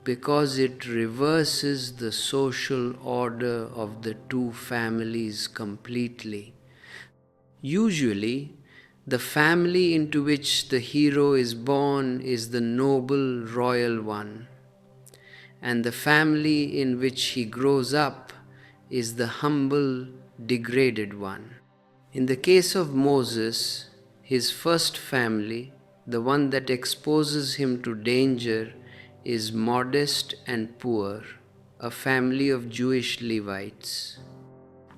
because it reverses the social order of the two families completely. Usually, the family into which the hero is born is the noble royal one, and the family in which he grows up is the humble, degraded one. In the case of Moses, his first family, the one that exposes him to danger, is modest and poor. a family of Jewish Levites.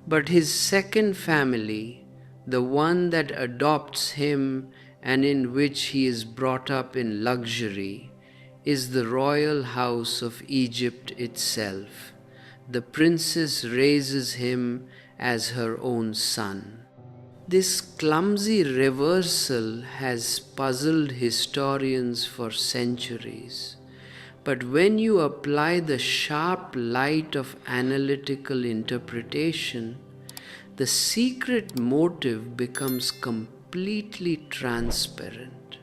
But his second family, the one that adopts him and in which he is brought up in luxury, is the royal house of Egypt itself. The princess raises him as her own son. This clumsy reversal has puzzled historians for centuries. But when you apply the sharp light of analytical interpretation, the secret motive becomes completely transparent.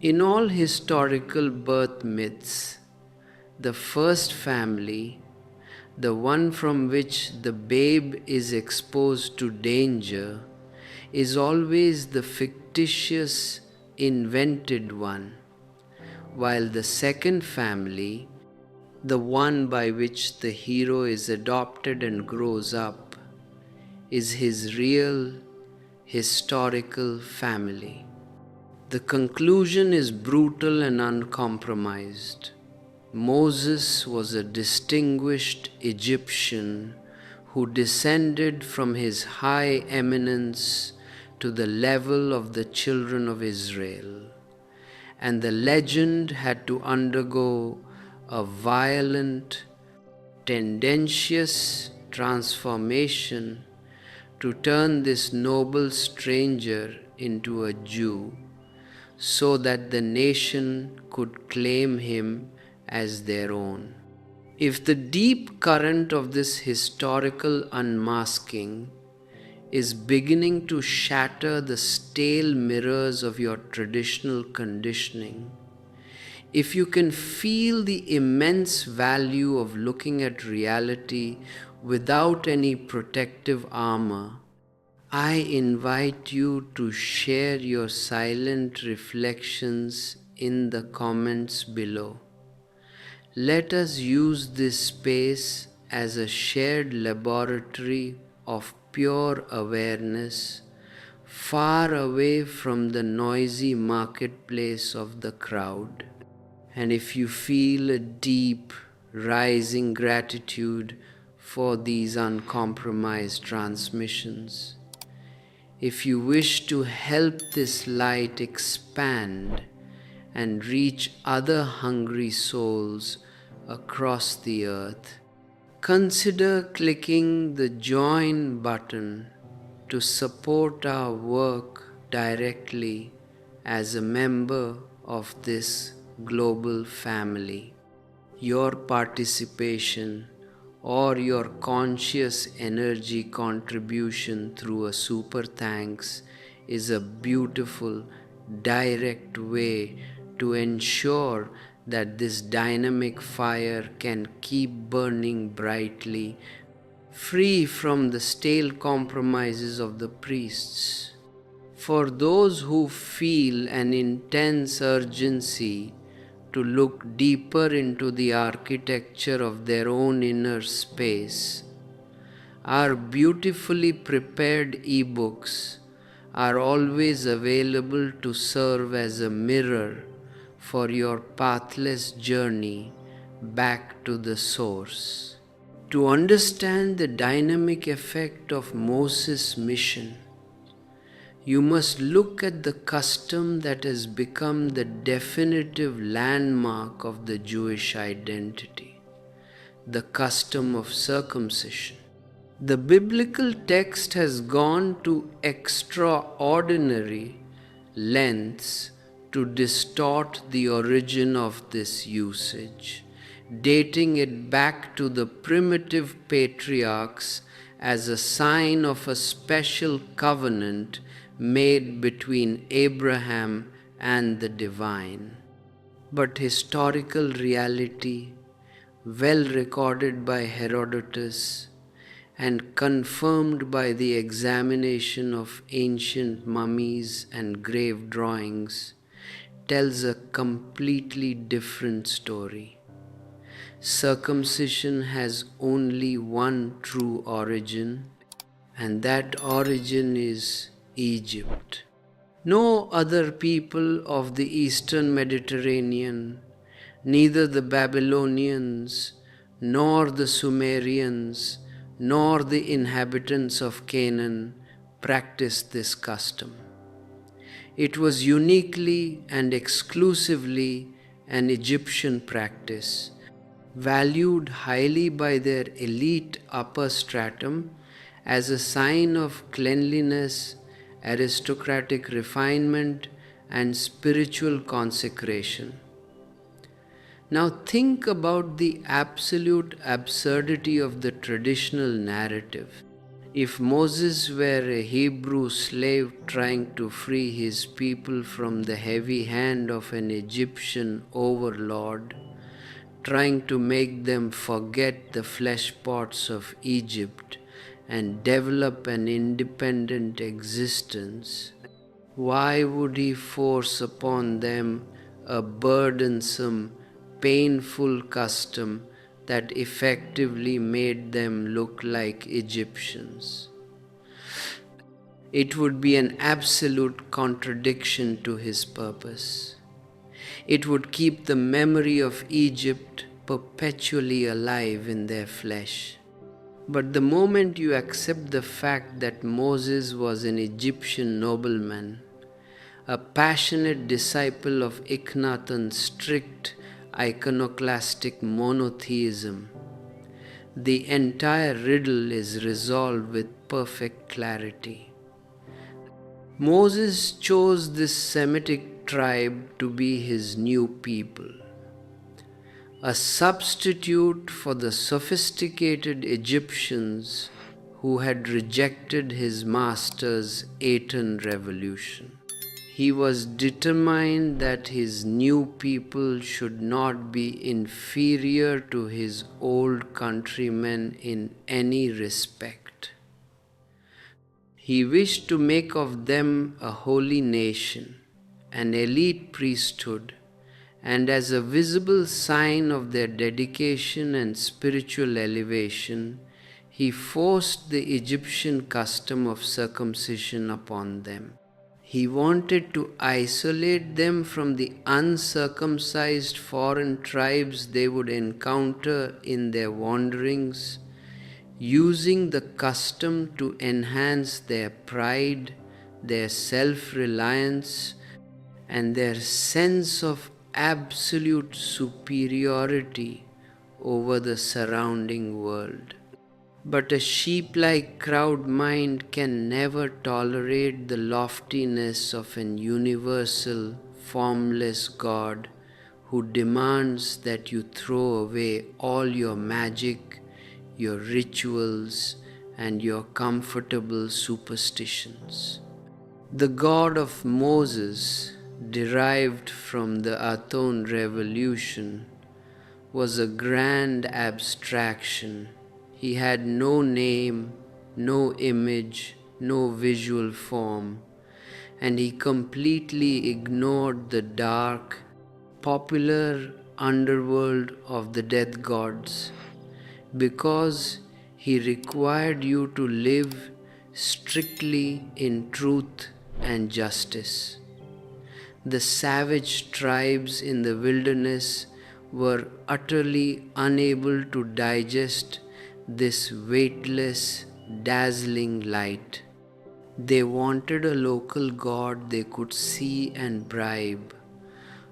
In all historical birth myths, the first family, the one from which the babe is exposed to danger, is always the fictitious, invented one, while the second family, the one by which the hero is adopted and grows up, is his real, historical family. The conclusion is brutal and uncompromised. Moses was a distinguished Egyptian who descended from his high eminence to the level of the children of Israel, and the legend had to undergo a violent, tendentious transformation to turn this noble stranger into a Jew, so that the nation could claim him as their own. If the deep current of this historical unmasking is beginning to shatter the stale mirrors of your traditional conditioning, if you can feel the immense value of looking at reality without any protective armor, I invite you to share your silent reflections in the comments below. Let us use this space as a shared laboratory of pure awareness, far away from the noisy marketplace of the crowd. And if you feel a deep, rising gratitude for these uncompromised transmissions, if you wish to help this light expand and reach other hungry souls across the earth, consider clicking the join button to support our work directly as a member of this global family. Your participation or your conscious energy contribution through a super thanks is a beautiful, direct way to ensure that this dynamic fire can keep burning brightly, free from the stale compromises of the priests. For those who feel an intense urgency to look deeper into the architecture of their own inner space, our beautifully prepared ebooks are always available to serve as a mirror for your pathless journey back to the source. To understand the dynamic effect of Moses' mission, you must look at the custom that has become the definitive landmark of the Jewish identity, the custom of circumcision. The biblical text has gone to extraordinary lengths to distort the origin of this usage, dating it back to the primitive patriarchs as a sign of a special covenant made between Abraham and the divine. But historical reality, well recorded by Herodotus and confirmed by the examination of ancient mummies and grave drawings, tells a completely different story. Circumcision has only one true origin, and that origin is Egypt. No other people of the Eastern Mediterranean, neither the Babylonians nor the Sumerians, nor the inhabitants of Canaan practiced this custom. It was uniquely and exclusively an Egyptian practice, valued highly by their elite upper stratum as a sign of cleanliness, aristocratic refinement, and spiritual consecration. Now think about the absolute absurdity of the traditional narrative. If Moses were a Hebrew slave trying to free his people from the heavy hand of an Egyptian overlord, trying to make them forget the flesh pots of Egypt and develop an independent existence, why would he force upon them a burdensome, painful custom that effectively made them look like Egyptians? It would be an absolute contradiction to his purpose. It would keep the memory of Egypt perpetually alive in their flesh. But the moment you accept the fact that Moses was an Egyptian nobleman, a passionate disciple of Akhenaten's strict iconoclastic monotheism, the entire riddle is resolved with perfect clarity. Moses chose this Semitic tribe to be his new people, a substitute for the sophisticated Egyptians who had rejected his master's Aten revolution. He was determined that his new people should not be inferior to his old countrymen in any respect. He wished to make of them a holy nation, an elite priesthood, and as a visible sign of their dedication and spiritual elevation, he forced the Egyptian custom of circumcision upon them. He wanted to isolate them from the uncircumcised foreign tribes they would encounter in their wanderings, using the custom to enhance their pride, their self-reliance, and their sense of absolute superiority over the surrounding world. But a sheep-like crowd mind can never tolerate the loftiness of an universal, formless God who demands that you throw away all your magic, your rituals, and your comfortable superstitions. The God of Moses, derived from the Aton revolution, was a grand abstraction. He had no name, no image, no visual form, and he completely ignored the dark, popular underworld of the death gods, because he required you to live strictly in truth and justice. The savage tribes in the wilderness were utterly unable to digest this weightless, dazzling light. They wanted a local god they could see and bribe,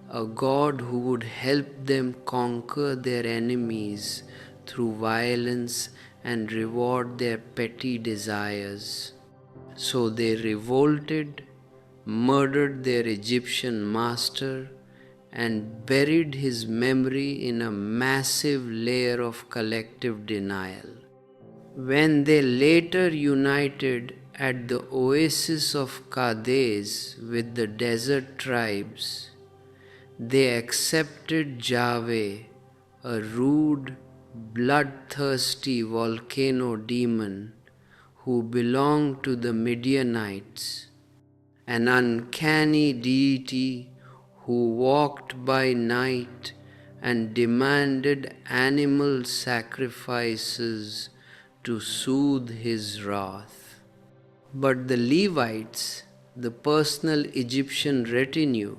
a god who would help them conquer their enemies through violence and reward their petty desires. So they revolted, murdered their Egyptian master, and buried his memory in a massive layer of collective denial. When they later united at the oasis of Kadesh with the desert tribes, they accepted Yahweh, a rude, bloodthirsty volcano demon who belonged to the Midianites, an uncanny deity who walked by night and demanded animal sacrifices to soothe his wrath. But the Levites, the personal Egyptian retinue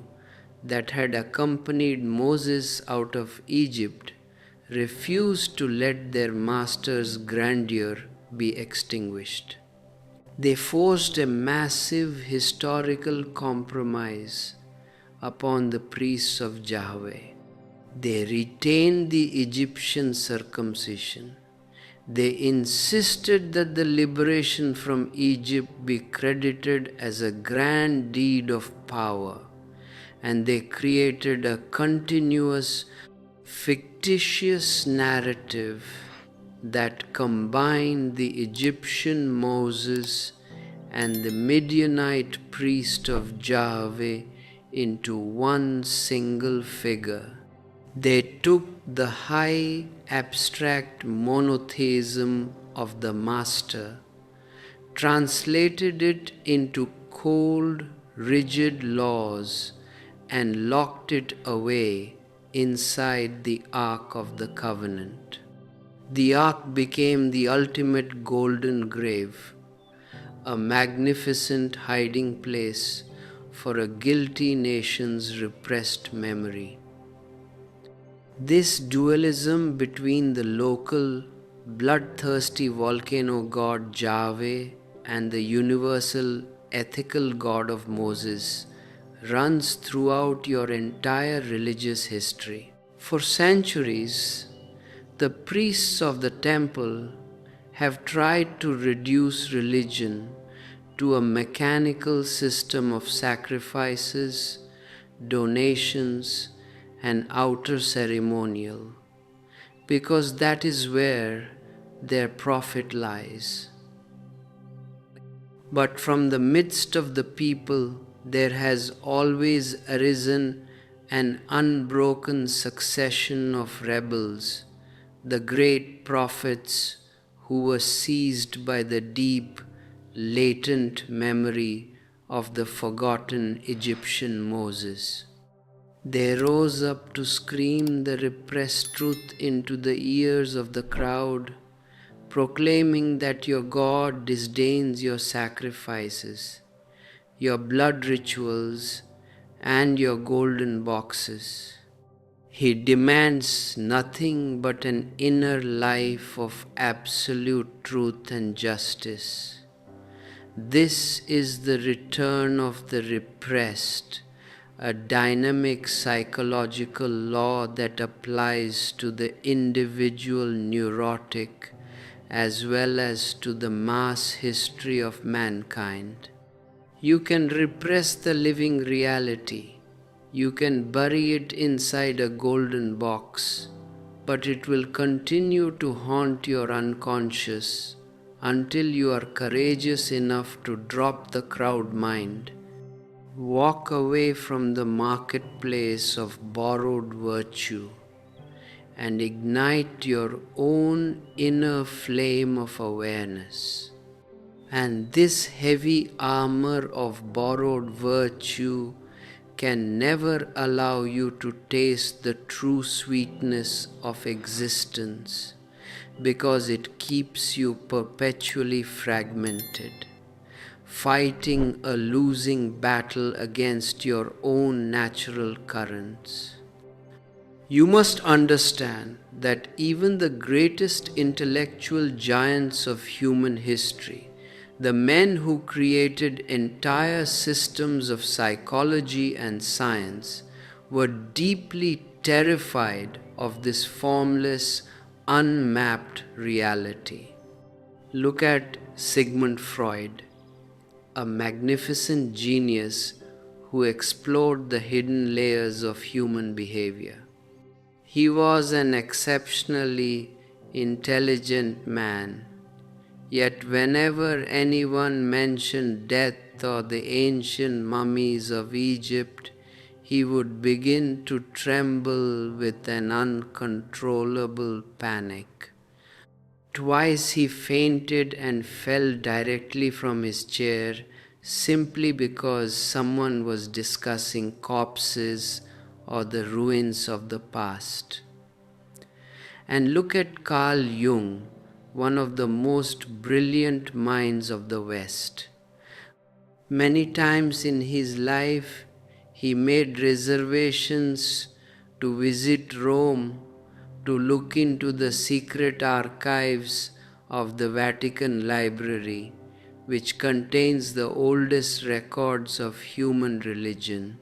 that had accompanied Moses out of Egypt, refused to let their master's grandeur be extinguished. They forced a massive historical compromise upon the priests of Yahweh. They retained the Egyptian circumcision. They insisted that the liberation from Egypt be credited as a grand deed of power, and they created a continuous, fictitious narrative that combined the Egyptian Moses and the Midianite priest of Yahweh into one single figure. They took the high abstract monotheism of the Master, translated it into cold, rigid laws, and locked it away inside the Ark of the Covenant. The Ark became the ultimate golden grave, a magnificent hiding place for a guilty nation's repressed memory. This dualism between the local, bloodthirsty volcano god Yahweh and the universal, ethical God of Moses runs throughout your entire religious history. For centuries, the priests of the temple have tried to reduce religion to a mechanical system of sacrifices, donations, and outer ceremonial, because that is where their profit lies. But from the midst of the people there has always arisen an unbroken succession of rebels, the great prophets who were seized by the deep, latent memory of the forgotten Egyptian Moses. They rose up to scream the repressed truth into the ears of the crowd, proclaiming that your God disdains your sacrifices, your blood rituals, and your golden boxes. He demands nothing but an inner life of absolute truth and justice. This is the return of the repressed, a dynamic psychological law that applies to the individual neurotic as well as to the mass history of mankind. You can repress the living reality. You can bury it inside a golden box, but it will continue to haunt your unconscious until you are courageous enough to drop the crowd mind. Walk away from the marketplace of borrowed virtue and ignite your own inner flame of awareness. And this heavy armor of borrowed virtue can never allow you to taste the true sweetness of existence, because it keeps you perpetually fragmented, fighting a losing battle against your own natural currents. You must understand that even the greatest intellectual giants of human history, the men who created entire systems of psychology and science, were deeply terrified of this formless, unmapped reality. Look at Sigmund Freud, a magnificent genius who explored the hidden layers of human behavior. He was an exceptionally intelligent man, yet whenever anyone mentioned death or the ancient mummies of Egypt, he would begin to tremble with an uncontrollable panic. Twice he fainted and fell directly from his chair simply because someone was discussing corpses or the ruins of the past. And look at Carl Jung, one of the most brilliant minds of the West. Many times in his life, he made reservations to visit Rome, to look into the secret archives of the Vatican Library, which contains the oldest records of human religion.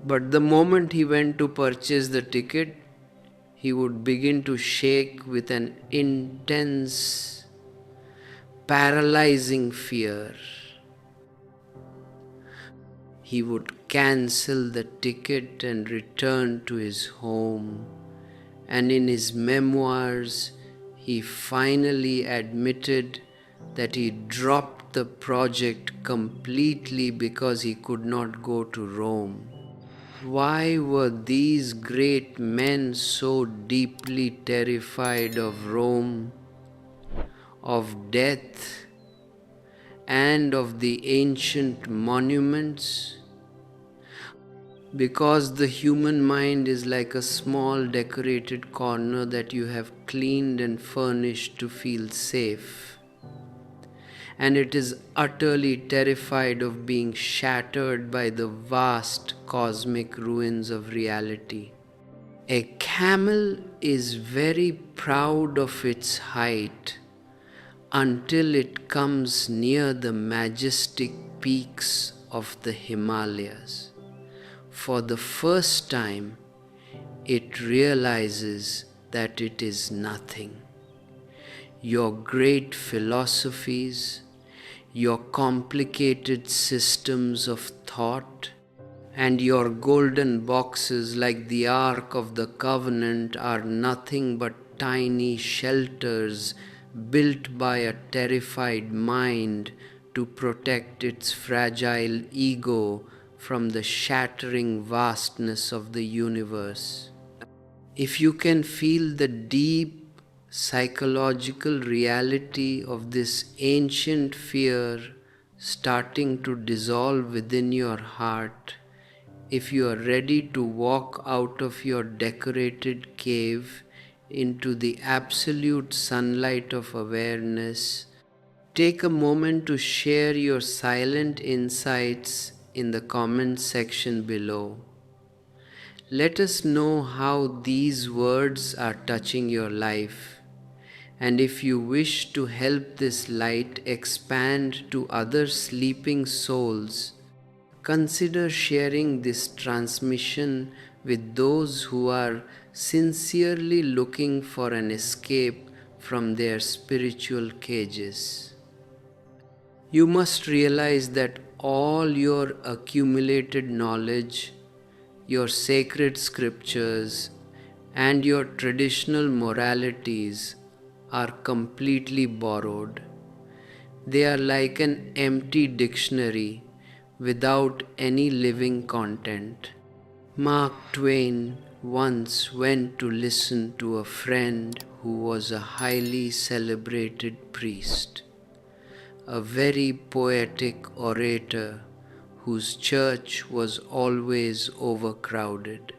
But the moment he went to purchase the ticket, he would begin to shake with an intense, paralyzing fear. He would cancel the ticket and return to his home. And in his memoirs, he finally admitted that he dropped the project completely because he could not go to Rome. Why were these great men so deeply terrified of Rome, of death, and of the ancient monuments? Because the human mind is like a small decorated corner that you have cleaned and furnished to feel safe. And it is utterly terrified of being shattered by the vast cosmic ruins of reality. A camel is very proud of its height until it comes near the majestic peaks of the Himalayas. For the first time, it realizes that it is nothing. Your great philosophies, your complicated systems of thought, and your golden boxes like the Ark of the Covenant are nothing but tiny shelters built by a terrified mind to protect its fragile ego from the shattering vastness of the universe. If you can feel the deep psychological reality of this ancient fear starting to dissolve within your heart, if you are ready to walk out of your decorated cave into the absolute sunlight of awareness, take a moment to share your silent insights in the comment section below. Let us know how these words are touching your life. And if you wish to help this light expand to other sleeping souls, consider sharing this transmission with those who are sincerely looking for an escape from their spiritual cages. You must realize that all your accumulated knowledge, your sacred scriptures, and your traditional moralities are completely borrowed. They are like an empty dictionary without any living content. Mark Twain once went to listen to a friend who was a highly celebrated priest, a very poetic orator whose church was always overcrowded.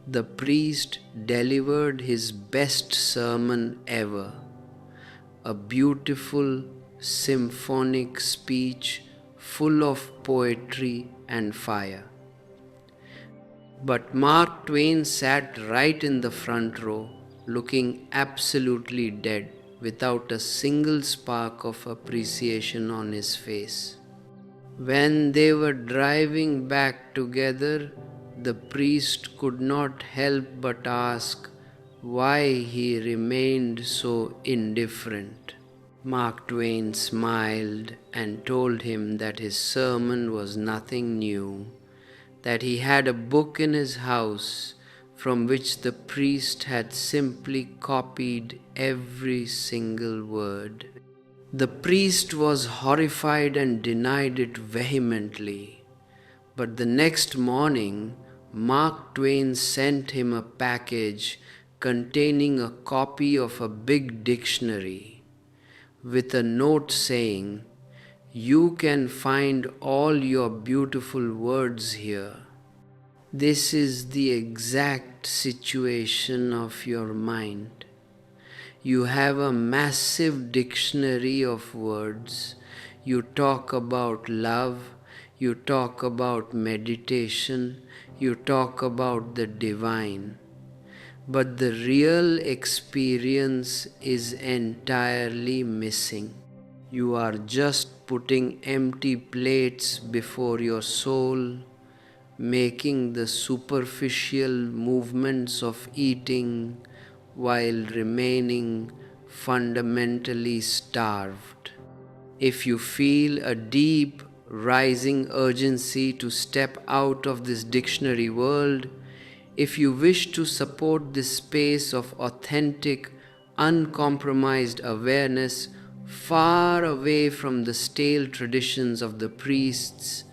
The priest delivered his best sermon ever, a beautiful symphonic speech full of poetry and fire. But Mark Twain sat right in the front row, looking absolutely dead, without a single spark of appreciation on his face. When they were driving back together, the priest could not help but ask why he remained so indifferent. Mark Twain smiled and told him that his sermon was nothing new, that he had a book in his house from which the priest had simply copied every single word. The priest was horrified and denied it vehemently, but the next morning Mark Twain sent him a package containing a copy of a big dictionary with a note saying, "You can find all your beautiful words here." This is the exact situation of your mind. You have a massive dictionary of words. You talk about love, you talk about meditation, you talk about the divine. but the real experience is entirely missing. You are just putting empty plates before your soul, making the superficial movements of eating while remaining fundamentally starved. If you feel a deep, rising urgency to step out of this dictionary world, if you wish to support this space of authentic, uncompromised awareness, far away from the stale traditions of the priests,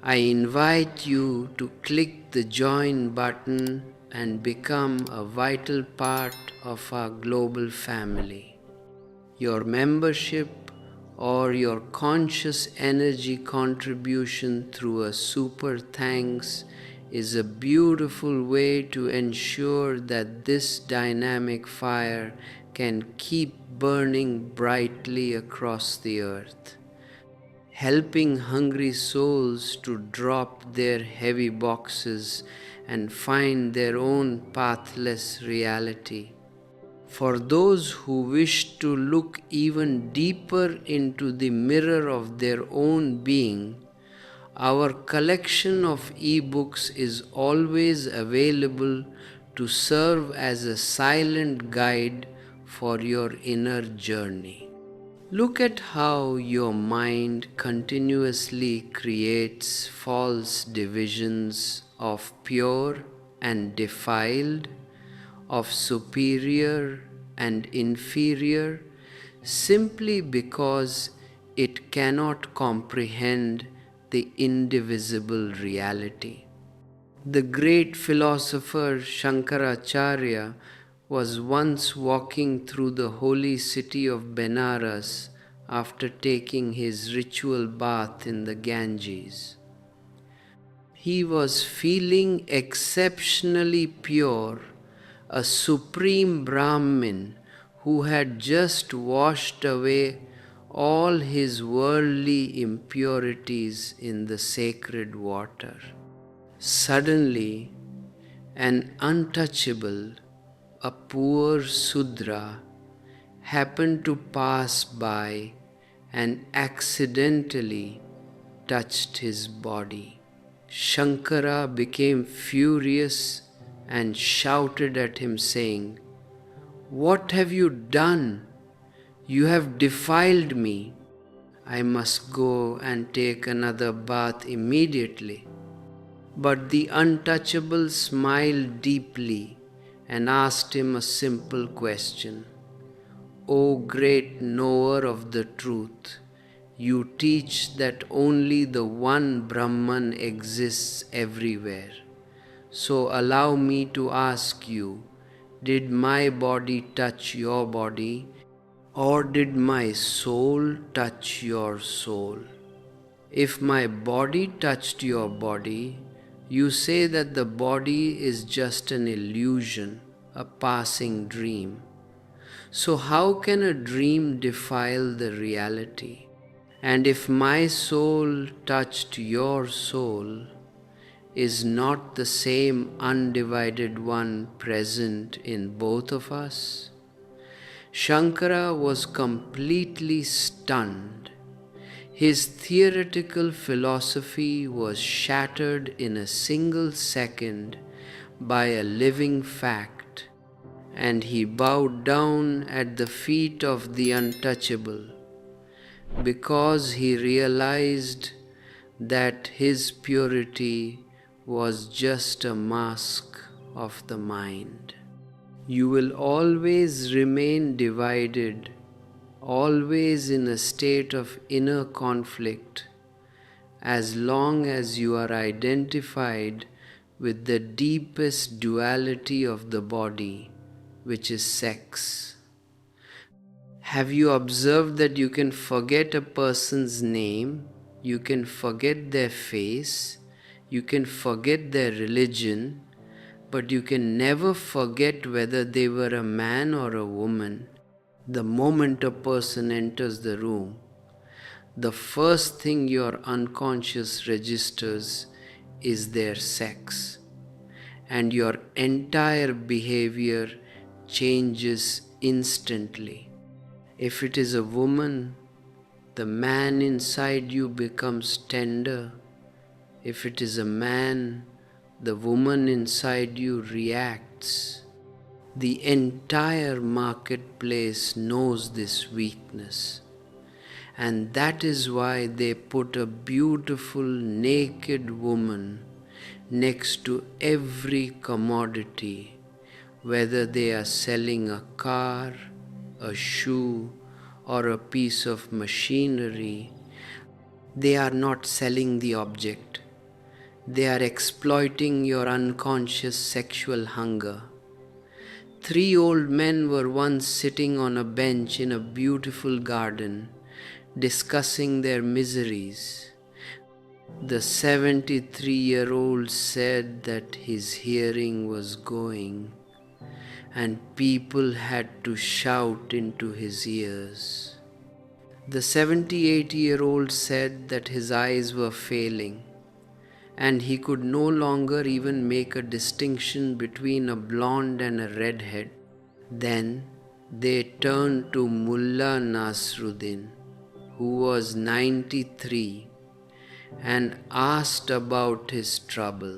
I invite you to click the join button and become a vital part of our global family. Your membership or your conscious energy contribution through a super thanks is a beautiful way to ensure that this dynamic fire can keep burning brightly across the earth, helping hungry souls to drop their heavy boxes and find their own pathless reality. For those who wish to look even deeper into the mirror of their own being, our collection of e-books is always available to serve as a silent guide for your inner journey. Look at how your mind continuously creates false divisions of pure and defiled, of superior and inferior, simply because it cannot comprehend the indivisible reality. The great philosopher Shankaracharya was once walking through the holy city of Benares after taking his ritual bath in the Ganges. He was feeling exceptionally pure, a supreme Brahmin who had just washed away all his worldly impurities in the sacred water. Suddenly, an untouchable, a poor Sudra, happened to pass by and accidentally touched his body. Shankara became furious and shouted at him, saying, "What have you done? You have defiled me. I must go and take another bath immediately." But the untouchable smiled deeply and asked him a simple question. "O great knower of the truth, you teach that only the one Brahman exists everywhere. So allow me to ask you, did my body touch your body, or did my soul touch your soul? If my body touched your body, you say that the body is just an illusion, a passing dream. So how can a dream defile the reality? And if my soul touched your soul, is not the same undivided one present in both of us?" Shankara was completely stunned. His theoretical philosophy was shattered in a single second by a living fact, and he bowed down at the feet of the untouchable, because he realized that his purity was just a mask of the mind. You will always remain divided, always in a state of inner conflict, as long as you are identified with the deepest duality of the body, which is sex. Have you observed that you can forget a person's name, you can forget their face, you can forget their religion, but you can never forget whether they were a man or a woman? The moment a person enters the room, the first thing your unconscious registers is their sex. and your entire behavior changes instantly. If it is a woman, the man inside you becomes tender. If it is a man, the woman inside you reacts. The entire marketplace knows this weakness, and that is why they put a beautiful naked woman next to every commodity, whether they are selling a car, a shoe, or a piece of machinery. They are not selling the object. They are exploiting your unconscious sexual hunger. 3 old men were once sitting on a bench in a beautiful garden, discussing their miseries. The 73-year-old said that his hearing was going, and people had to shout into his ears. The 78-year-old said that his eyes were failing, and he could no longer even make a distinction between a blonde and a redhead. Then they turned to Mullah Nasruddin, who was 93, and asked about his trouble.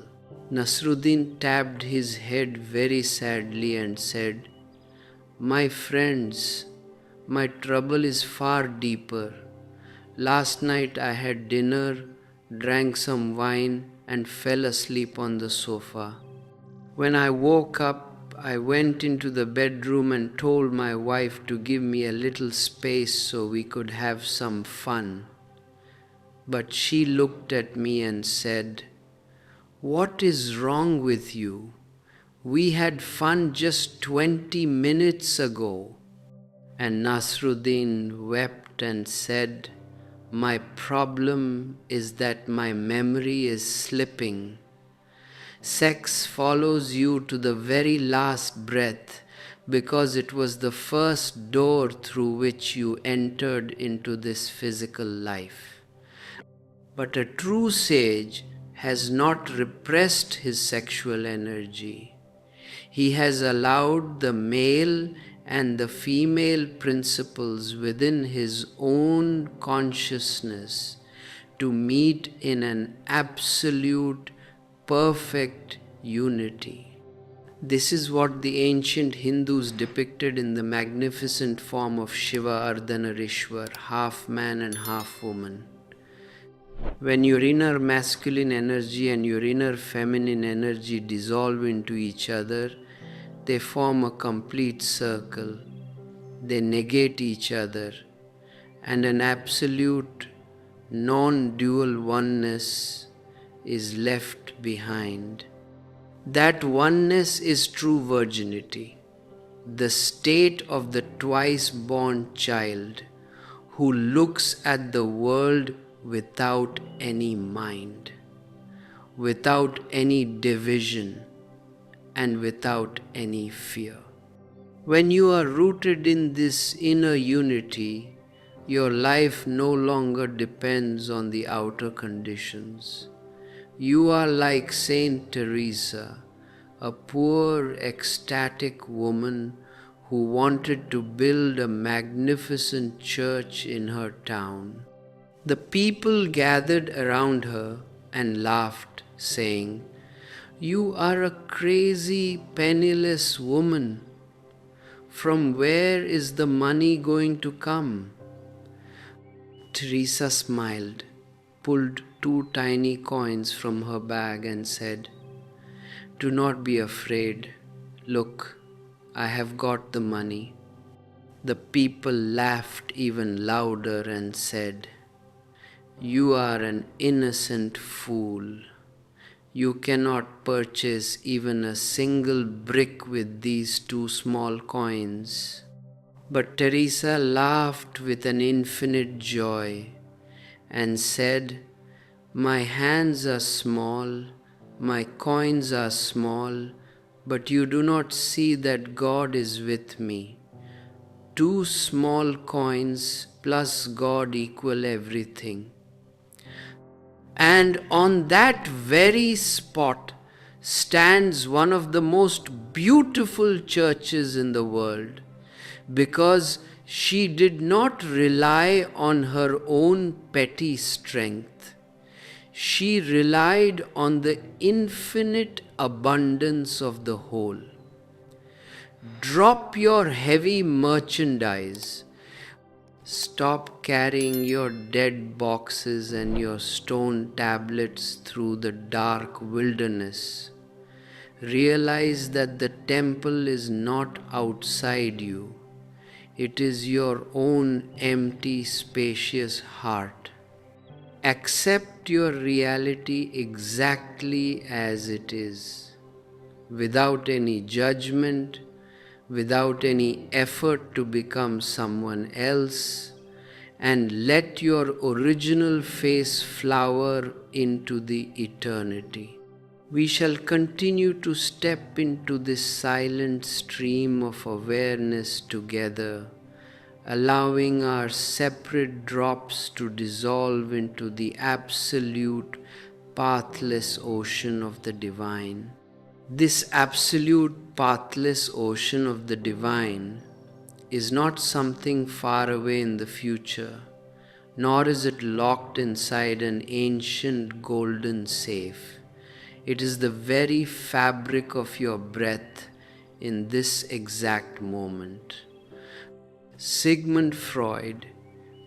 Nasruddin tapped his head very sadly and said, "My friends, my trouble is far deeper. Last night I had dinner, drank some wine, and fell asleep on the sofa. When I woke up, I went into the bedroom and told my wife to give me a little space so we could have some fun. But she looked at me and said, 'What is wrong with you? We had fun just 20 minutes ago.' And Nasruddin wept and said, 'My problem is that my memory is slipping. Sex follows you to the very last breath because it was the first door through which you entered into this physical life. But a true sage has not repressed his sexual energy. He has allowed the male and the female principles within his own consciousness to meet in an absolute, perfect unity. This is what the ancient Hindus depicted in the magnificent form of Shiva Ardhanarishwar, half man and half woman. When your inner masculine energy and your inner feminine energy dissolve into each other, they form a complete circle. They negate each other, and an absolute, non-dual oneness is left behind. That oneness is true virginity, the state of the twice-born child who looks at the world without any mind, without any division, and without any fear. When you are rooted in this inner unity, your life no longer depends on the outer conditions. You are like Saint Teresa, a poor, ecstatic woman who wanted to build a magnificent church in her town. The people gathered around her and laughed, saying, "You are a crazy, penniless woman. From where is the money going to come?" Teresa smiled, pulled 2 tiny coins from her bag and said, "Do not be afraid. Look, I have got the money." The people laughed even louder and said, "You are an innocent fool. You cannot purchase even a single brick with these 2 small coins." But Teresa laughed with an infinite joy and said, "My hands are small, my coins are small, but you do not see that God is with me. 2 small coins plus God equal everything." And on that very spot, stands one of the most beautiful churches in the world, because she did not rely on her own petty strength. She relied on the infinite abundance of the whole. Drop your heavy merchandise. Stop carrying your dead boxes and your stone tablets through the dark wilderness. Realize that the temple is not outside you. It is your own empty, spacious heart. Accept your reality exactly as it is, without any judgment, without any effort to become someone else, and let your original face flower into the eternity. We shall continue to step into this silent stream of awareness together, allowing our separate drops to dissolve into the absolute, pathless ocean of the divine. This absolute, pathless ocean of the divine is not something far away in the future, nor is it locked inside an ancient golden safe. It is the very fabric of your breath in this exact moment. Sigmund Freud,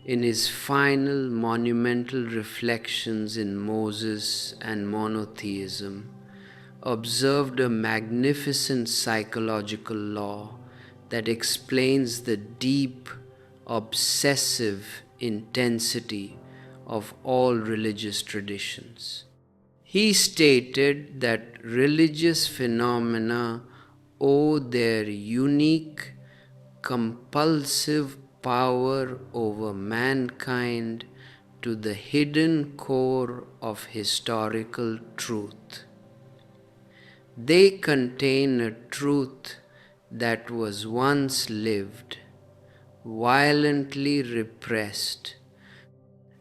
in his final monumental reflections in Moses and monotheism, observed a magnificent psychological law that explains the deep, obsessive intensity of all religious traditions. He stated that religious phenomena owe their unique, compulsive power over mankind to the hidden core of historical truth. They contain a truth that was once lived, violently repressed,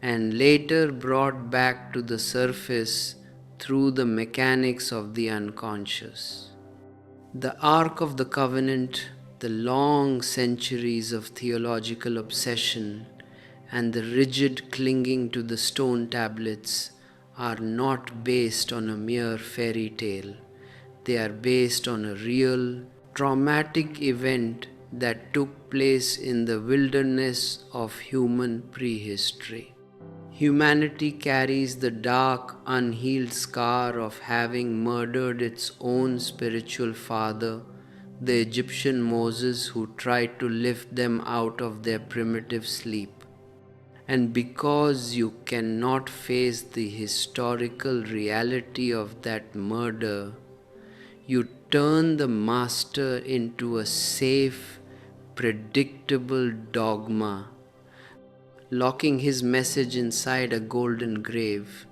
and later brought back to the surface through the mechanics of the unconscious. The Ark of the Covenant, the long centuries of theological obsession, and the rigid clinging to the stone tablets are not based on a mere fairy tale. They are based on a real, traumatic event that took place in the wilderness of human prehistory. Humanity carries the dark, unhealed scar of having murdered its own spiritual father, the Egyptian Moses who tried to lift them out of their primitive sleep. And because you cannot face the historical reality of that murder, you turn the master into a safe, predictable dogma, locking his message inside a golden grave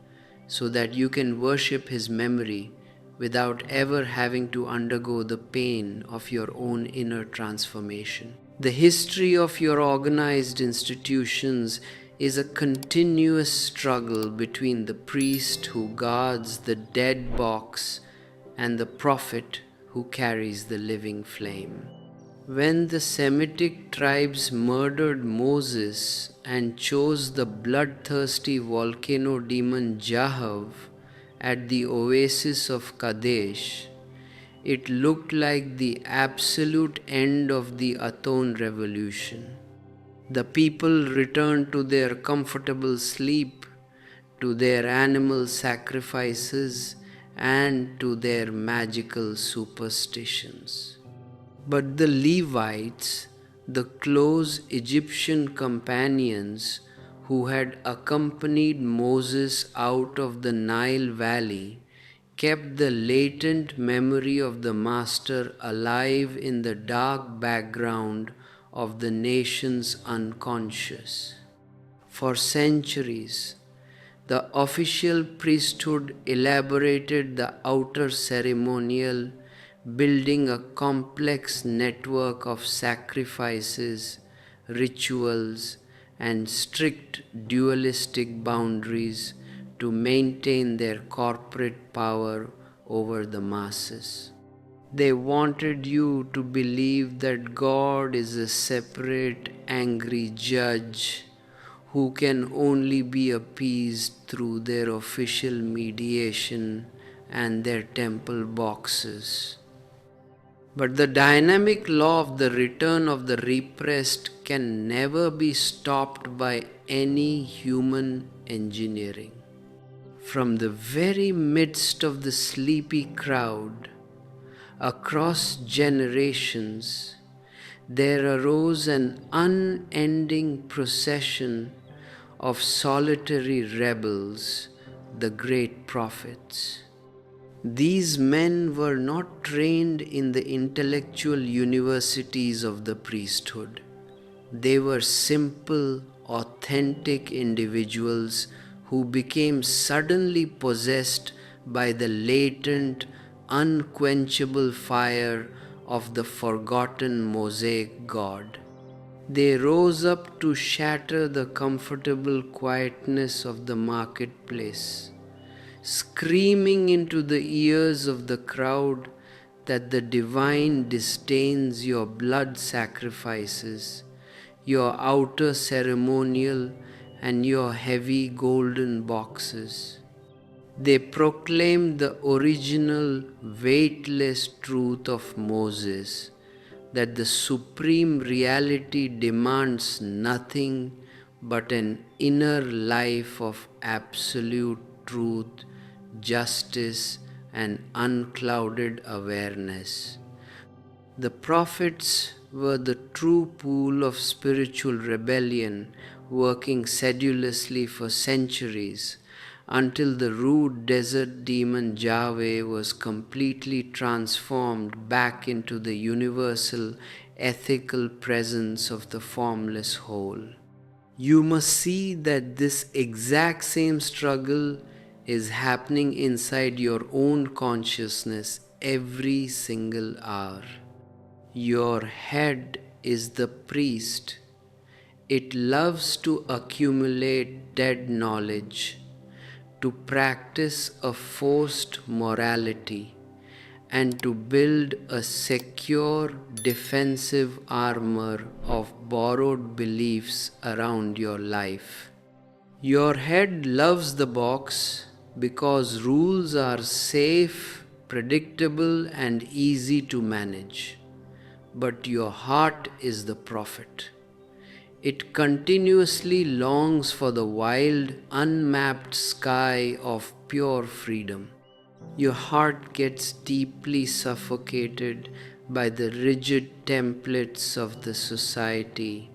so that you can worship his memory without ever having to undergo the pain of your own inner transformation. The history of your organized institutions is a continuous struggle between the priest who guards the dead box and the prophet who carries the living flame. When the Semitic tribes murdered Moses and chose the bloodthirsty volcano demon Jahav at the oasis of Kadesh, it looked like the absolute end of the Aton revolution. The people returned to their comfortable sleep, to their animal sacrifices, and to their magical superstitions. But the Levites, the close Egyptian companions who had accompanied Moses out of the Nile Valley, kept the latent memory of the Master alive in the dark background of the nation's unconscious. For centuries, the official priesthood elaborated the outer ceremonial, building a complex network of sacrifices, rituals, and strict dualistic boundaries to maintain their corporate power over the masses. They wanted you to believe that God is a separate, angry judge who can only be appeased through their official mediation and their temple boxes. But the dynamic law of the return of the repressed can never be stopped by any human engineering. From the very midst of the sleepy crowd, across generations, there arose an unending procession of solitary rebels, the great prophets. These men were not trained in the intellectual universities of the priesthood. They were simple, authentic individuals who became suddenly possessed by the latent, unquenchable fire of the forgotten Mosaic God. They rose up to shatter the comfortable quietness of the marketplace, screaming into the ears of the crowd that the divine disdains your blood sacrifices, your outer ceremonial, and your heavy golden boxes. They proclaimed the original weightless truth of Moses, that the supreme reality demands nothing but an inner life of absolute truth, justice, and unclouded awareness. The prophets were the true pool of spiritual rebellion, working sedulously for centuries, until the rude desert demon Yahweh was completely transformed back into the universal ethical presence of the formless whole. You must see that this exact same struggle is happening inside your own consciousness every single hour. Your head is the priest. It loves to accumulate dead knowledge, to practice a forced morality, and to build a secure defensive armor of borrowed beliefs around your life. Your head loves the box because rules are safe, predictable, and easy to manage. But your heart is the prophet. It continuously longs for the wild, unmapped sky of pure freedom. Your heart gets deeply suffocated by the rigid templates of the society,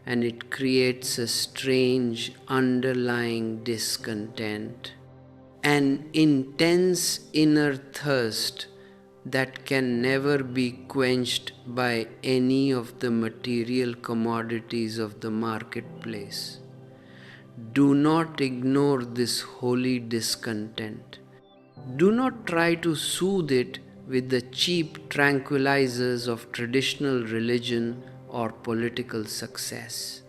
and it creates a strange underlying discontent, an intense inner thirst that can never be quenched by any of the material commodities of the marketplace. Do not ignore this holy discontent. Do not try to soothe it with the cheap tranquilizers of traditional religion or political success.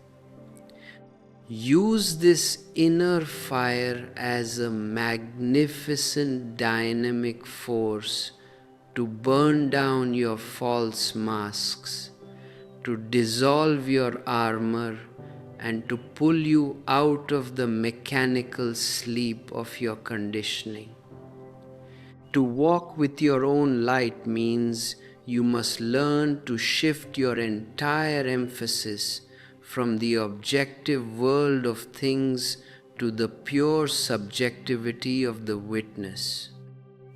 Use this inner fire as a magnificent dynamic force to burn down your false masks, to dissolve your armor, and to pull you out of the mechanical sleep of your conditioning. To walk with your own light means you must learn to shift your entire emphasis from the objective world of things to the pure subjectivity of the witness.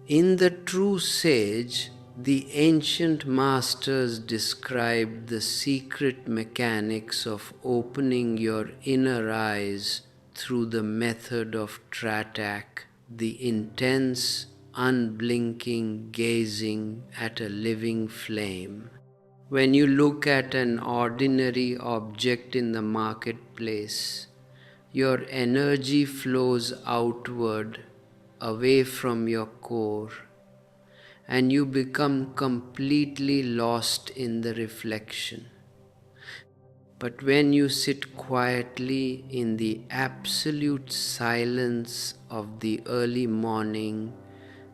In the true sage, the ancient masters described the secret mechanics of opening your inner eyes through the method of Tratak, the intense, unblinking gazing at a living flame. When you look at an ordinary object in the marketplace, your energy flows outward, away from your core, and you become completely lost in the reflection. But when you sit quietly in the absolute silence of the early morning,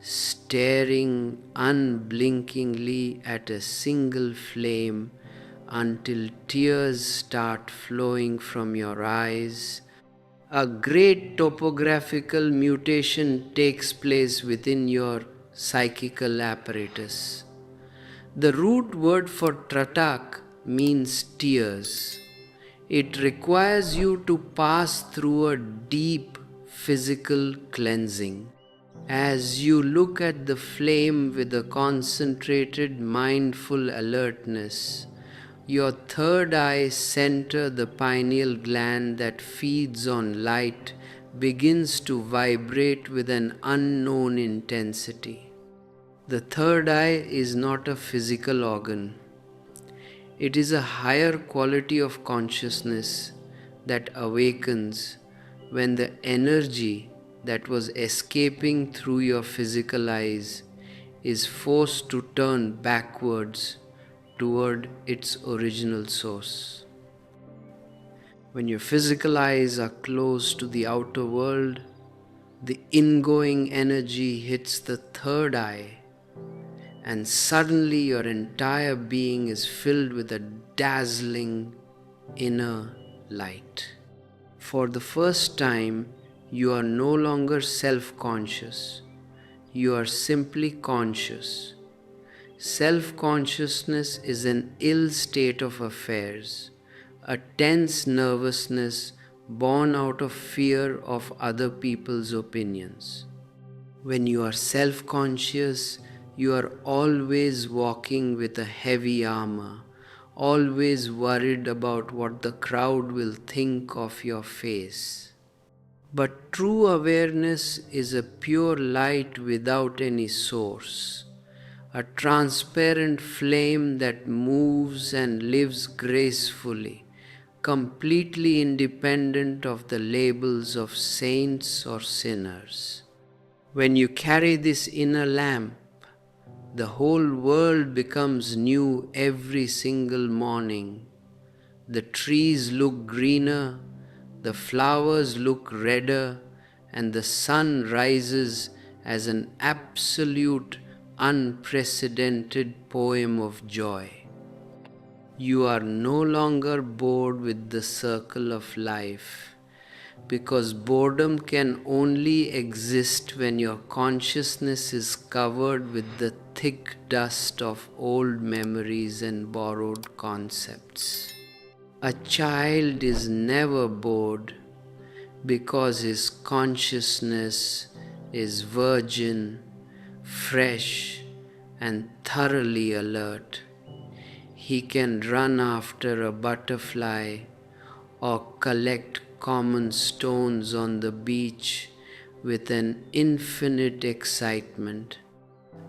staring unblinkingly at a single flame until tears start flowing from your eyes. A great topographical mutation takes place within your psychical apparatus. The root word for tratak means tears. It requires you to pass through a deep physical cleansing. As you look at the flame with a concentrated, mindful alertness, your third eye center, the pineal gland that feeds on light, begins to vibrate with an unknown intensity. The third eye is not a physical organ. It is a higher quality of consciousness that awakens when the energy that was escaping through your physical eyes is forced to turn backwards toward its original source. When your physical eyes are closed to the outer world, the ingoing energy hits the third eye, and suddenly your entire being is filled with a dazzling inner light. For the first time, you are no longer self-conscious. You are simply conscious. Self-consciousness is an ill state of affairs, a tense nervousness born out of fear of other people's opinions. When you are self-conscious, you are always walking with a heavy armor, always worried about what the crowd will think of your face. But true awareness is a pure light without any source, a transparent flame that moves and lives gracefully, completely independent of the labels of saints or sinners. When you carry this inner lamp, the whole world becomes new every single morning. The trees look greener, the flowers look redder, and the sun rises as an absolute, unprecedented poem of joy. You are no longer bored with the circle of life, because boredom can only exist when your consciousness is covered with the thick dust of old memories and borrowed concepts. A child is never bored because his consciousness is virgin, fresh, and thoroughly alert. He can run after a butterfly or collect common stones on the beach with an infinite excitement,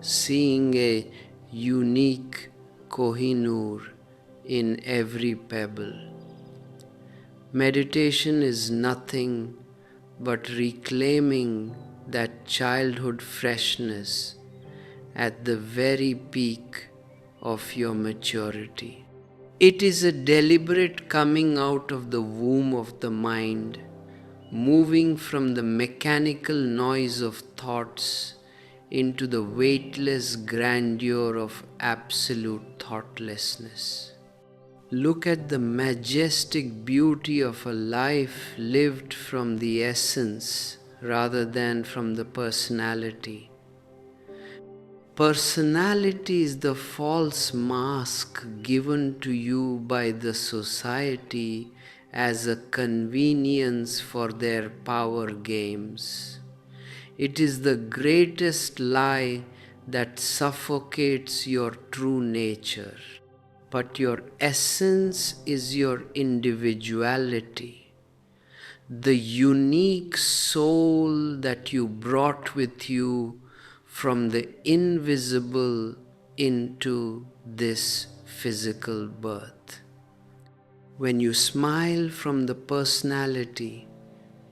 seeing a unique Kohinoor in every pebble. Meditation is nothing but reclaiming that childhood freshness at the very peak of your maturity. It is a deliberate coming out of the womb of the mind, moving from the mechanical noise of thoughts into the weightless grandeur of absolute thoughtlessness. Look at the majestic beauty of a life lived from the essence rather than from the personality. Personality is the false mask given to you by the society as a convenience for their power games. It is the greatest lie that suffocates your true nature. But your essence is your individuality, the unique soul that you brought with you from the invisible into this physical birth. When you smile from the personality,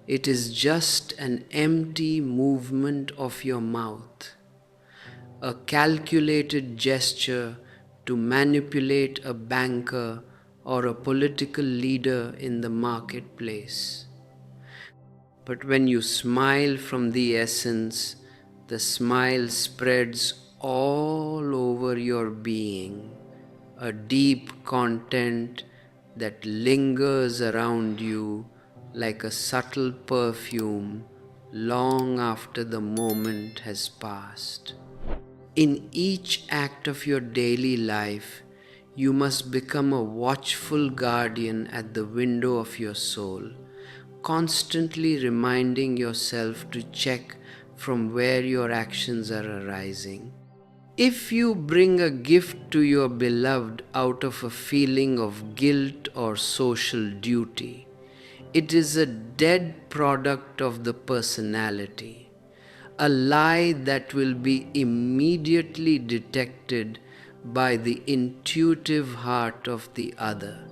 it is just an empty movement of your mouth, a calculated gesture to manipulate a banker or a political leader in the marketplace. But when you smile from the essence, the smile spreads all over your being, a deep content that lingers around you like a subtle perfume long after the moment has passed. In each act of your daily life, you must become a watchful guardian at the window of your soul, constantly reminding yourself to check from where your actions are arising. If you bring a gift to your beloved out of a feeling of guilt or social duty, it is a dead product of the personality, a lie that will be immediately detected by the intuitive heart of the other.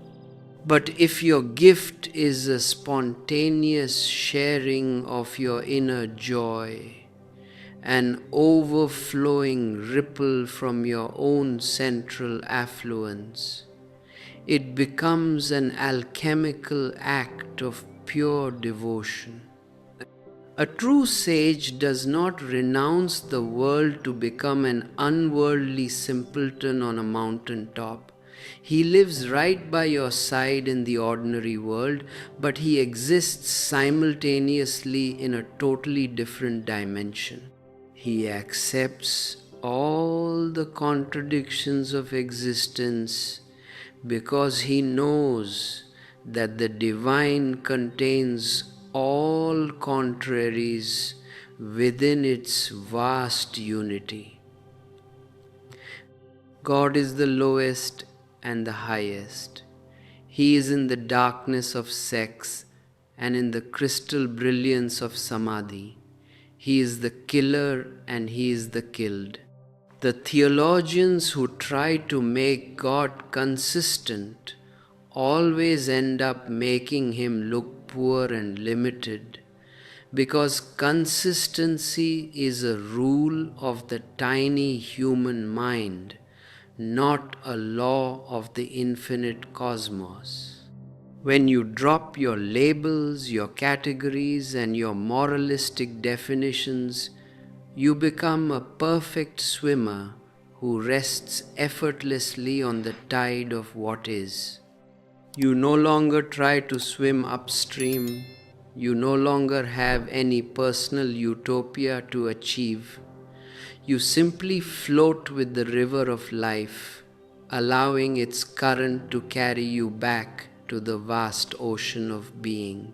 But if your gift is a spontaneous sharing of your inner joy, an overflowing ripple from your own central affluence, it becomes an alchemical act of pure devotion. A true sage does not renounce the world to become an unworldly simpleton on a mountain top. He lives right by your side in the ordinary world, but he exists simultaneously in a totally different dimension. He accepts all the contradictions of existence because he knows that the divine contains all contraries within its vast unity. God is the lowest and the highest. He is in the darkness of sex and in the crystal brilliance of samadhi. He is the killer and he is the killed. The theologians who try to make God consistent always end up making him look poor and limited, because consistency is a rule of the tiny human mind, not a law of the infinite cosmos. When you drop your labels, your categories, and your moralistic definitions, you become a perfect swimmer who rests effortlessly on the tide of what is. You no longer try to swim upstream. You no longer have any personal utopia to achieve. You simply float with the river of life, allowing its current to carry you back to the vast ocean of being.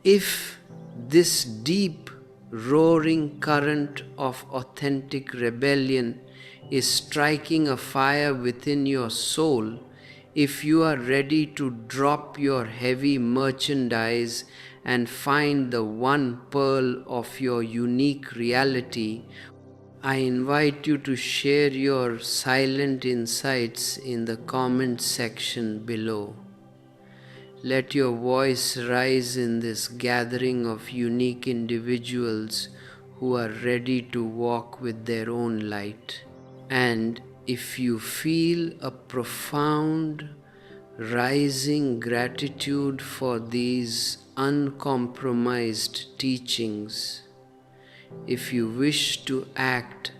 If this deep, roaring current of authentic rebellion is striking a fire within your soul, if you are ready to drop your heavy merchandise and find the one pearl of your unique reality, I invite you to share your silent insights in the comment section below. Let your voice rise in this gathering of unique individuals who are ready to walk with their own light. And if you feel a profound, rising gratitude for these uncompromised teachings, if you wish to act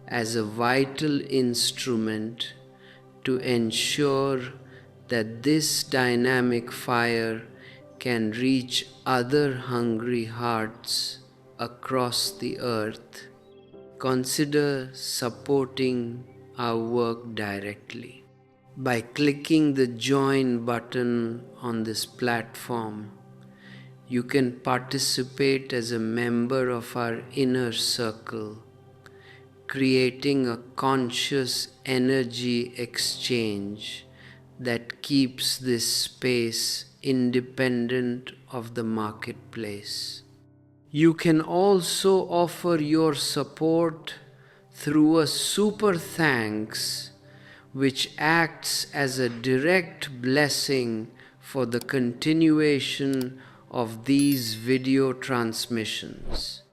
as a vital instrument to ensure that this dynamic fire can reach other hungry hearts across the earth, consider supporting our work directly. By clicking the join button on this platform, you can participate as a member of our inner circle, creating a conscious energy exchange that keeps this space independent of the marketplace. You can also offer your support through a super thanks, which acts as a direct blessing for the continuation of these video transmissions.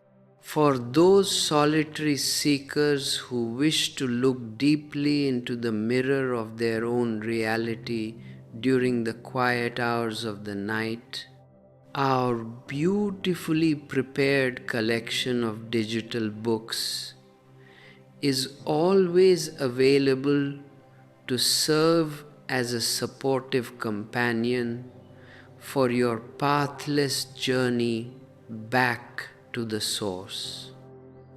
For those solitary seekers who wish to look deeply into the mirror of their own reality during the quiet hours of the night, Our beautifully prepared collection of digital books is always available to serve as a supportive companion for your pathless journey back to the source.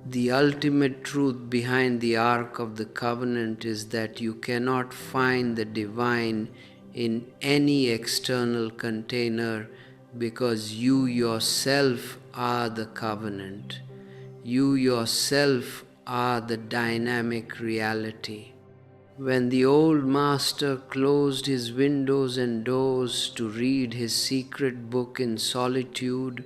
The ultimate truth behind the Ark of the Covenant is that you cannot find the divine in any external container because you yourself are the covenant. You yourself are the dynamic reality. When the old master closed his windows and doors to read his secret book in solitude,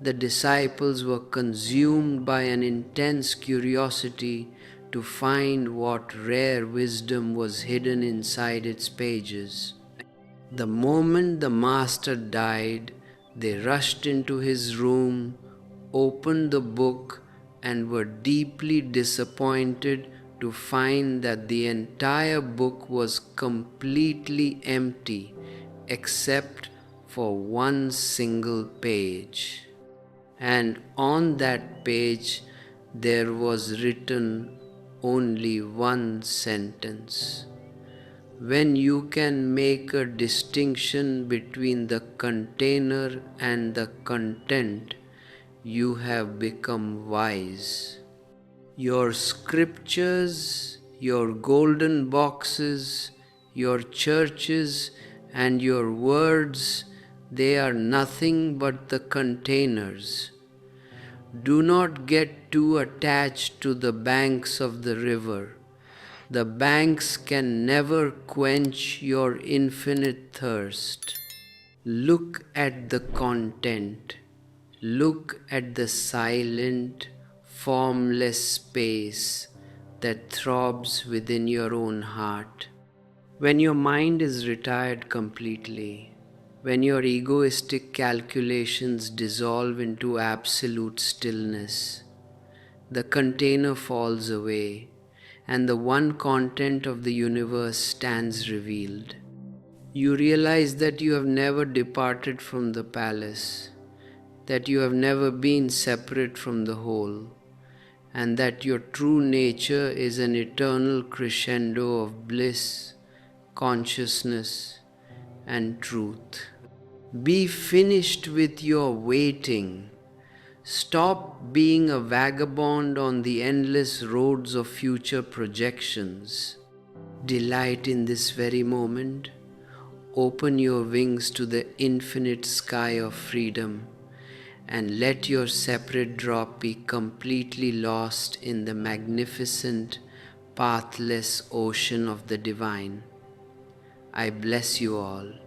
the disciples were consumed by an intense curiosity to find what rare wisdom was hidden inside its pages. The moment the master died, they rushed into his room, opened the book, and were deeply disappointed to find that the entire book was completely empty except for one single page. And on that page there was written only one sentence. When you can make a distinction between the container and the content, you have become wise. Your scriptures, your golden boxes, your churches, and your words, they are nothing but the containers. Do not get too attached to the banks of the river. The banks can never quench your infinite thirst. Look at the content. Look at the silent, formless space that throbs within your own heart. When your mind is retired completely, when your egoistic calculations dissolve into absolute stillness, the container falls away, and the one content of the universe stands revealed. You realize that you have never departed from the palace, that you have never been separate from the whole, and that your true nature is an eternal crescendo of bliss, consciousness, and truth. Be finished with your waiting. Stop being a vagabond on the endless roads of future projections. Delight in this very moment. Open your wings to the infinite sky of freedom and let your separate drop be completely lost in the magnificent, pathless ocean of the divine. I bless you all.